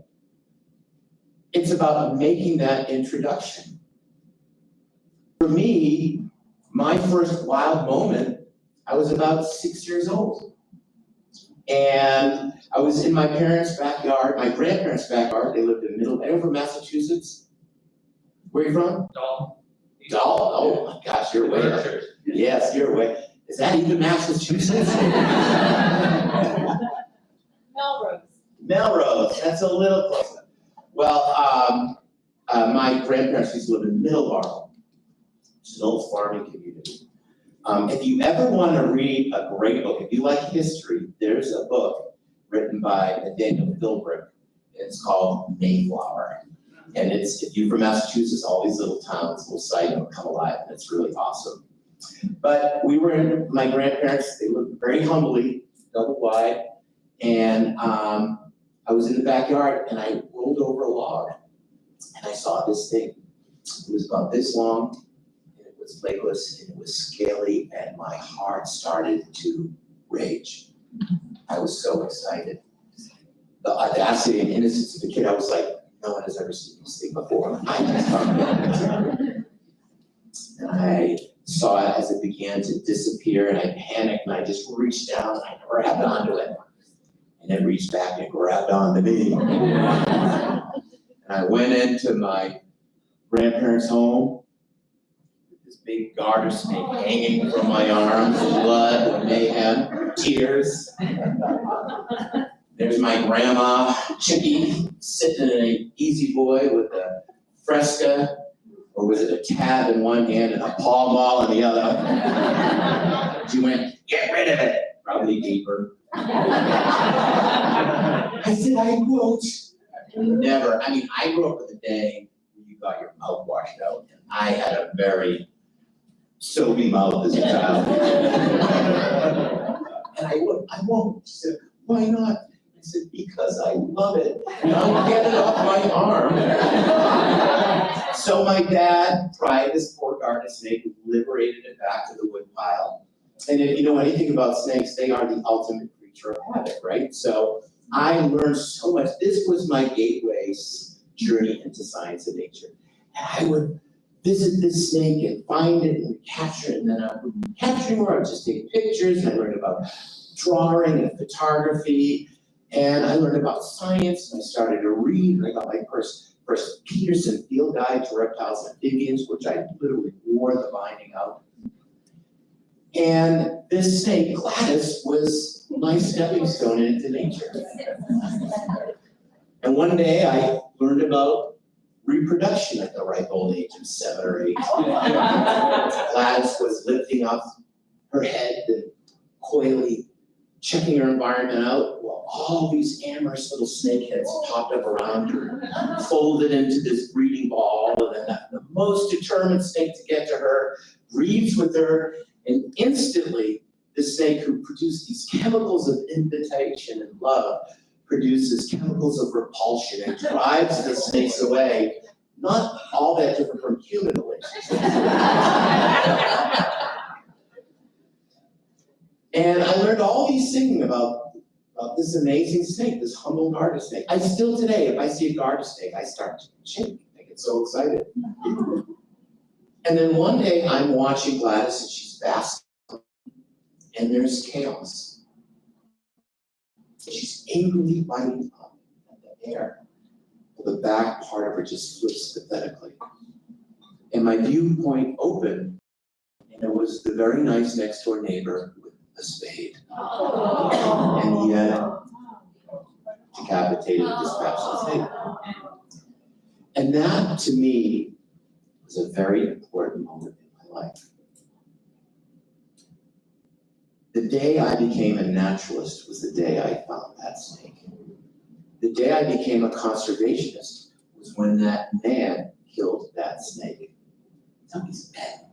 it's about making that introduction. For me, my first wild moment, I was about 6 years old. And I was in my parents' backyard, my grandparents' backyard. They lived in anyone from Massachusetts? Where are you from? Doll. Doll? Oh my gosh, you're way up. Yes, you're way. Is that even Massachusetts? Melrose. Melrose, that's a little closer. Well, my grandparents used to live in Middleborough, which is an old farming community. If you ever want to read a great book, if you like history, there's a book written by Daniel Philbrick. It's called Mayflower. And it's, if you're from Massachusetts, all these little towns will cite and come alive, and it's really awesome. But we were in, my grandparents, they lived very humbly, double wide, and I was in the backyard and I rolled over a log and I saw this thing. It was about this long, and it was legless, and it was scaly, and my heart started to rage. I was so excited. The audacity and innocence of the kid, I was like, no one has ever seen this thing before. I just found it. And I saw it as it began to disappear, and I panicked, and I just reached down and I grabbed onto it. And it reached back and grabbed onto me. And I went into my grandparents' home with this big garter snake hanging from my arms, blood, mayhem, tears. There's my grandma, Chicky, sitting in an Easy Boy with a Fresca, or was it a tab in one hand and a Pall Mall in the other? She went, get rid of it. Probably deeper. I said, I won't. Never. I mean, I grew up with the day when you got your mouth washed out. And I had a very soapy mouth as a child. And I won't. She said, why not? I said, because I love it. And I'll get it off my arm. So my dad pried this poor garter snake and liberated it back to the woodpile. And if you know anything about snakes, they are the ultimate creature of habit, right? So I learned so much. This was my gateway journey into science and nature. And I would visit this snake and find it and capture it. And then I would capture more. I would just take pictures. And I learned about drawing and photography. And I learned about science. And I started to read. And I got my first Peterson Field Guide to Reptiles and Amphibians, which I literally wore the binding out. And this snake, Gladys, was my stepping stone into nature. And one day I learned about reproduction at the ripe old age of 7 or 8. Gladys was lifting up her head and coyly checking her environment out while all these amorous little snakeheads popped up around her, folded into this breeding ball, and then the most determined snake to get to her breathes with her. And instantly, the snake who produced these chemicals of invitation and love produces chemicals of repulsion and drives the snakes away. Not all that different from human relationships. And I learned all these things about this amazing snake, this humble garter snake. I still today, if I see a garter snake, I start to shake. I get so excited. And then one day I'm watching Gladys and she's basking, and there's chaos. She's angrily biting up at the air. The back part of her just flips pathetically. And my viewpoint opened, and it was the very nice next door neighbor with a spade. And he had decapitated this passionate snake. And that, to me, was a very important moment in my life. The day I became a naturalist was the day I found that snake. The day I became a conservationist was when that man killed that snake. Now he's dead.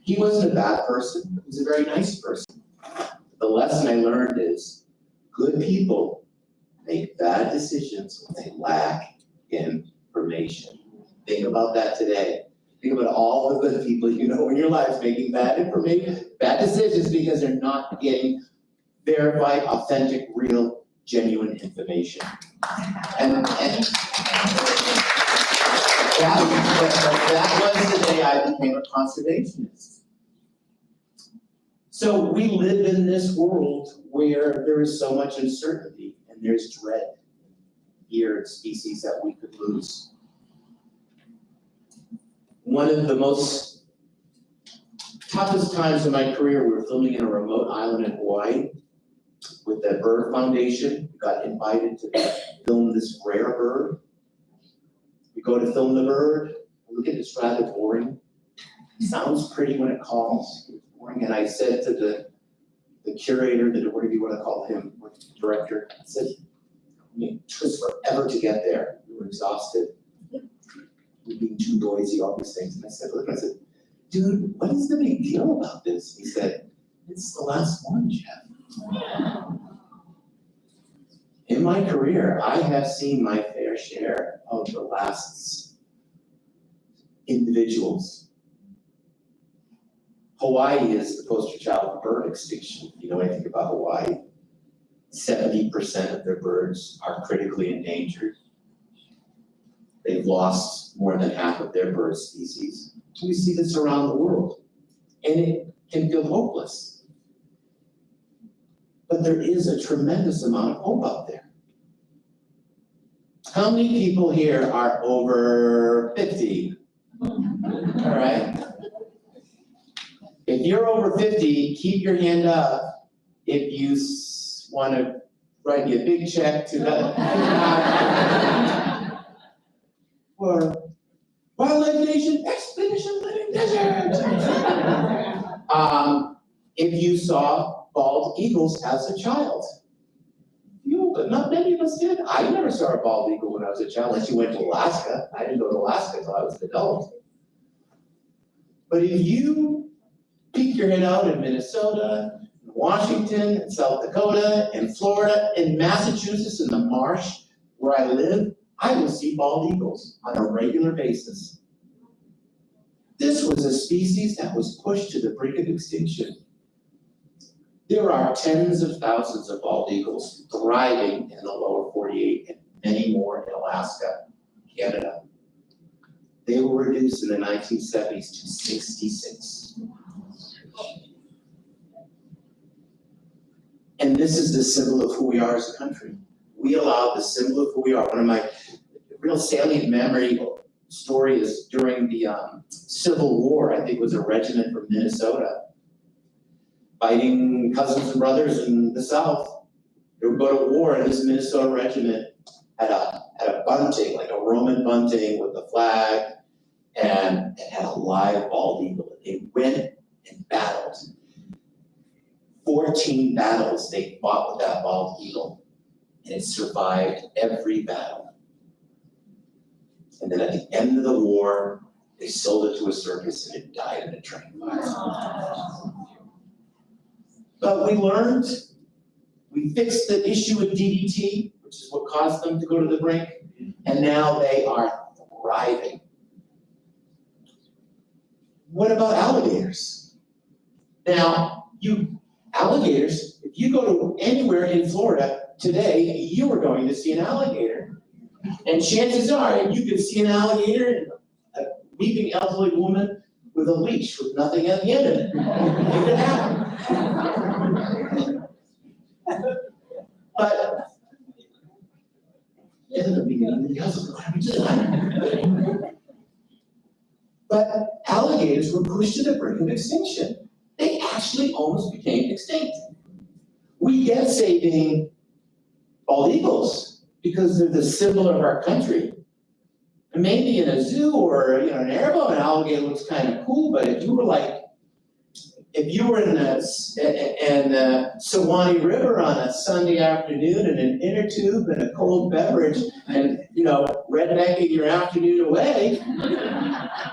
He wasn't a bad person. He was a very nice person. The lesson I learned is good people make bad decisions when they lack information. Think about that today. Think about all the good people you know in your lives making bad decisions because they're not getting verified, authentic, real, genuine information. And that was the day I became a conservationist. So we live in this world where there is so much uncertainty and there's dread here in species that we could lose. One of the most toughest times in my career, we were filming in a remote island in Hawaii with the Bird Foundation. We got invited to film this rare bird. We go to film the bird, look at it's rather boring. It sounds pretty when it calls, it's boring. And I said to the curator, whatever you want to call him, or the director, I said, it took us forever to get there. We were exhausted. We being too noisy, all these things. And I said, look, dude, what is the big deal about this? He said, it's the last one, Jeff. In my career, I have seen my fair share of the last individuals. Hawaii is the poster child of bird extinction. You know anything about Hawaii? 70% of their birds are critically endangered. They've lost more than half of their bird species. We see this around the world, and it can feel hopeless. But there is a tremendous amount of hope out there. How many people here are over 50? All right. If you're over 50, keep your hand up if you want to write me a big check to the for Wildlife Nation Expedition Living Desert. If you saw bald eagles as a child, but not many of us did. I never saw a bald eagle when I was a child, unless you went to Alaska. I didn't go to Alaska until I was an adult. But if you peek your head out in Minnesota, Washington, and South Dakota, and Florida, and Massachusetts, in the marsh where I live, I will see bald eagles on a regular basis. This was a species that was pushed to the brink of extinction. There are tens of thousands of bald eagles thriving in the lower 48 and many more in Alaska, Canada. They were reduced in the 1970s to 66. And this is the symbol of who we are as a country. We allow the symbol of who we are. One of my real salient memory story is during the Civil War. I think it was a regiment from Minnesota fighting cousins and brothers in the South. They would go to war, and this Minnesota regiment had a bunting, like a Roman bunting with a flag, and it had a live bald eagle. They went and battled. 14 battles they fought with that bald eagle, and it survived every battle. And then at the end of the war, they sold it to a circus, and it died in a train fire. But we learned, we fixed the issue with DDT, which is what caused them to go to the brink, and now they are thriving. What about alligators? Now, alligators, if you go to anywhere in Florida today, you are going to see an alligator. And chances are, you can see an alligator, a weeping elderly woman with a leash with nothing at the end of it. It could happen. But but alligators were pushed to the brink of extinction. They actually almost became extinct. We get saving bald eagles because they're the symbol of our country. And maybe in a zoo or an airboat, an alligator looks kind of cool, but if you were in the Suwannee River on a Sunday afternoon in an inner tube and a cold beverage and, rednecking your afternoon away,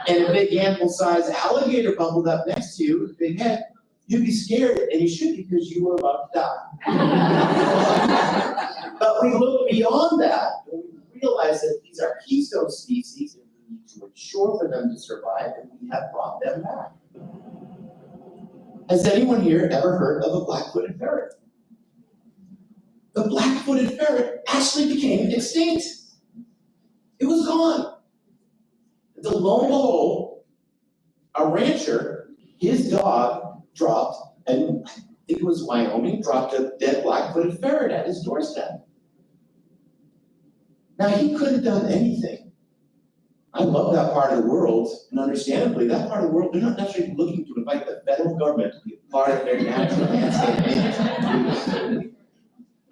and a big ample-sized alligator bubbled up next to you with a big head, you'd be scared, and you should because you were about to die. But we look beyond that, and we realize that these are keystone species, and we need to ensure for them to survive, and we have brought them back. Has anyone here ever heard of a black-footed ferret? the black-footed ferret actually became extinct. It was gone. Lo and behold, a rancher, his dog dropped, and I think it was Wyoming, dropped a dead black-footed ferret at his doorstep. Now, he could have done anything. I love that part of the world, and understandably, that part of the world, they're not necessarily looking to invite the federal government to be a part of their natural landscape management.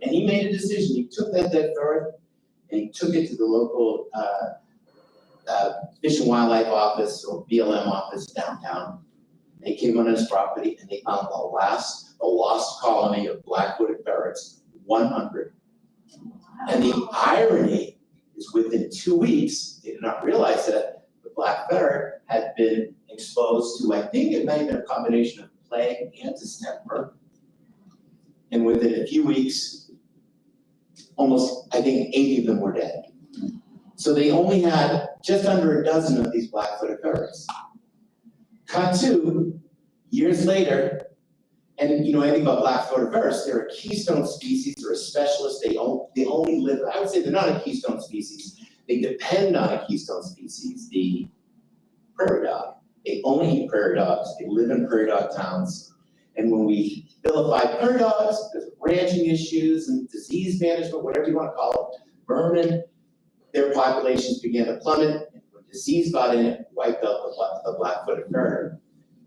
And he made a decision. He took that dead ferret and he took it to the local Fish and Wildlife Office or BLM office downtown. They came on his property and they found the lost colony of black-footed ferrets, 100. And the irony is within 2 weeks, they did not realize that the black ferret had been exposed to, I think it may have been a combination of plague and distemper. And within a few weeks, almost, I think 80 of them were dead. So they only had just under a dozen of these black-footed ferrets. Cut to, years later, and you know anything about black-footed ferrets, they're a keystone species, they're a specialist, they only live, I would say they're not a keystone species, they depend on a keystone species, the prairie dog. They only eat prairie dogs, they live in prairie dog towns. And when we vilify prairie dogs, because of ranching issues and disease management, whatever you want to call it, vermin, their populations began to plummet, and when disease got in it, wiped out the black-footed ferret.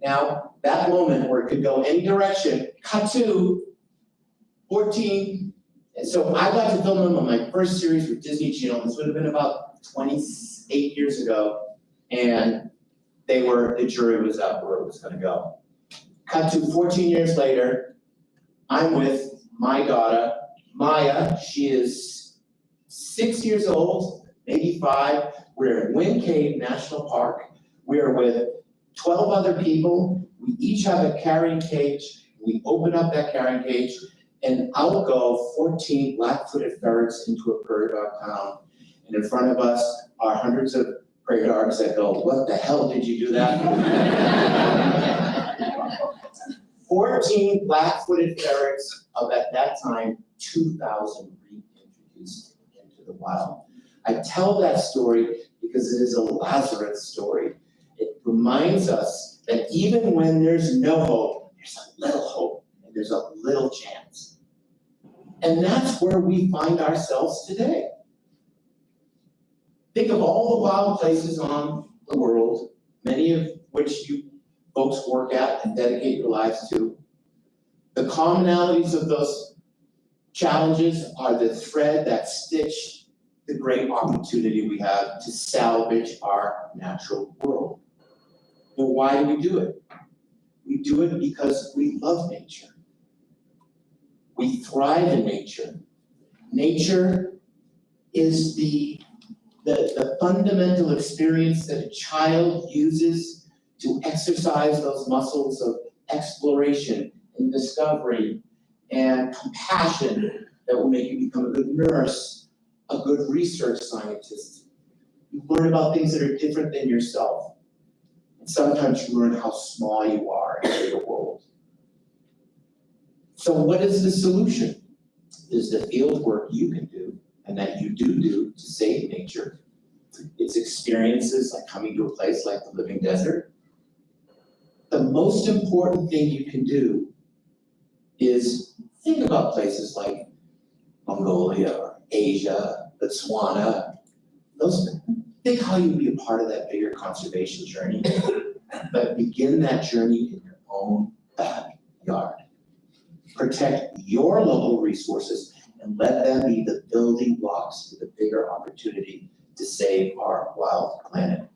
Now, that moment where it could go any direction, cut to 14. And so I got to film them on my first series with Disney Channel. This would have been about 28 years ago. And the jury was out where it was gonna go. Cut to 14 years later, I'm with my daughter, Maya. She is 6 years old, maybe 5. We're in Wind Cave National Park. We're with 12 other people. We each have a carrying cage. We open up that carrying cage, and out go 14 black-footed ferrets into a prairie dog town. And in front of us are hundreds of prairie dogs that go, "What the hell did you do that?" 14 black-footed ferrets of, at that time, 2,000 reintroduced into the wild. I tell that story because it is a Lazarus story. It reminds us that even when there's no hope, there's a little hope and there's a little chance. And that's where we find ourselves today. Think of all the wild places on the world, many of which you folks work at and dedicate your lives to. The commonalities of those challenges are the thread that stitch the great opportunity we have to salvage our natural world. But why do we do it? We do it because we love nature. We thrive in nature. Nature is the fundamental experience that a child uses to exercise those muscles of exploration and discovery and compassion that will make you become a good nurse, a good research scientist. You learn about things that are different than yourself. And sometimes you learn how small you are in the world. So what is the solution? Is the field work you can do and that you do to save nature. It's experiences like coming to a place like the Living Desert. The most important thing you can do is think about places like Mongolia or Asia, Botswana. Think how you'd be a part of that bigger conservation journey, but begin that journey in your own backyard. Protect your local resources and let them be the building blocks for the bigger opportunity to save our wild planet.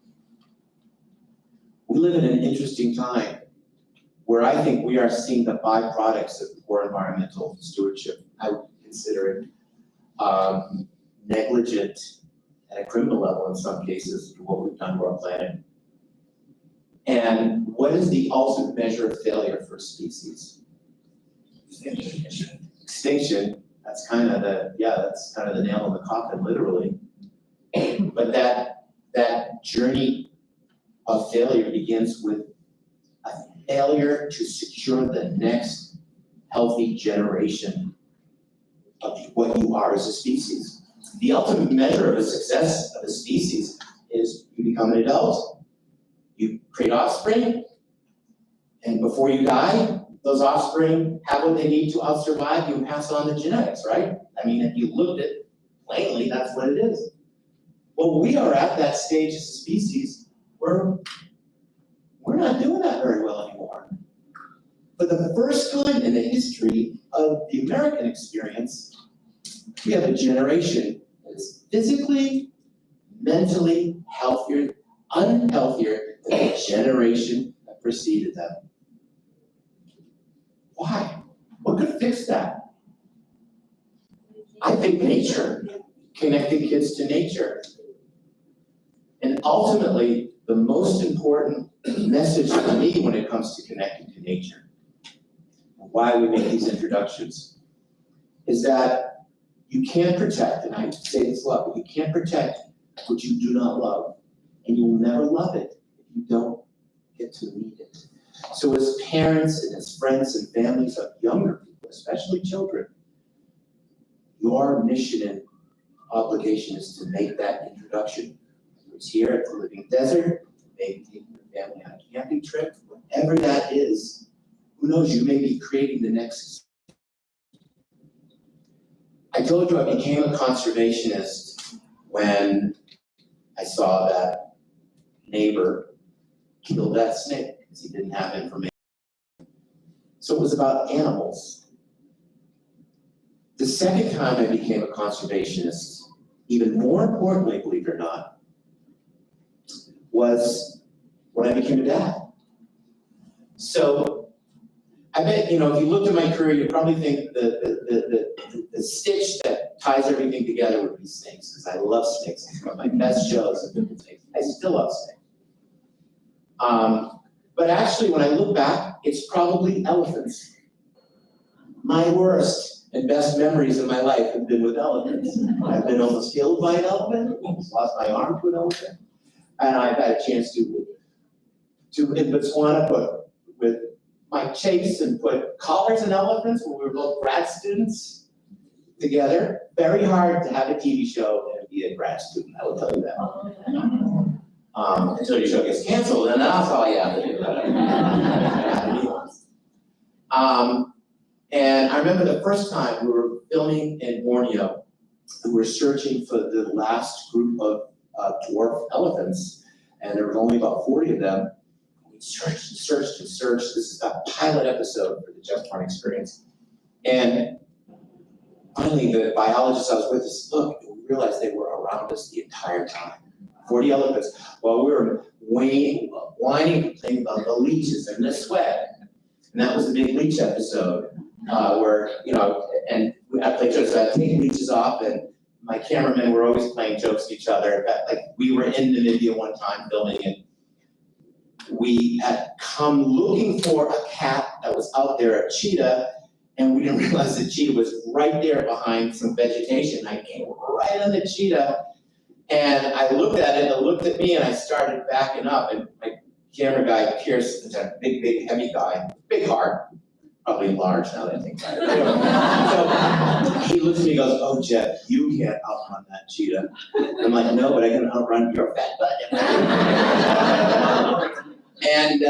We live in an interesting time where I think we are seeing the byproducts of poor environmental stewardship. I would consider it negligent at a criminal level in some cases for what we've done to our planet. And what is the ultimate measure of failure for a species? Extinction. That's kind of the nail in the coffin, literally. But that journey of failure begins with a failure to secure the next healthy generation of what you are as a species. The ultimate measure of the success of a species is you become an adult, you create offspring, and before you die, those offspring have what they need to outsurvive you and pass on the genetics, right? I mean, if you looked at it plainly, that's what it is. Well, we are at that stage as a species where we're not doing that very well anymore. For the first time in the history of the American experience, we have a generation that is physically, mentally unhealthier than the generation that preceded them. Why? What could fix that? I think nature, connecting kids to nature. And ultimately, the most important message for me when it comes to connecting to nature, why we make these introductions, is that you can't protect, and I say this a lot, but you can't protect what you do not love. And you will never love it if you don't get to meet it. So as parents and as friends and families of younger people, especially children, your mission and obligation is to make that introduction. Whether it's here at the Living Desert, maybe taking your family on a camping trip, whatever that is, who knows, you may be creating the next. I told you I became a conservationist when I saw that neighbor kill that snake because he didn't have information. So it was about animals. The second time I became a conservationist, even more importantly, believe it or not, was when I became a dad. So I bet, if you looked at my career, you'd probably think the stitch that ties everything together would be snakes, because I love snakes. It's one of my best shows of different snakes. I still love snakes. But actually, when I look back, it's probably elephants. My worst and best memories of my life have been with elephants. I've been almost killed by an elephant, almost lost my arm to an elephant, and I've had a chance to in Botswana put with Mike Chase and put collars and elephants when we were both grad students together. Very hard to have a TV show and be a grad student, I will tell you that. Until your show gets canceled, and that's all you have to do. And I remember the first time we were filming in Borneo, and we were searching for the last group of dwarf elephants, and there were only about 40 of them. We searched and searched and searched. This is a pilot episode for the Just One Experience. And finally, the biologist I was with said, look, we realized they were around us the entire time. 40 elephants. While we were whining, complaining about the leeches and the sweat. And that was the big leech episode, where, and I played jokes, so I'd take leeches off, and my cameramen were always playing jokes to each other. In fact, like, we were in Namibia one time filming, and we had come looking for a cat that was out there, a cheetah, and we didn't realize the cheetah was right there behind some vegetation. I came right on the cheetah, and I looked at it, and it looked at me, and I started backing up, and my camera guy, Pierce, is a big, heavy guy, big heart, probably large now that I think about it. So he looks at me and goes, oh, Jeff, you can't outrun that cheetah. I'm like, no, but I can outrun your fat butt. And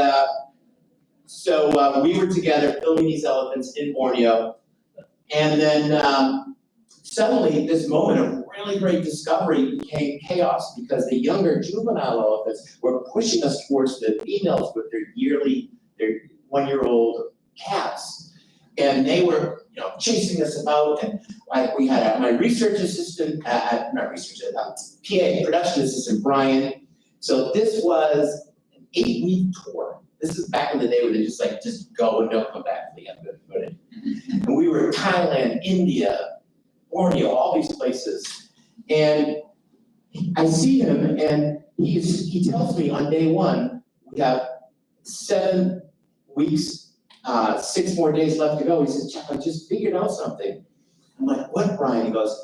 so we were together filming these elephants in Borneo, and then suddenly this moment of really great discovery became chaos, because the younger juvenile elephants were pushing us towards the females with their 1-year-old calves. And they were, chasing us about, and we had my research assistant, PA, production assistant, Brian. So this was an 8-week tour. This is back in the day when they just go and don't come back till you have good footage. And we were in Thailand, India, Borneo, all these places. And I see him, and he tells me on day 1, we have 7 weeks, 6 more days left to go. He says, Jeff, I just figured out something. I'm like, what, Brian? He goes,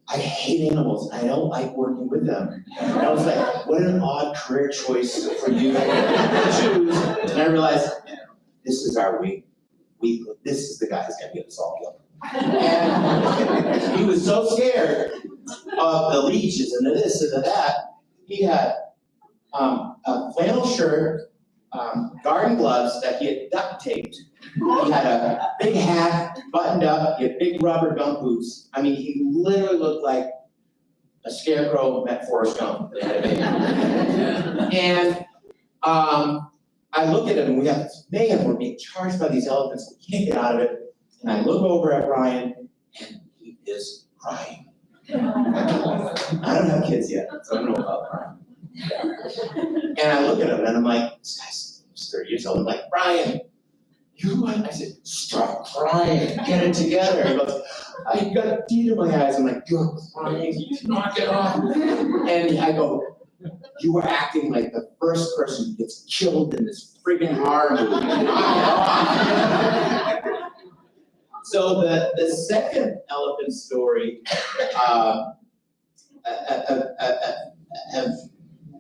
I hate animals. I don't like working with them. And I was like, what an odd career choice for you to choose. And I realized, this is our week. This is the guy who's going to get us all killed. And he was so scared of the leeches and the this and the that, he had a flannel shirt, garden gloves that he had duct taped. He had a big hat, buttoned up, he had big rubber gum boots. I mean, he literally looked like a scarecrow met Forrest Gump. And I look at him and we have this mayhem, we're being charged by these elephants, we can't get out of it. And I look over at Brian and he is crying. I don't have kids yet, so I don't know about crying. And I look at him and I'm like, this guy's 30 years old. I'm like, Brian, you what? I said, stop crying, get it together. He goes, I got a tear in my eyes. I'm like, you're crying, you knock it off. And I go, you were acting like the first person who gets killed in this friggin' horror movie. So the second elephant story, a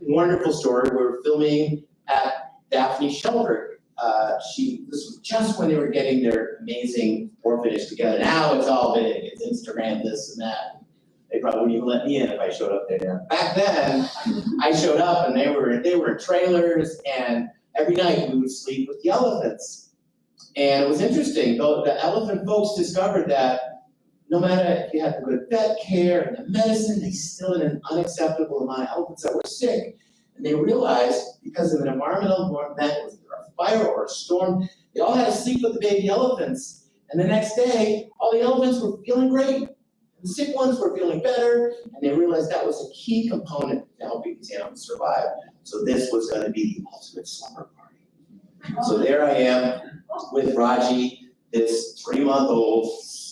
wonderful story. We were filming at Daphne Shelter. This was just when they were getting their amazing orphanage together. Now it's all big, it's Instagram, this and that. They probably wouldn't even let me in if I showed up there now. Back then, I showed up and they were in trailers, and every night we would sleep with the elephants. And it was interesting, though the elephant folks discovered that no matter if you had the good vet care and the medicine, they still had an unacceptable amount of elephants that were sick. And they realized because of an environmental event, it was either a fire or a storm, they all had to sleep with the baby elephants. And the next day, all the elephants were feeling great. The sick ones were feeling better, and they realized that was a key component to helping these animals survive. So this was going to be the ultimate slumber party. So there I am with Raji, this 3-month-old,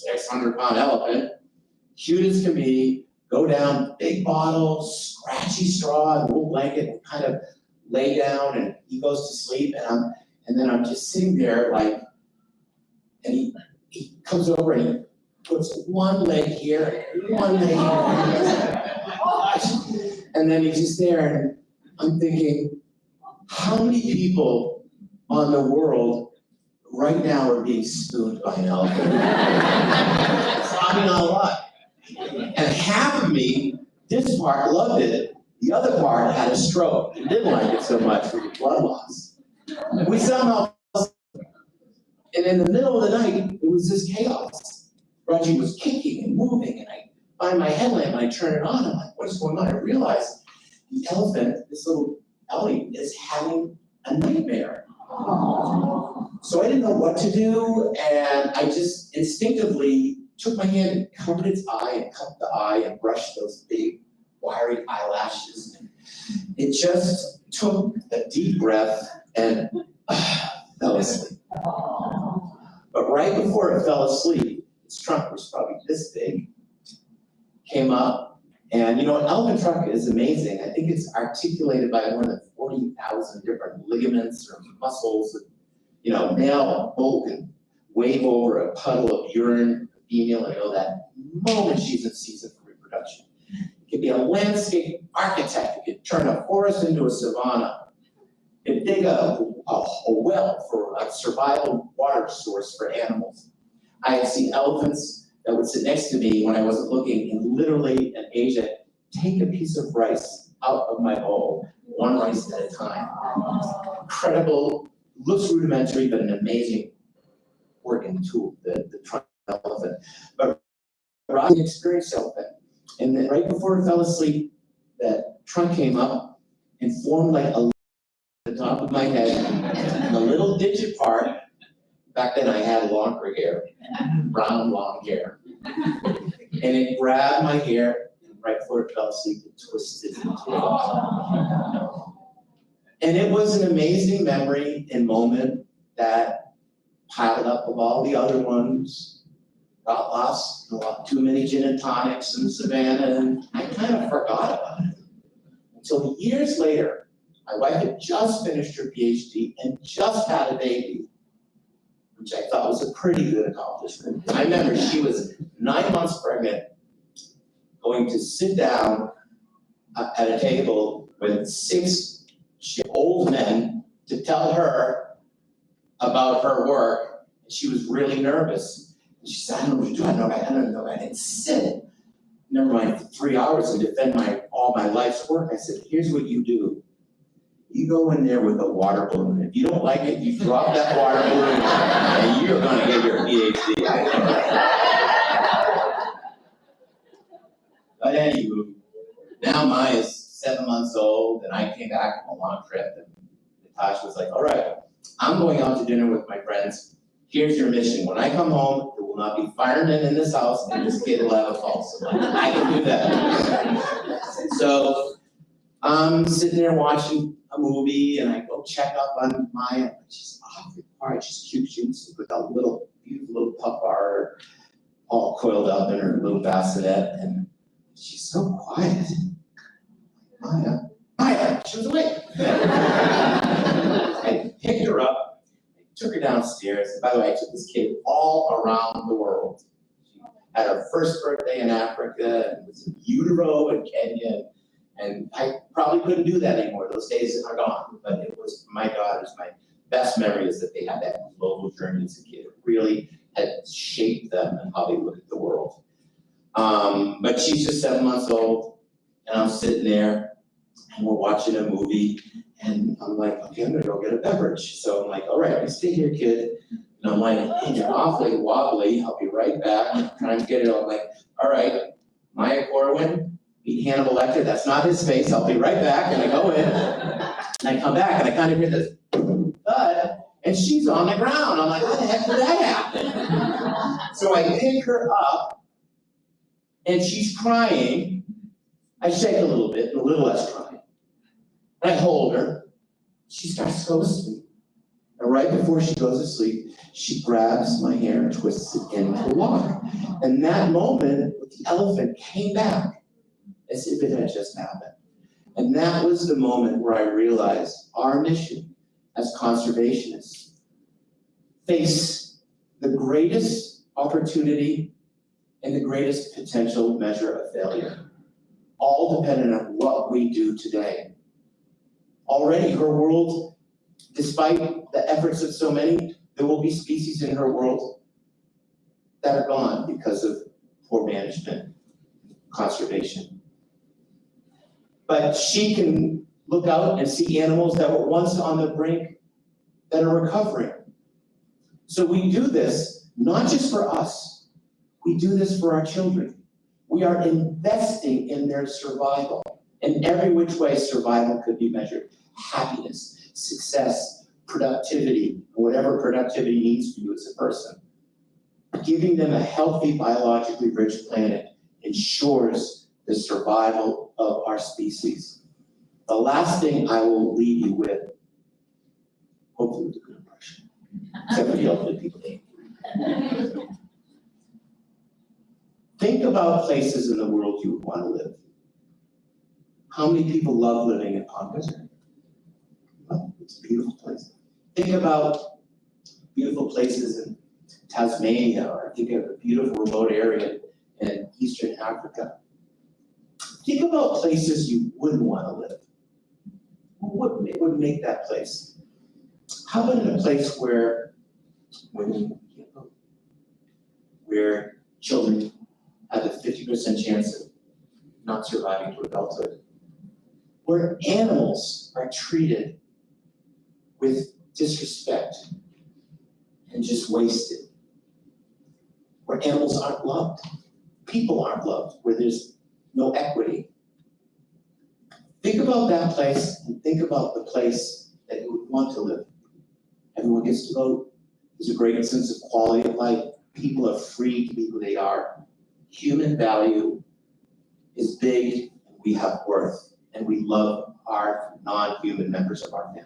600-pound elephant, cute as can be, go down, big bottle, scratchy straw, and wool blanket, and kind of lay down, and he goes to sleep, and then I'm just sitting there like, and he comes over and he puts one leg here, one leg here. And then he's just there, and I'm thinking, how many people on the world right now are being spooned by an elephant? Probably not a lot. And half of me, this part loved it, the other part had a stroke and didn't like it so much for the blood loss. We somehow, and in the middle of the night, it was just chaos. Raji was kicking and moving, and I find my headlamp and I turn it on. I'm like, what is going on? I realize the elephant, this little Ellie, is having a nightmare. So I didn't know what to do, and I just instinctively took my hand and covered its eye and cupped the eye and brushed those big, wiry eyelashes. It just took a deep breath and fell asleep. But right before it fell asleep, its trunk was probably this big, came up, and you know, an elephant trunk is amazing. I think it's articulated by more than 40,000 different ligaments or muscles. You know, male bull can wave over a puddle of urine, female, and know that moment she's in season for reproduction. It could be a landscape architect. It could turn a forest into a savanna. It could dig a well for a survival water source for animals. I have seen elephants that would sit next to me when I wasn't looking, and literally in Asia, take a piece of rice out of my bowl, one rice at a time. Incredible, looks rudimentary, but an amazing working tool, the trunk elephant. But Rodney experienced elephant, and then right before it fell asleep, that trunk came up and formed like a the top of my head, and the little digit part. Back then I had longer hair, brown long hair. And it grabbed my hair, and right before it fell asleep, it twisted into a And it was an amazing memory and moment that piled up of all the other ones. Got lost, too many gin and tonics in the savannah, and I kind of forgot about it. Until years later, my wife had just finished her PhD and just had a baby, which I thought was a pretty good accomplishment. I remember she was 9 months pregnant, going to sit down at a table with 6 old men to tell her about her work. She was really nervous. She said, I don't know what to do, I don't know, I didn't sit. Never mind, 3 hours and defend all my life's work. I said, here's what you do. You go in there with a water balloon. If you don't like it, you drop that water balloon and you're gonna get your PhD. But anywho, now Maya's 7 months old and I came back from a long trip and Natasha was like, all right, I'm going out to dinner with my friends. Here's your mission. When I come home, there will not be firemen in this house and this kid will have a pulse. I'm like, I can do that. So I'm sitting there watching a movie and I go check up on Maya. She's awfully quiet. She's cute. She's with a little, beautiful little pup bar all coiled up in her little bassinet. And she's so quiet. Maya, she was awake. I picked her up. Took her downstairs. And by the way, I took this kid all around the world. She had her first birthday in Africa and was in utero in Kenya. And I probably couldn't do that anymore. Those days are gone. But it was my daughters, my best memory is that they had that global journey as a kid. It really had shaped them and how they look at the world. But she's just 7 months old, and I'm sitting there, and we're watching a movie. And I'm like, okay, I'm gonna go get a beverage. So I'm like, all right, you stay here, kid. And I'm like, hey, you're awfully wobbly. I'll be right back. I'm trying to get it. I'm like, all right, Maya Corwin, meet Hannibal Lecter. That's not his face. I'll be right back. And I go in, and I come back, and I kind of hear this thud, and she's on the ground. I'm like, how the heck did that happen? So I pick her up, and she's crying. I shake a little bit, a little less crying. I hold her, she starts to go to sleep. And right before she goes to sleep, she grabs my hair and twists it into a lock. And that moment, the elephant came back as if it had just happened. And that was the moment where I realized our mission as conservationists face the greatest opportunity and the greatest potential measure of failure, all dependent on what we do today. Already her world, despite the efforts of so many, there will be species in her world that are gone because of poor management, conservation. But she can look out and see animals that were once on the brink that are recovering. So we do this not just for us, we do this for our children. We are investing in their survival. In every which way survival could be measured. Happiness, success, productivity, whatever productivity means for you as a person. Giving them a healthy, biologically rich planet ensures the survival of our species. The last thing I will leave you with, hopefully with a good impression, except for the elderly people. Think about places in the world you would want to live. How many people love living in Palm Desert? Well, it's a beautiful place. Think about beautiful places in Tasmania, or think of a beautiful remote area in Eastern Africa. Think about places you wouldn't want to live. What would make that place? How about in a place where women can't vote? Where children have a 50% chance of not surviving to adulthood? Where animals are treated with disrespect and just wasted. Where animals aren't loved, people aren't loved, where there's no equity. Think about that place and think about the place that you would want to live. Everyone gets to vote. There's a great sense of quality of life. People are free to be who they are. Human value is big, and we have worth, and we love our non-human members of our family.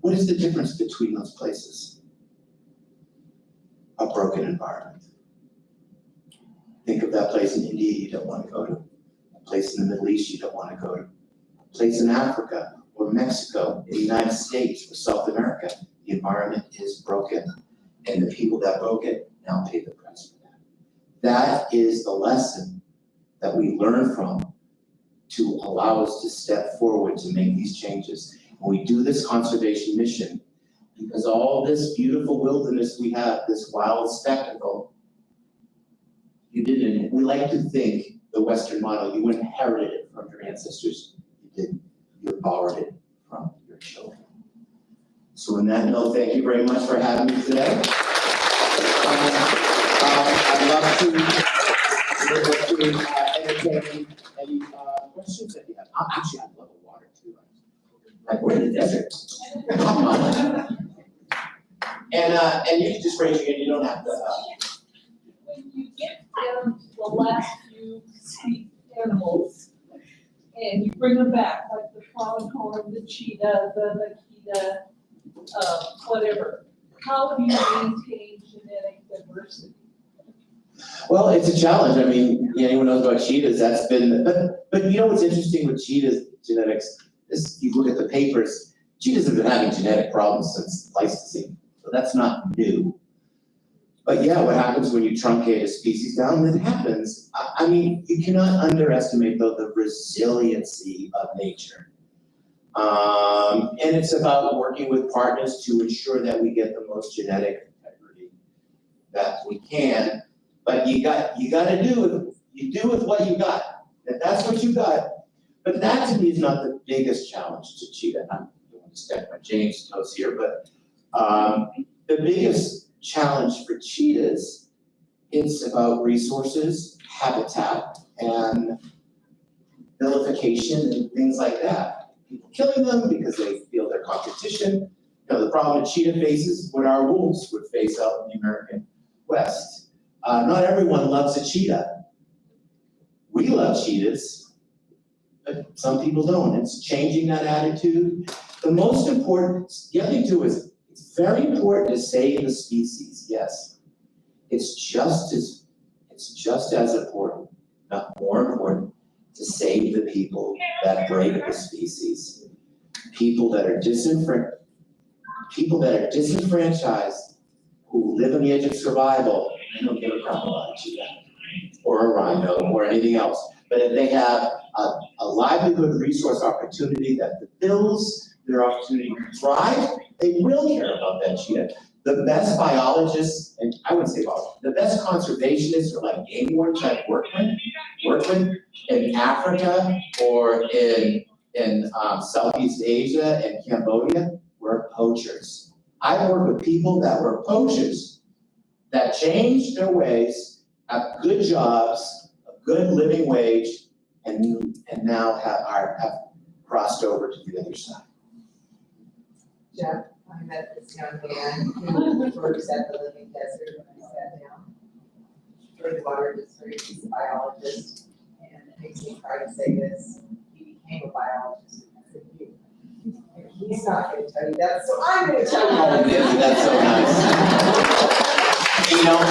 What is the difference between those places? A broken environment. Think of that place in India you don't want to go to, a place in the Middle East you don't want to go to, a place in Africa or Mexico, in the United States or South America. The environment is broken, and the people that broke it now pay the price for that. That is the lesson that we learn from to allow us to step forward to make these changes. When we do this conservation mission, Because all this beautiful wilderness we have, this wild spectacle, you didn't, we like to think the Western model, you inherited it from your ancestors. You didn't, you borrowed it from your children. So on that note, thank you very much for having me today. I'd love to entertain any questions that you have. Actually, I'd love a water too. Like, we're in the desert. And you can just raise your hand, you don't have to. When you get down to the last few sweet animals, and you bring them back, like the pronghorn, the cheetah, the whatever, how do you maintain genetic diversity? Well, it's a challenge. I mean, anyone knows about cheetahs, that's been, but you know what's interesting with cheetahs genetics is you look at the papers, cheetahs have been having genetic problems since licensing, so that's not new. But yeah, what happens when you truncate a species down? It happens. I mean, you cannot underestimate the resiliency of nature. And it's about working with partners to ensure that we get the most genetic integrity that we can. But you gotta do with what you got. If that's what you got. But that to me is not the biggest challenge to cheetah. I don't want to step on James' toes here, but the biggest challenge for cheetahs, it's about resources, habitat, and vilification and things like that. People killing them because they feel they're competition. You know, the problem a cheetah faces, what our wolves would face out in the American West. Not everyone loves a cheetah. We love cheetahs, but some people don't. It's changing that attitude. The most important, the other thing too is, it's very important to save the species, yes. It's just as important, not more important, to save the people that break the species. People that are disenfranchised, who live on the edge of survival, they don't give a crap about a cheetah, or a rhino, or anything else. But if they have a livelihood resource opportunity that fulfills their opportunity to thrive, they will care about that cheetah. The best biologists, and I wouldn't say biologists, the best conservationists are like game wardens like Workman in Africa or in Southeast Asia and Cambodia were poachers. I've worked with people that were poachers that changed their ways, have good jobs, a good living wage, and now have crossed over to the other side. Jeff, I met this young man who works at the Living Desert when I sat down. For the water district, he's a biologist, and it makes me cry to say this, he became a biologist because of you. And he's not gonna tell you that, so I'm gonna tell you Oh, Nikki, that's so nice. You know, I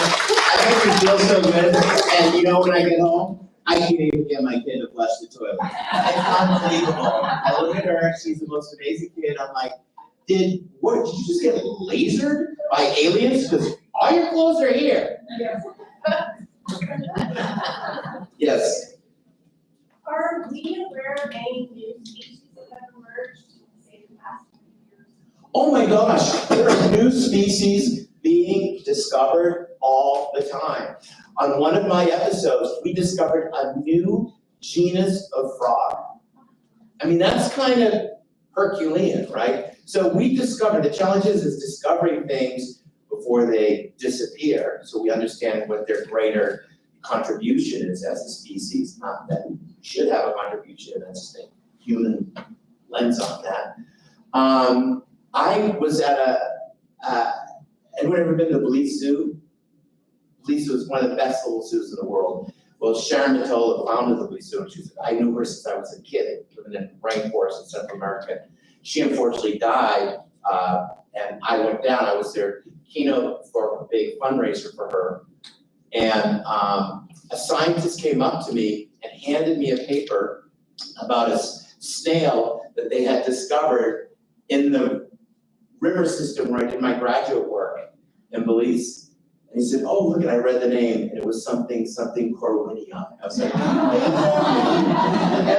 make me feel so good, and you know, when I get home, I can't even get my kid to flush the toilet. It's unbelievable. I look at her, she's the most amazing kid, I'm like, did you just get lasered by aliens? Because all your clothes are here. Yes. Are we aware of any new species that have emerged, say, in the past few years? Oh my gosh, there are new species being discovered all the time. On one of my episodes, we discovered a new genus of frog. I mean, that's kind of Herculean, right? So we discovered, the challenge is discovering things before they disappear, so we understand what their greater contribution is as a species, not that we should have a contribution, that's just a human lens on that. I was at anyone ever been to Belize Zoo? Belize Zoo is one of the best little zoos in the world. Well, Sharon Matola founded the Belize Zoo, and I knew her since I was a kid, living in rainforest in Central America. She unfortunately died, and I went down, I was their keynote for a big fundraiser for her. And a scientist came up to me and handed me a paper about a snail that they had discovered in the river system where I did my graduate work in Belize. And he said, oh, look, and I read the name, and it was something Corwinii. I was like, and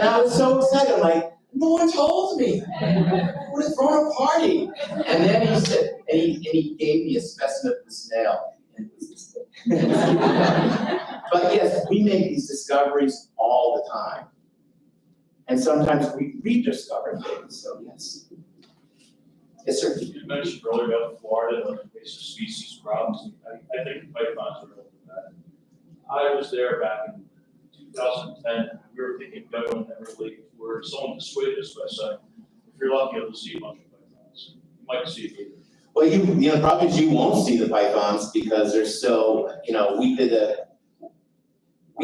I was so excited. I'm like, No one told me. I would have thrown a party. And then he said, and he gave me a specimen of the snail. And it was this thing. But yes, we make these discoveries all the time. And sometimes we rediscover things, so yes. Yes, sir. You mentioned earlier about Florida and invasive species problems. I think pythons are related to that. I was there back in 2010. We were thinking about going to Everglades where someone dissuaded us by saying, if you're lucky, you'll see a bunch of pythons. You might see it later. Well, the problem is you won't see the pythons because they're so, we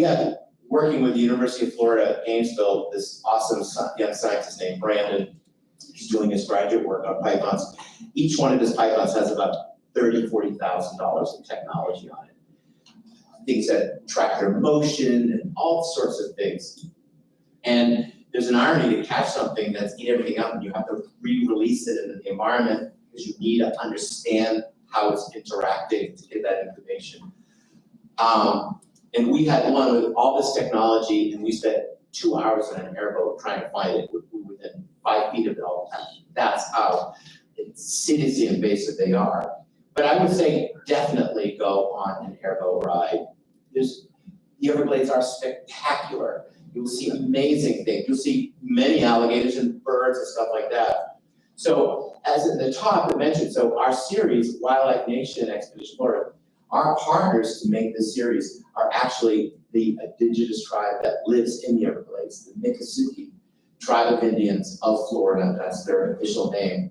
had, working with the University of Florida at Gainesville, this awesome young scientist named Brandon. He's doing his graduate work on pythons. Each one of his pythons has about $40,000 in technology on it. Things that track their motion and all sorts of things. And there's an irony to catch something that's eat everything up and you have to re-release it into the environment because you need to understand how it's interacting to get that information. And we had one with all this technology and we spent 2 hours in an airboat trying to find it within 5 feet of it all the time. That's how seriously invasive they are. But I would say definitely go on an airboat ride. The Everglades are spectacular. You'll see amazing things. You'll see many alligators and birds and stuff like that. So as at the top I mentioned, so our series, Wildlife Nation Expedition Florida, our partners to make this series are actually the indigenous tribe that lives in the Everglades, the Miccosukee tribe of Indians of Florida. That's their official name.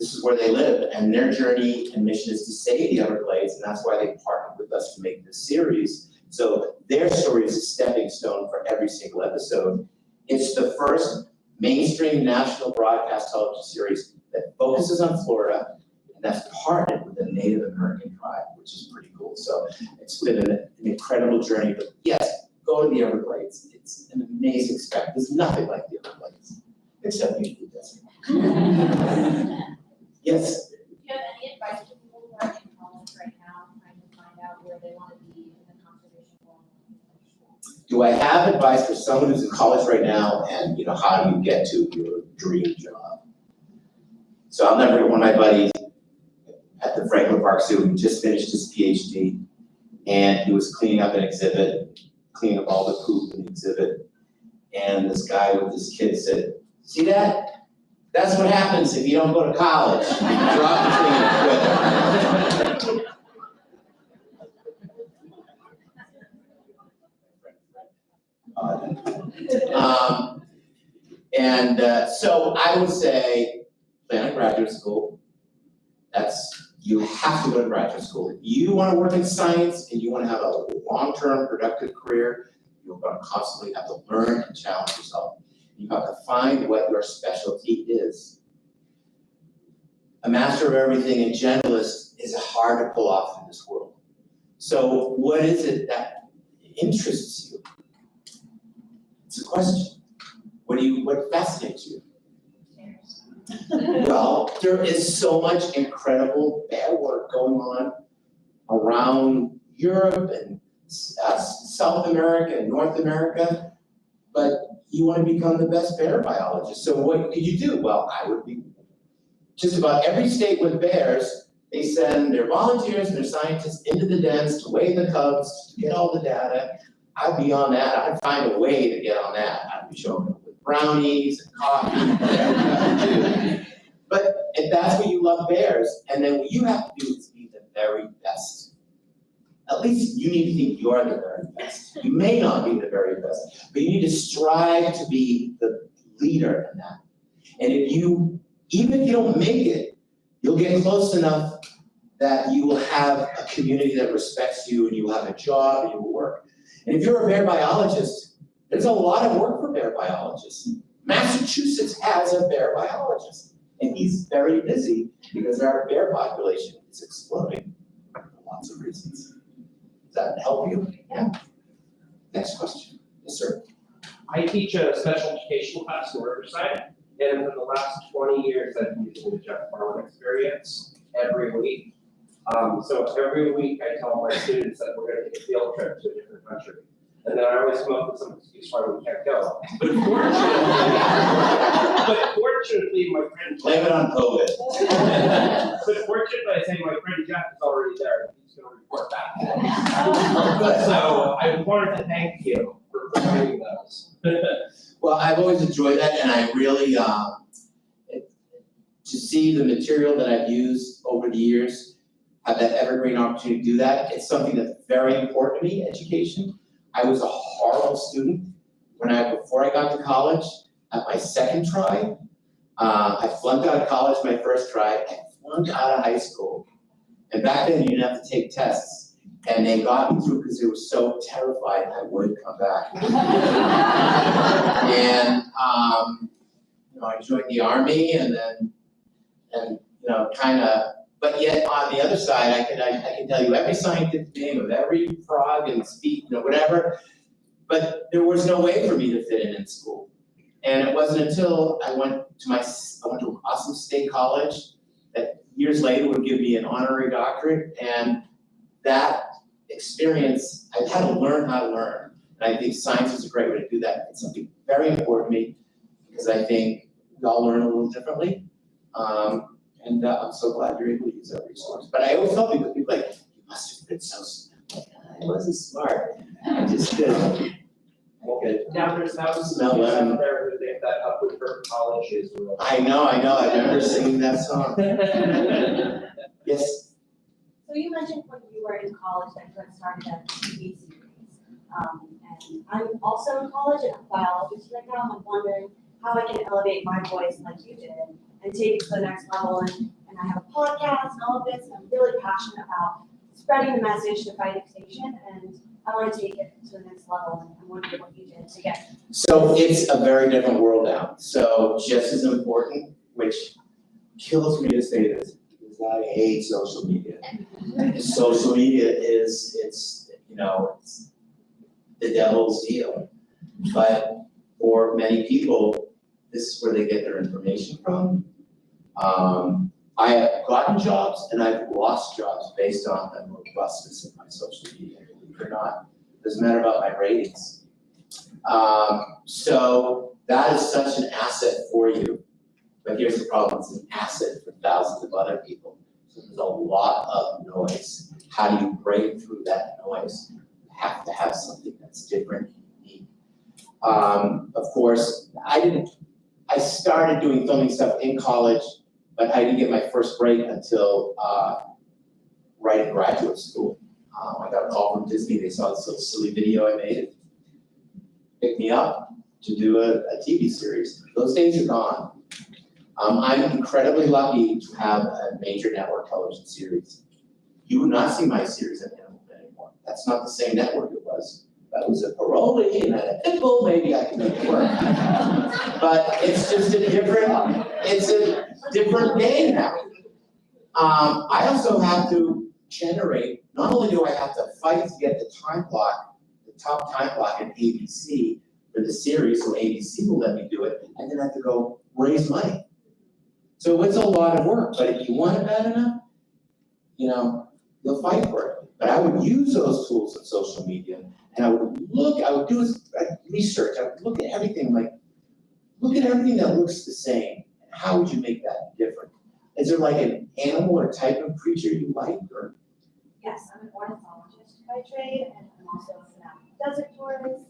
This is where they live, and their journey and mission is to save the Everglades, and that's why they partnered with us to make this series. So their story is a stepping stone for every single episode. It's the first mainstream national broadcast television series that focuses on Florida, and that's partnered with a Native American tribe, which is pretty cool. So it's been an incredible journey, but yes, go to the Everglades. It's an amazing spectacle. There's nothing like the Everglades, except the desert. Yes? Do you have any advice for people who are in college right now, trying to find out where they want to be in the conservation world? Do I have advice for someone who's in college right now and, how do you get to your dream job? So I'll never forget one of my buddies at the Franklin Park Zoo who just finished his PhD and he was cleaning up an exhibit, cleaning up all the poop in the exhibit. And this guy with his kid said, "See that? That's what happens if you don't go to college. You drop the thing and quit." So I would say, plan a graduate school. You have to go to graduate school. If you want to work in science and you want to have a long-term productive career, you're going to constantly have to learn and challenge yourself. You have to find what your specialty is. A master of everything and generalist is hard to pull off in this world. So what is it that interests you? It's a question. What fascinates you? Well, there is so much incredible bear work going on around Europe and South America and North America, but you want to become the best bear biologist. So what could you do? Well, I would be just about every state with bears, they send their volunteers and their scientists into the dens to weigh the cubs, to get all the data. I'd be on that. I'd find a way to get on that. I'd be showing up with brownies and coffee, whatever you have to do. But if that's what you love bears, and then what you have to do is be the very best. At least you need to think you are the very best. You may not be the very best, but you need to strive to be the leader in that. And even if you don't make it, you'll get close enough that you will have a community that respects you and you will have a job and you will work. And if you're a bear biologist, there's a lot of work for bear biologists. Massachusetts has a bear biologist, and he's very busy because our bear population is exploding for lots of reasons. Does that help you? Yeah. Next question. Yes, sir. I teach a special education class in Riverside, and for the last 20 years, I've been using the Jeff Barwin experience every week. So every week I tell my students that we're going to take a field trip to a different country. And then I always come up with some excuse why we can't go. But fortunately, my friend. Blame it on COVID. But fortunately, I say my friend Jeff is already there, he's gonna report back. So I wanted to thank you for providing those. Well, I've always enjoyed that, and I really, to see the material that I've used over the years, have that evergreen opportunity to do that, it's something that's very important to me, education. I was a horrible student before I got to college. At my second try, I flunked out of college my first try, I flunked out of high school. And back then, you didn't have to take tests. And they got me through because they were so terrified I would come back. And, I joined the Army and but yet on the other side, I can tell you every scientific name of every frog and speak, whatever. But there was no way for me to fit in school. And it wasn't until I went to Awesome State College that years later would give me an honorary doctorate. And that experience, I've had to learn how to learn. And I think science is a great way to do that. It's something very important to me because I think we all learn a little differently. And I'm so glad you're able to use that resource. But I always tell people, you must have been so smart. I wasn't smart. I just did. Okay, now there's thousands of Smell kids lemon. out there who think that Upward for College is real. I know, I remember singing that song. Yes, So you mentioned when you were in college that you had started a TV series. And I'm also in college in biology right now. I'm wondering how I can elevate my voice like you did and take it to the next level. And I have a podcast and all of this, and I'm really passionate about spreading the message to fight extinction, and I want to take it to the next level, and I'm wondering what you did to get there. so it's a very different world now. So just as important, which kills me to say this, because I hate social media. Social media it's the devil's deal. But for many people, this is where they get their information from. I have gotten jobs and I've lost jobs based on the robustness of my social media, believe it or not. Doesn't matter about my ratings. So that is such an asset for you. But here's the problem, it's an asset for thousands of other people. So there's a lot of noise. How do you break through that noise? You have to have something that's different and unique. Of course, I started doing filming stuff in college, but I didn't get my first break until right in graduate school. I got a call from Disney, they saw this little silly video I made, and picked me up to do a TV series. Those days are gone. I'm incredibly lucky to have a major network television series. You would not see my series on Animal anymore. That's not the same network it was. That was a Paroli and a Pitbull, maybe I can make it work. But it's just a different game now. I also have to generate, not only do I have to fight to get the time block, the top time block in ABC for the series, so ABC will let me do it, and then I have to go raise money. So it's a lot of work, but if you want it bad enough, you'll fight for it. But I would use those tools of social media, and I would do research, I would look at everything that looks the same, and how would you make that different? Is there like an animal or type of creature you like, or? Yes, I'm an ornithologist by trade, and I'm also a desert tourist.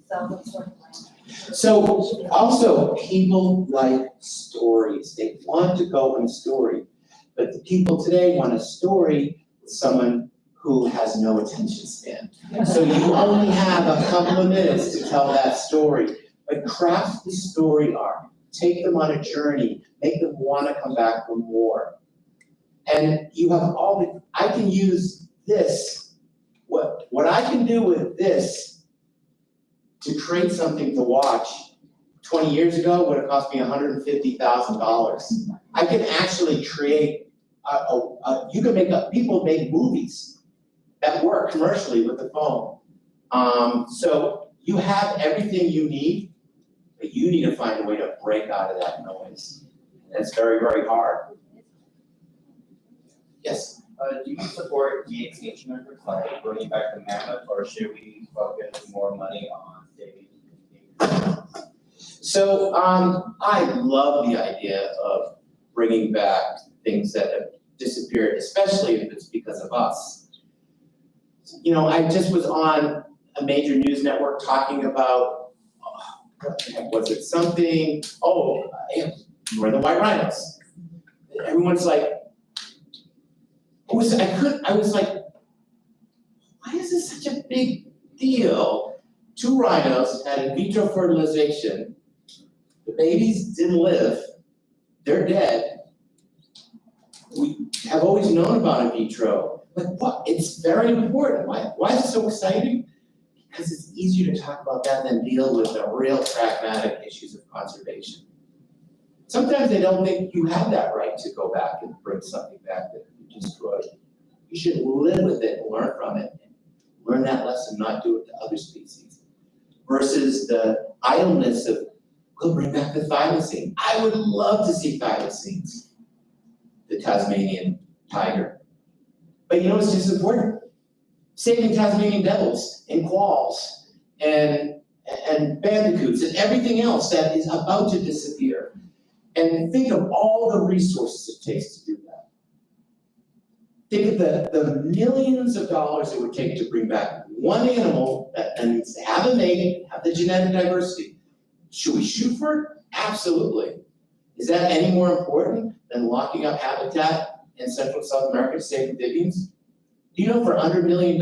So that's sort of my. So also people like stories. They want to go on a story, but the people today want a story with someone who has no attention span. So you only have a couple of minutes to tell that story, but craft the story arc. Take them on a journey, make them want to come back for more. And you have I can use this, what I can do with this to create something to watch 20 years ago would have cost me $150,000. I can actually create, people make movies that work commercially with the phone. So you have everything you need, but you need to find a way to break out of that noise. And that's very, very hard. Yes? Do you support the extinction efforts, like bringing back the mammoth, or should we focus more money on saving? So, I love the idea of bringing back things that have disappeared, especially if it's because of us. You know, I just was on a major news network talking about, what the heck was it, something, northern white rhinos. Everyone's like, I was like, why is this such a big deal? 2 rhinos had in vitro fertilization, the babies didn't live, they're dead. We have always known about in vitro, but what? It's very important. Why is it so exciting? Because it's easier to talk about that than deal with the real pragmatic issues of conservation. Sometimes they don't think you have that right to go back and bring something back that you destroyed. You should live with it and learn from it, and learn that lesson, not do it to other species. Versus the idleness of, we'll bring back the thylacine. I would love to see thylacines, the Tasmanian tiger. But you know what's just important? Saving Tasmanian devils and quolls and bandicoots and everything else that is about to disappear. And think of all the resources it takes to do that. Think of the millions of dollars it would take to bring back one animal that needs to have a mate, have the genetic diversity. Should we shoot for it? Absolutely. Is that any more important than locking up habitat in Central South America to save amphibians? Do you know for $100 million,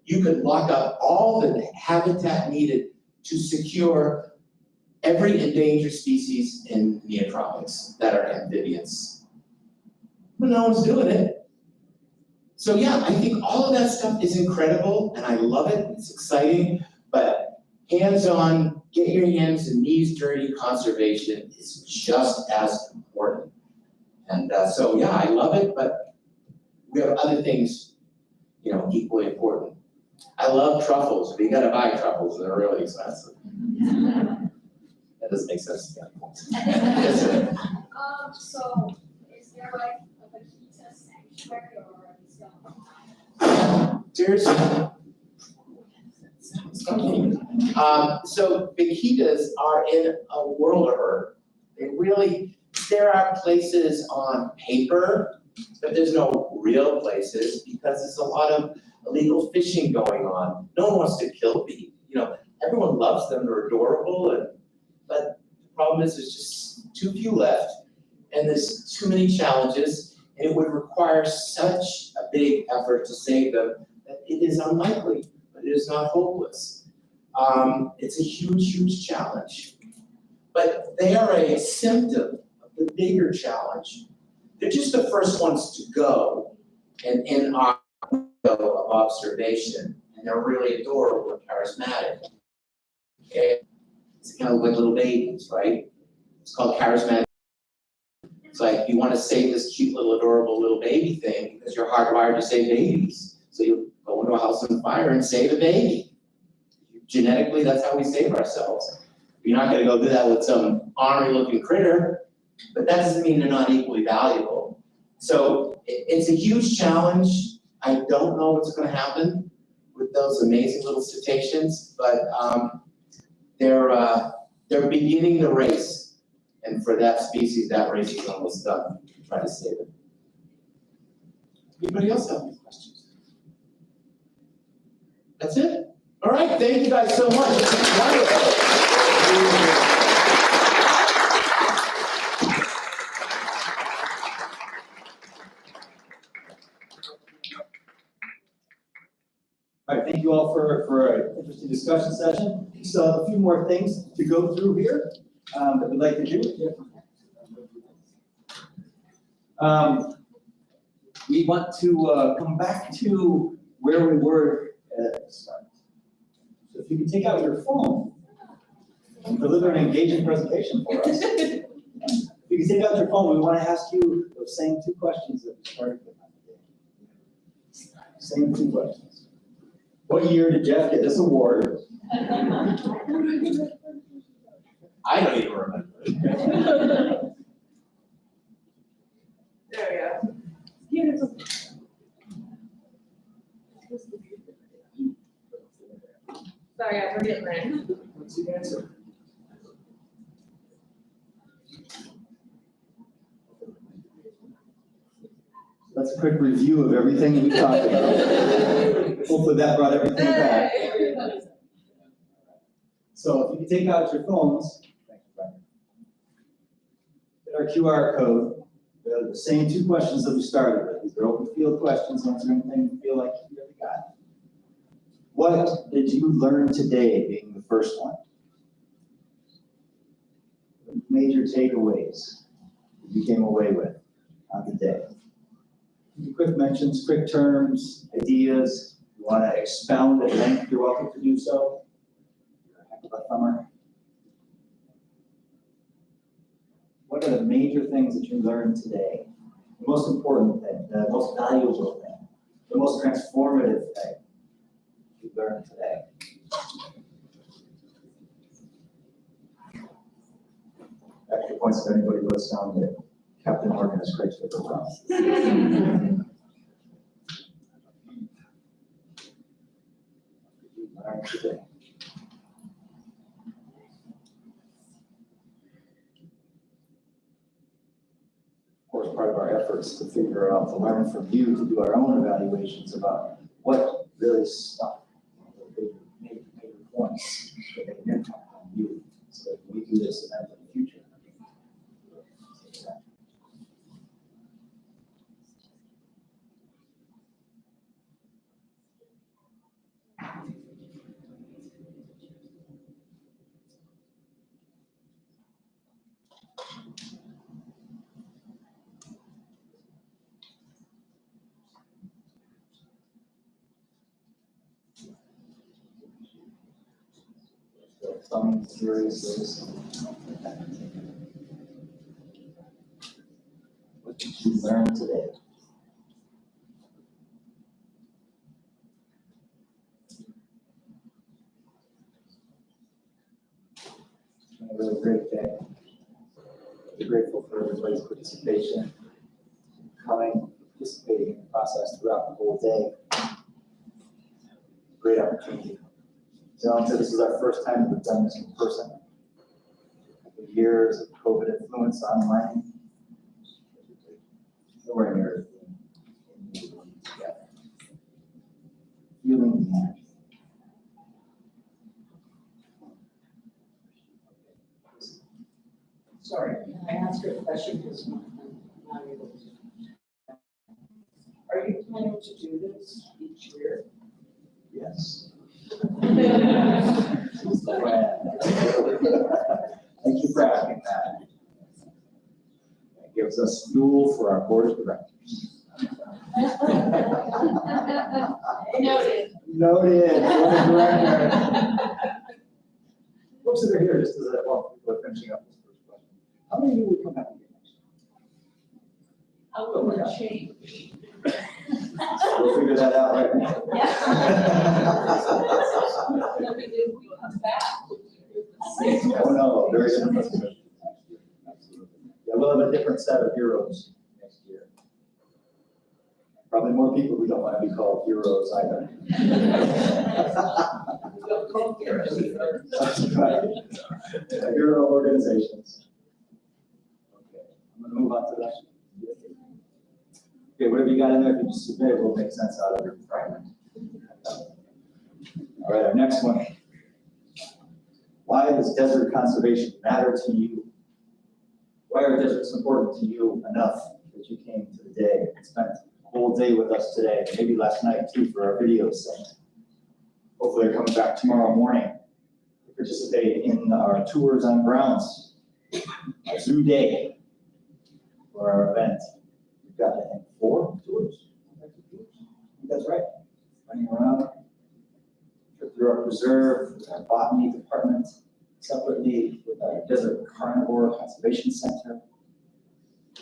you could lock up all the habitat needed to secure every endangered species in the neotropics that are amphibians? But no one's doing it. So yeah, I think all of that stuff is incredible and I love it, it's exciting, but hands-on, get your hands and knees dirty conservation is just as important. And so yeah, I love it, but we have other things, you know, equally important. I love truffles, but you gotta buy truffles, they're really expensive. That doesn't make sense to me. So is there like a vaquita sanctuary or is There's, so vaquitas are in a world of hurt. There are places on paper, but there's no real places because there's a lot of illegal fishing going on. No one wants to kill beef. You know, everyone loves them, they're adorable, but the problem is there's just too few left and there's too many challenges and it would require such a big effort to save them that it is unlikely, but it is not hopeless. It's a huge, huge challenge. But they are a symptom of the bigger challenge. They're just the first ones to go and in our window of observation. And they're really adorable and charismatic. Okay? It's kind of like little babies, right? It's called charismatic. It's like you want to save this cute little adorable little baby thing because you're hardwired to save babies. So you go into a house on fire and save a baby. Genetically, that's how we save ourselves. You're not gonna go do that with some ornery looking critter, but that doesn't mean they're not equally valuable. So it's a huge challenge. I don't know what's gonna happen with those amazing little cetaceans, but they're beginning the race. And for that species, that race is almost done, to try to save it. Anybody else have any questions? That's it? All right, thank you guys so much. This is wonderful. All right, thank you all for an interesting discussion session. We still have a few more things to go through here that we'd like to do. We want to come back to where we were at the start. So if you can take out your phone and deliver an engaging presentation for us. If you can take out your phone, we want to ask you those same 2 questions that we started with. Same 2 questions. What year did Jeff get this award? I don't even remember. There we go. Sorry, guys, we're getting there. What's the answer? That's a quick review of everything that we talked about. Hopefully that brought everything back. So if you can take out your phones, thank you, Brian. Hit our QR code, we have the same two questions that we started with. These are open field questions, answer anything you feel like you really got. What did you learn today, being the first one? Major takeaways that you came away with on the day. Quick mentions, quick terms, ideas. You want to expound at length, you're welcome to do so. You're a heck of a thumber. What are the major things that you learned today? The most important thing, the most valuable thing, the most transformative thing you learned today. Extra points if anybody wrote down that Captain Morgan is Craig's favorite film. Learn today. Of course, part of our efforts to figure out, to learn from you, to do our own evaluations about what really stuck, the major points that made an impact on you, so that we do this event in the future. Some serious. What did you learn today? It's been a really great day. We're grateful for everybody's participation, coming, participating in the process throughout the whole day. Great opportunity. So this is our first time that we've done this in person. After years of COVID influence online, nowhere near together. Feeling the energy. Sorry, can I ask a question? Because I'm not able to. Are you planning to do this each year? Yes. Thank Thank you for asking that. That gives us fuel for our board of directors. Noted. Noted, board of director. Folks that are here, just as well, we're finishing up this first question. How many of you will come back again next year? I will change. We'll figure that out right now. Let me do, you come back. Oh, no, very different. Absolutely. Yeah, we'll have a different set of heroes next year. Probably more people who don't want to be called heroes either. That's right. Hero organizations. Okay, I'm going to move on to that. Okay, whatever you got in there, if you just submit it, will make sense out of your fragment. All right, our next one. Why does desert conservation matter to you? Why are deserts important to you enough that you came to the day and spent the whole day with us today, maybe last night too for our video session? Hopefully they're coming back tomorrow morning to participate in our tours on grounds, our zoo day for our event. We've got, I think, 4 tours. I think that's right. Running around. Trip through our preserve, with our botany department, separately with our desert carnivore conservation center.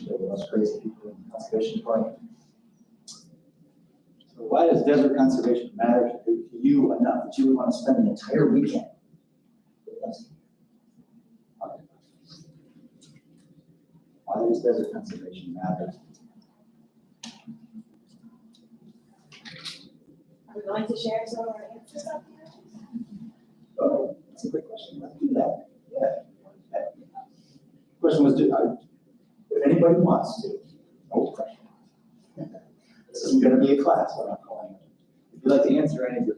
With those crazy people in the conservation park. So why does desert conservation matter to you enough that you would want to spend an entire weekend with us? Why does desert conservation matter? Are we going to share some of our answers up here? That's a great question. Let's do that. Yeah. Question was, if anybody wants to, no pressure. This isn't gonna be a class, what I'm calling it. If you'd like to answer any of your,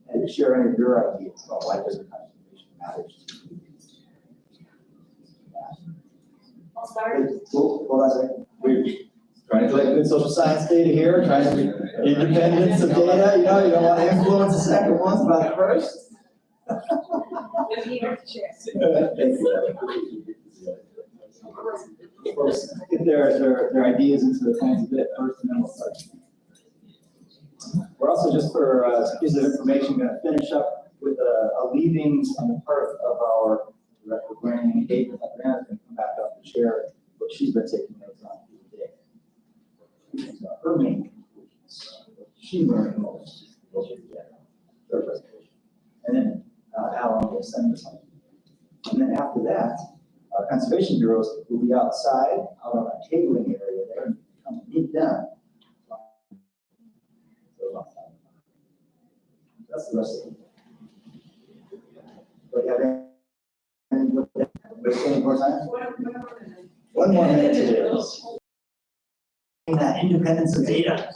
and share any of your ideas about why desert conservation matters to you. I'll start. Hold on a second. We're trying to collect good social science data here, trying to be independence of data, you know, you don't want to influence the second ones about the first. Of course, get their ideas into the plans a bit first, and then we'll start. We're also, just for a piece of information, going to finish up with a leavings on the part of our director of learning and engagement. Brianna's going to come back up to share what she's been taking notes on today. Her main conclusions, what she learned most, her presentation. And then Alan will send us something. And then after that, our conservation bureaus will be outside, out on a tabling area there, and come and meet them. That's the rest of it. Do you have any more time? 1 more minute to do this. That independence of data.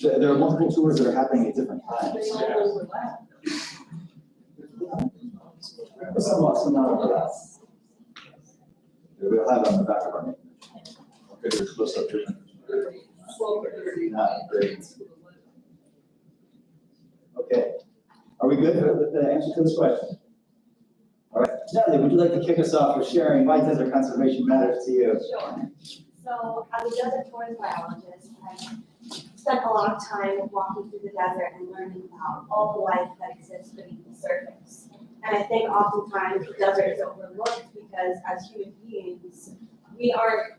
There are multiple tours that are happening at different times. Some not overlap. We'll have it on the back of our name. Okay, we're close up to great. Okay. Are we good with the answer to this question? All right. Natalie, would you like to kick us off with sharing why desert conservation matters to you? Sure. So as a desert tourism biologist, I spent a lot of time walking through the desert and learning about all the life that exists beneath the surface. And I think oftentimes the desert is overlooked because as human beings, we aren't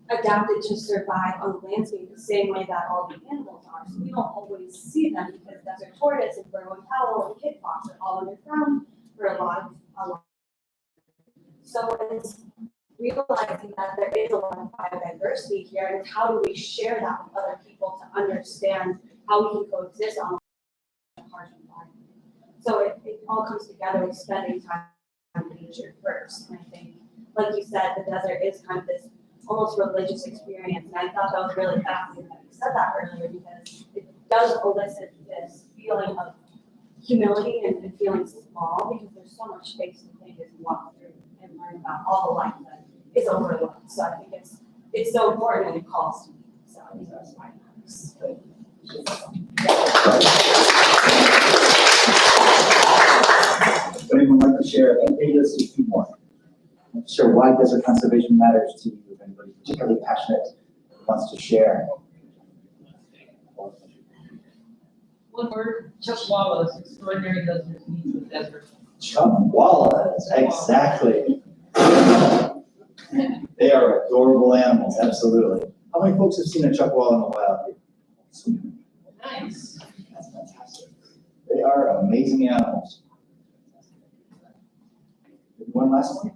adapted to survive on the landscape the same way that all the animals are. So we don't always see them because desert tortoise and Burro Powell and kit fox are all underground for a lot. So it's realizing that there is a lot of biodiversity here, and how do we share that with other people to understand how we can coexist on a harsh environment. So it all comes together with spending time in nature first. And I think, like you said, the desert is kind of this almost religious experience, and I thought that was really fascinating that you said that earlier, because it does elicit this feeling of humility and feeling small, because there's so much space to think as you walk through and learn about all the life that is overlooked. So I think it's so important, and it calls to me. So I think that's why it matters. Would anyone like to share? Maybe let's do 2 more. Share why desert conservation matters to you. If anybody particularly passionate wants to share. One word, Chuckwallas, extraordinary desert means the desert. Chuckwallas, exactly. They are adorable animals, absolutely. How many folks have seen a chuckwalla in the wild? Nice. That's fantastic. They are amazing animals. One last one.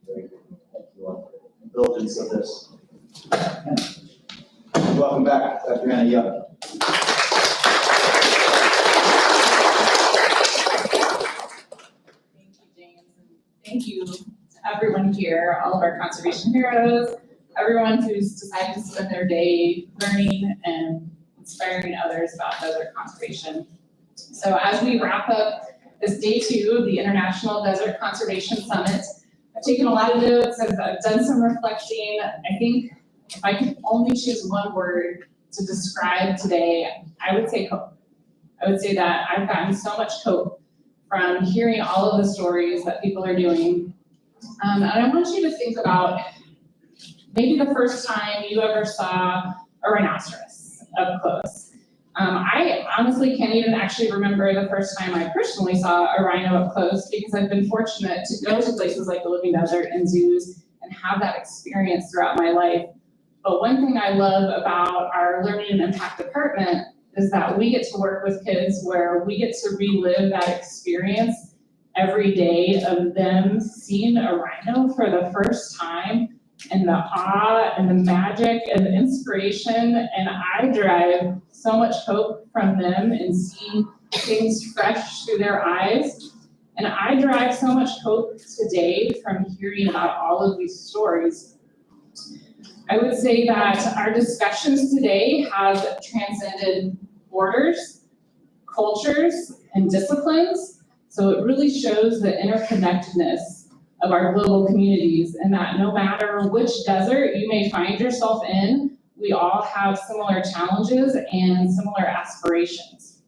Very good. Thank you all for the indulgence of this. Welcome back, Dr. Anna Young. Thank you, James, and thank you to everyone here, all of our conservation heroes, everyone who's decided to spend their day learning and inspiring others about desert conservation. So as we wrap up this day 2 of the International Desert Conservation Summit, I've taken a lot of notes, I've done some reflecting. I think if I could only choose one word to describe today, I would say hope. I would say that I've gotten so much hope from hearing all of the stories that people are doing. And I want you to think about maybe the first time you ever saw a rhinoceros up close. I honestly can't even actually remember the first time I personally saw a rhino up close, because I've been fortunate to go to places like the Living Desert and zoos and have that experience throughout my life. But one thing I love about our Learning and Impact department is that we get to work with kids where we get to relive that experience every day of them seeing a rhino for the first time, and the awe and the magic and the inspiration. And I derive so much hope from them and seeing things fresh through their eyes. And I derive so much hope today from hearing about all of these stories. I would say that our discussions today have transcended borders, cultures, and disciplines. So it really shows the interconnectedness of our global communities, and that no matter which desert you may find yourself in, we all have similar challenges and similar aspirations.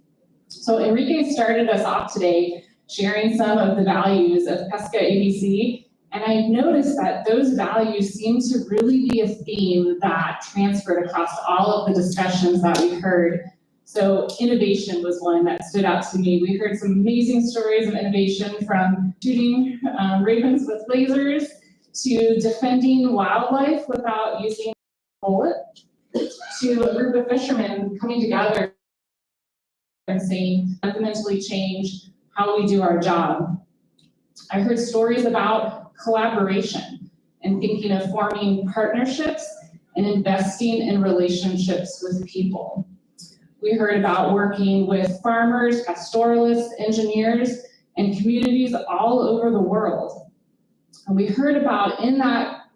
So Enrique started us off today sharing some of the values of Pesca ABC, and I noticed that those values seem to really be a theme that transferred across all of the discussions that we heard. So innovation was one that stood out to me. We heard some amazing stories of innovation, from shooting ravens with lasers to defending wildlife without using a bullet, to a group of fishermen coming together and saying, fundamentally change how we do our job. I heard stories about collaboration and thinking of forming partnerships and investing in relationships with people. We heard about working with farmers, pastoralists, engineers, and communities all over the world. And we heard about, in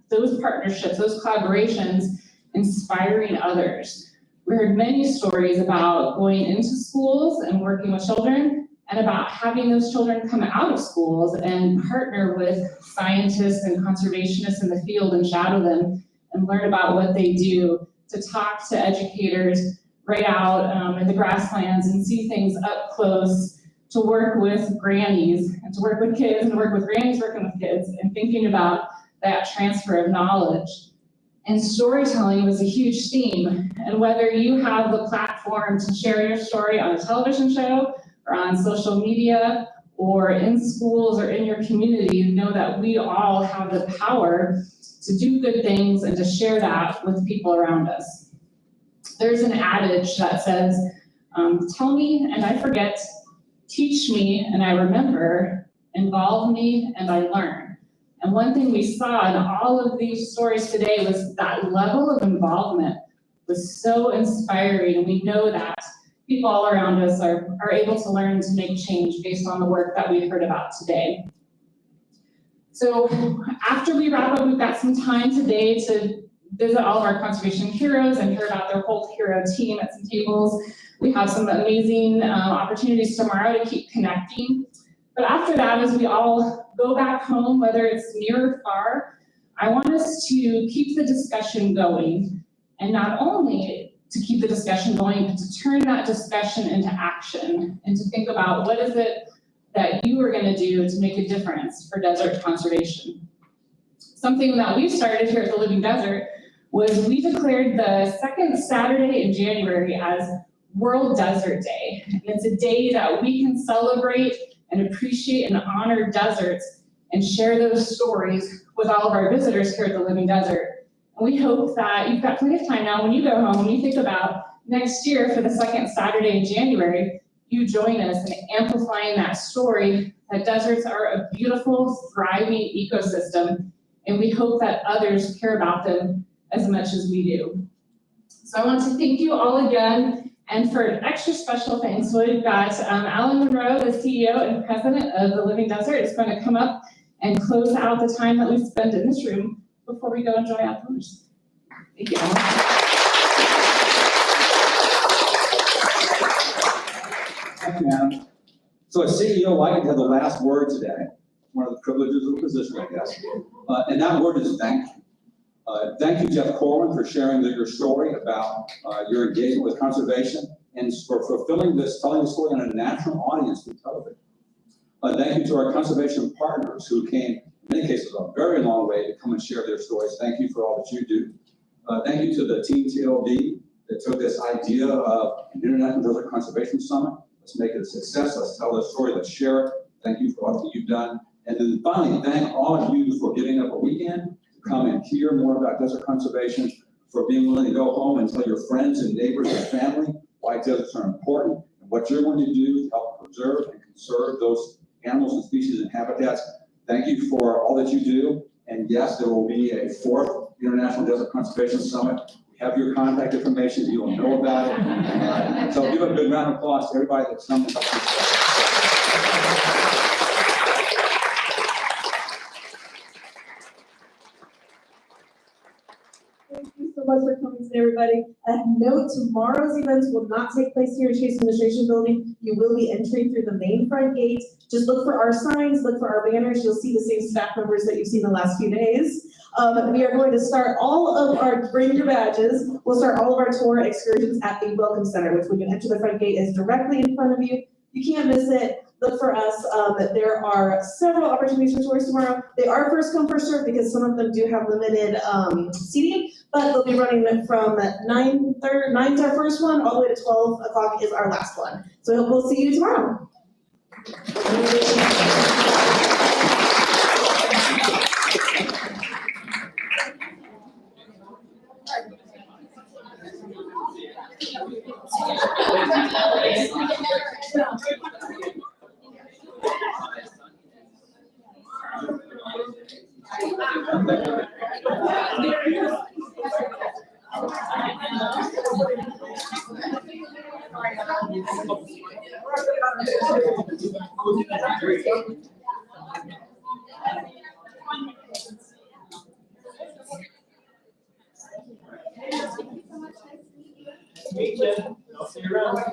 those partnerships, those collaborations, inspiring others. We heard many stories about going into schools and working with children, and about having those children come out of schools and partner with scientists and conservationists in the field and shadow them and learn about what they do, to talk to educators right out in the grasslands and see things up close, to work with grannies and to work with kids and work with grannies working with kids and thinking about that transfer of knowledge. And storytelling was a huge theme. And whether you have the platform to share your story on a television show or on social media or in schools or in your community, know that we all have the power to do good things and to share that with people around us. There's an adage that says, tell me and I forget, teach me and I remember, involve me and I learn. And one thing we saw in all of these stories today was that level of involvement was so inspiring. And we know that people all around us are able to learn to make change based on the work that we heard about today. So after we wrap up, we've got some time today to visit all of our conservation heroes and hear about their whole hero team at some tables. We have some amazing opportunities tomorrow to keep connecting. But after that, as we all go back home, whether it's near or far, I want us to keep the discussion going. And not only to keep the discussion going, but to turn that discussion into action and to think about what is it that you are going to do to make a difference for desert conservation. Something that we've started here at the Living Desert was we declared the second Saturday in January as World Desert Day. And it's a day that we can celebrate and appreciate and honor deserts and share those stories with all of our visitors here at the Living Desert. And we hope that you've got plenty of time now when you go home, when you think about next year for the second Saturday in January, you join us in amplifying that story that deserts are a beautiful, thriving ecosystem, and we hope that others care about them as much as we do. So I want to thank you all again, and for an extra special thanks, we've got Alan Monroe, the CEO and president of the Living Desert, is going to come up and close out the time that we spend in this room before we go enjoy outdoors. Thank you, Alan. Thank you, Adam. So as CEO, I get to have the last word today. One of the privileges of the position, I guess. And that word is thank you. Thank you, Jeff Corwin, for sharing your story about your engagement with conservation and for fulfilling this, telling the story on a national audience through television. Thank you to our conservation partners who came, in many cases, a very long way to come and share their stories. Thank you for all that you do. Thank you to the Team TLD that took this idea of an International Desert Conservation Summit. Let's make it a success. Let's tell the story. Let's share it. Thank you for all that you've done. And then finally, thank all of you for giving up a weekend to come and hear more about desert conservation, for being willing to go home and tell your friends and neighbors and family why deserts are important, and what you're going to do to help preserve and conserve those animals and species and habitats. Thank you for all that you do. And yes, there will be a 4th International Desert Conservation Summit. We have your contact information, you will know about it. So give a big round of applause to everybody that's come. Thank you so much for coming today, everybody. Note, tomorrow's events will not take place here in Chase Administration Building. You will be entering through the main front gate. Just look for our signs, look for our banners. You'll see the same staff members that you've seen the last few days. We are going to start all of our, bring your badges. We'll start all of our tour excursions at the Welcome Center, which when you enter the front gate is directly in front of you. You can't miss it. Look for us. There are several opportunities for tours tomorrow. They are first come, first served because some of them do have limited seating, but they'll be running from 9's our first one, all the way to 12 o'clock is our last one. So I hope we'll see you tomorrow. Meet you. I'll see you around. I'm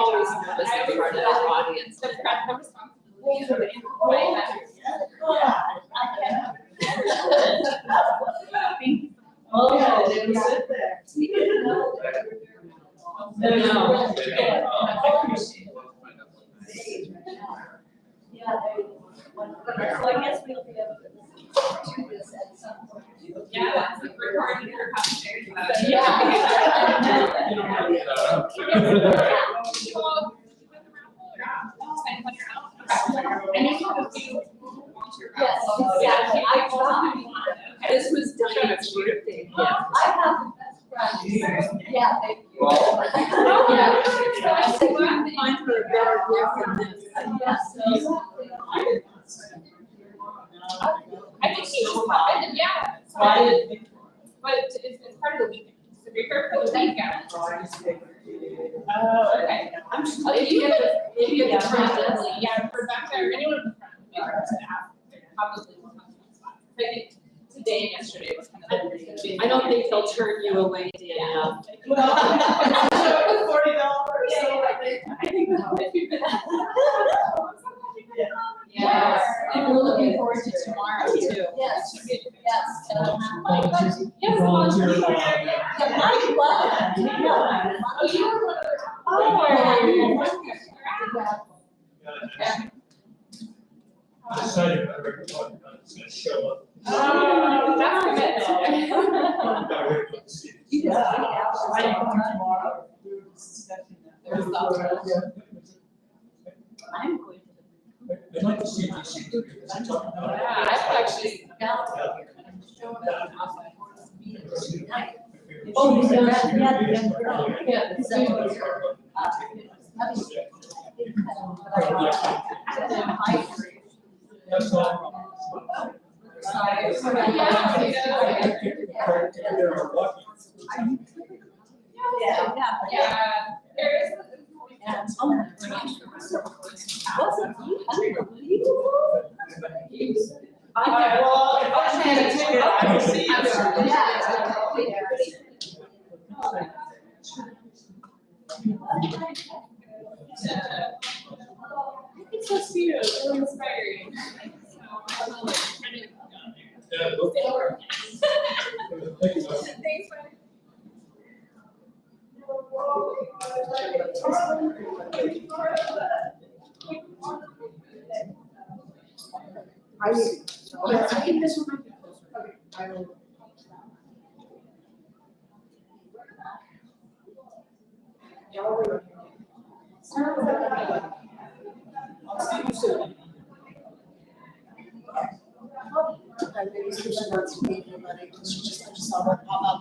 always nervous as part of that audience. Oh, they would sit there. No. So I guess we'll be able to do this at some point. Yeah, that's like recording your commentary. Yes, exactly. This was Diane's birthday gift. I have the best friends. Yeah, thank you. Yeah. I think we can find her a better gift than this. Yes. I think she should pop in, yeah. Sorry. But it's part of the weekend, so be here for the weekend. Oh, okay. I'm just. Maybe at the front desk. Yeah, Rebecca or anyone in the front would be able to have, probably will have some spots. I think today and yesterday was kind of. I don't think they'll turn you away, Danielle. $40, so I think that would be good. Yes, and we're looking forward to tomorrow too. Yes, yes. Yes, Volunteer. I'm excited about every one that's gonna show up. Oh, that's good. Gotta wait for the seats. I am coming tomorrow. We were discussing that. I'm going to. They like to see DC. Yeah, I've actually. Oh, That's all. Yeah, there is. Wasn't he unbelievable? Well, if I had a ticket, I will see you. I think so too, it's really inspiring. Thanks, Frank. I think this one might be closer. Okay, I will. I'll see you soon. Maybe switch it out to me, but I just saw her pop up.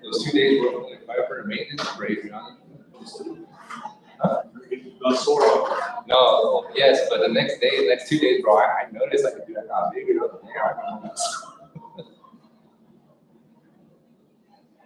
Those 2 days were only 500 maintenance for Adriana. No, yes, but the next 2 days, bro, I noticed I could do that copy.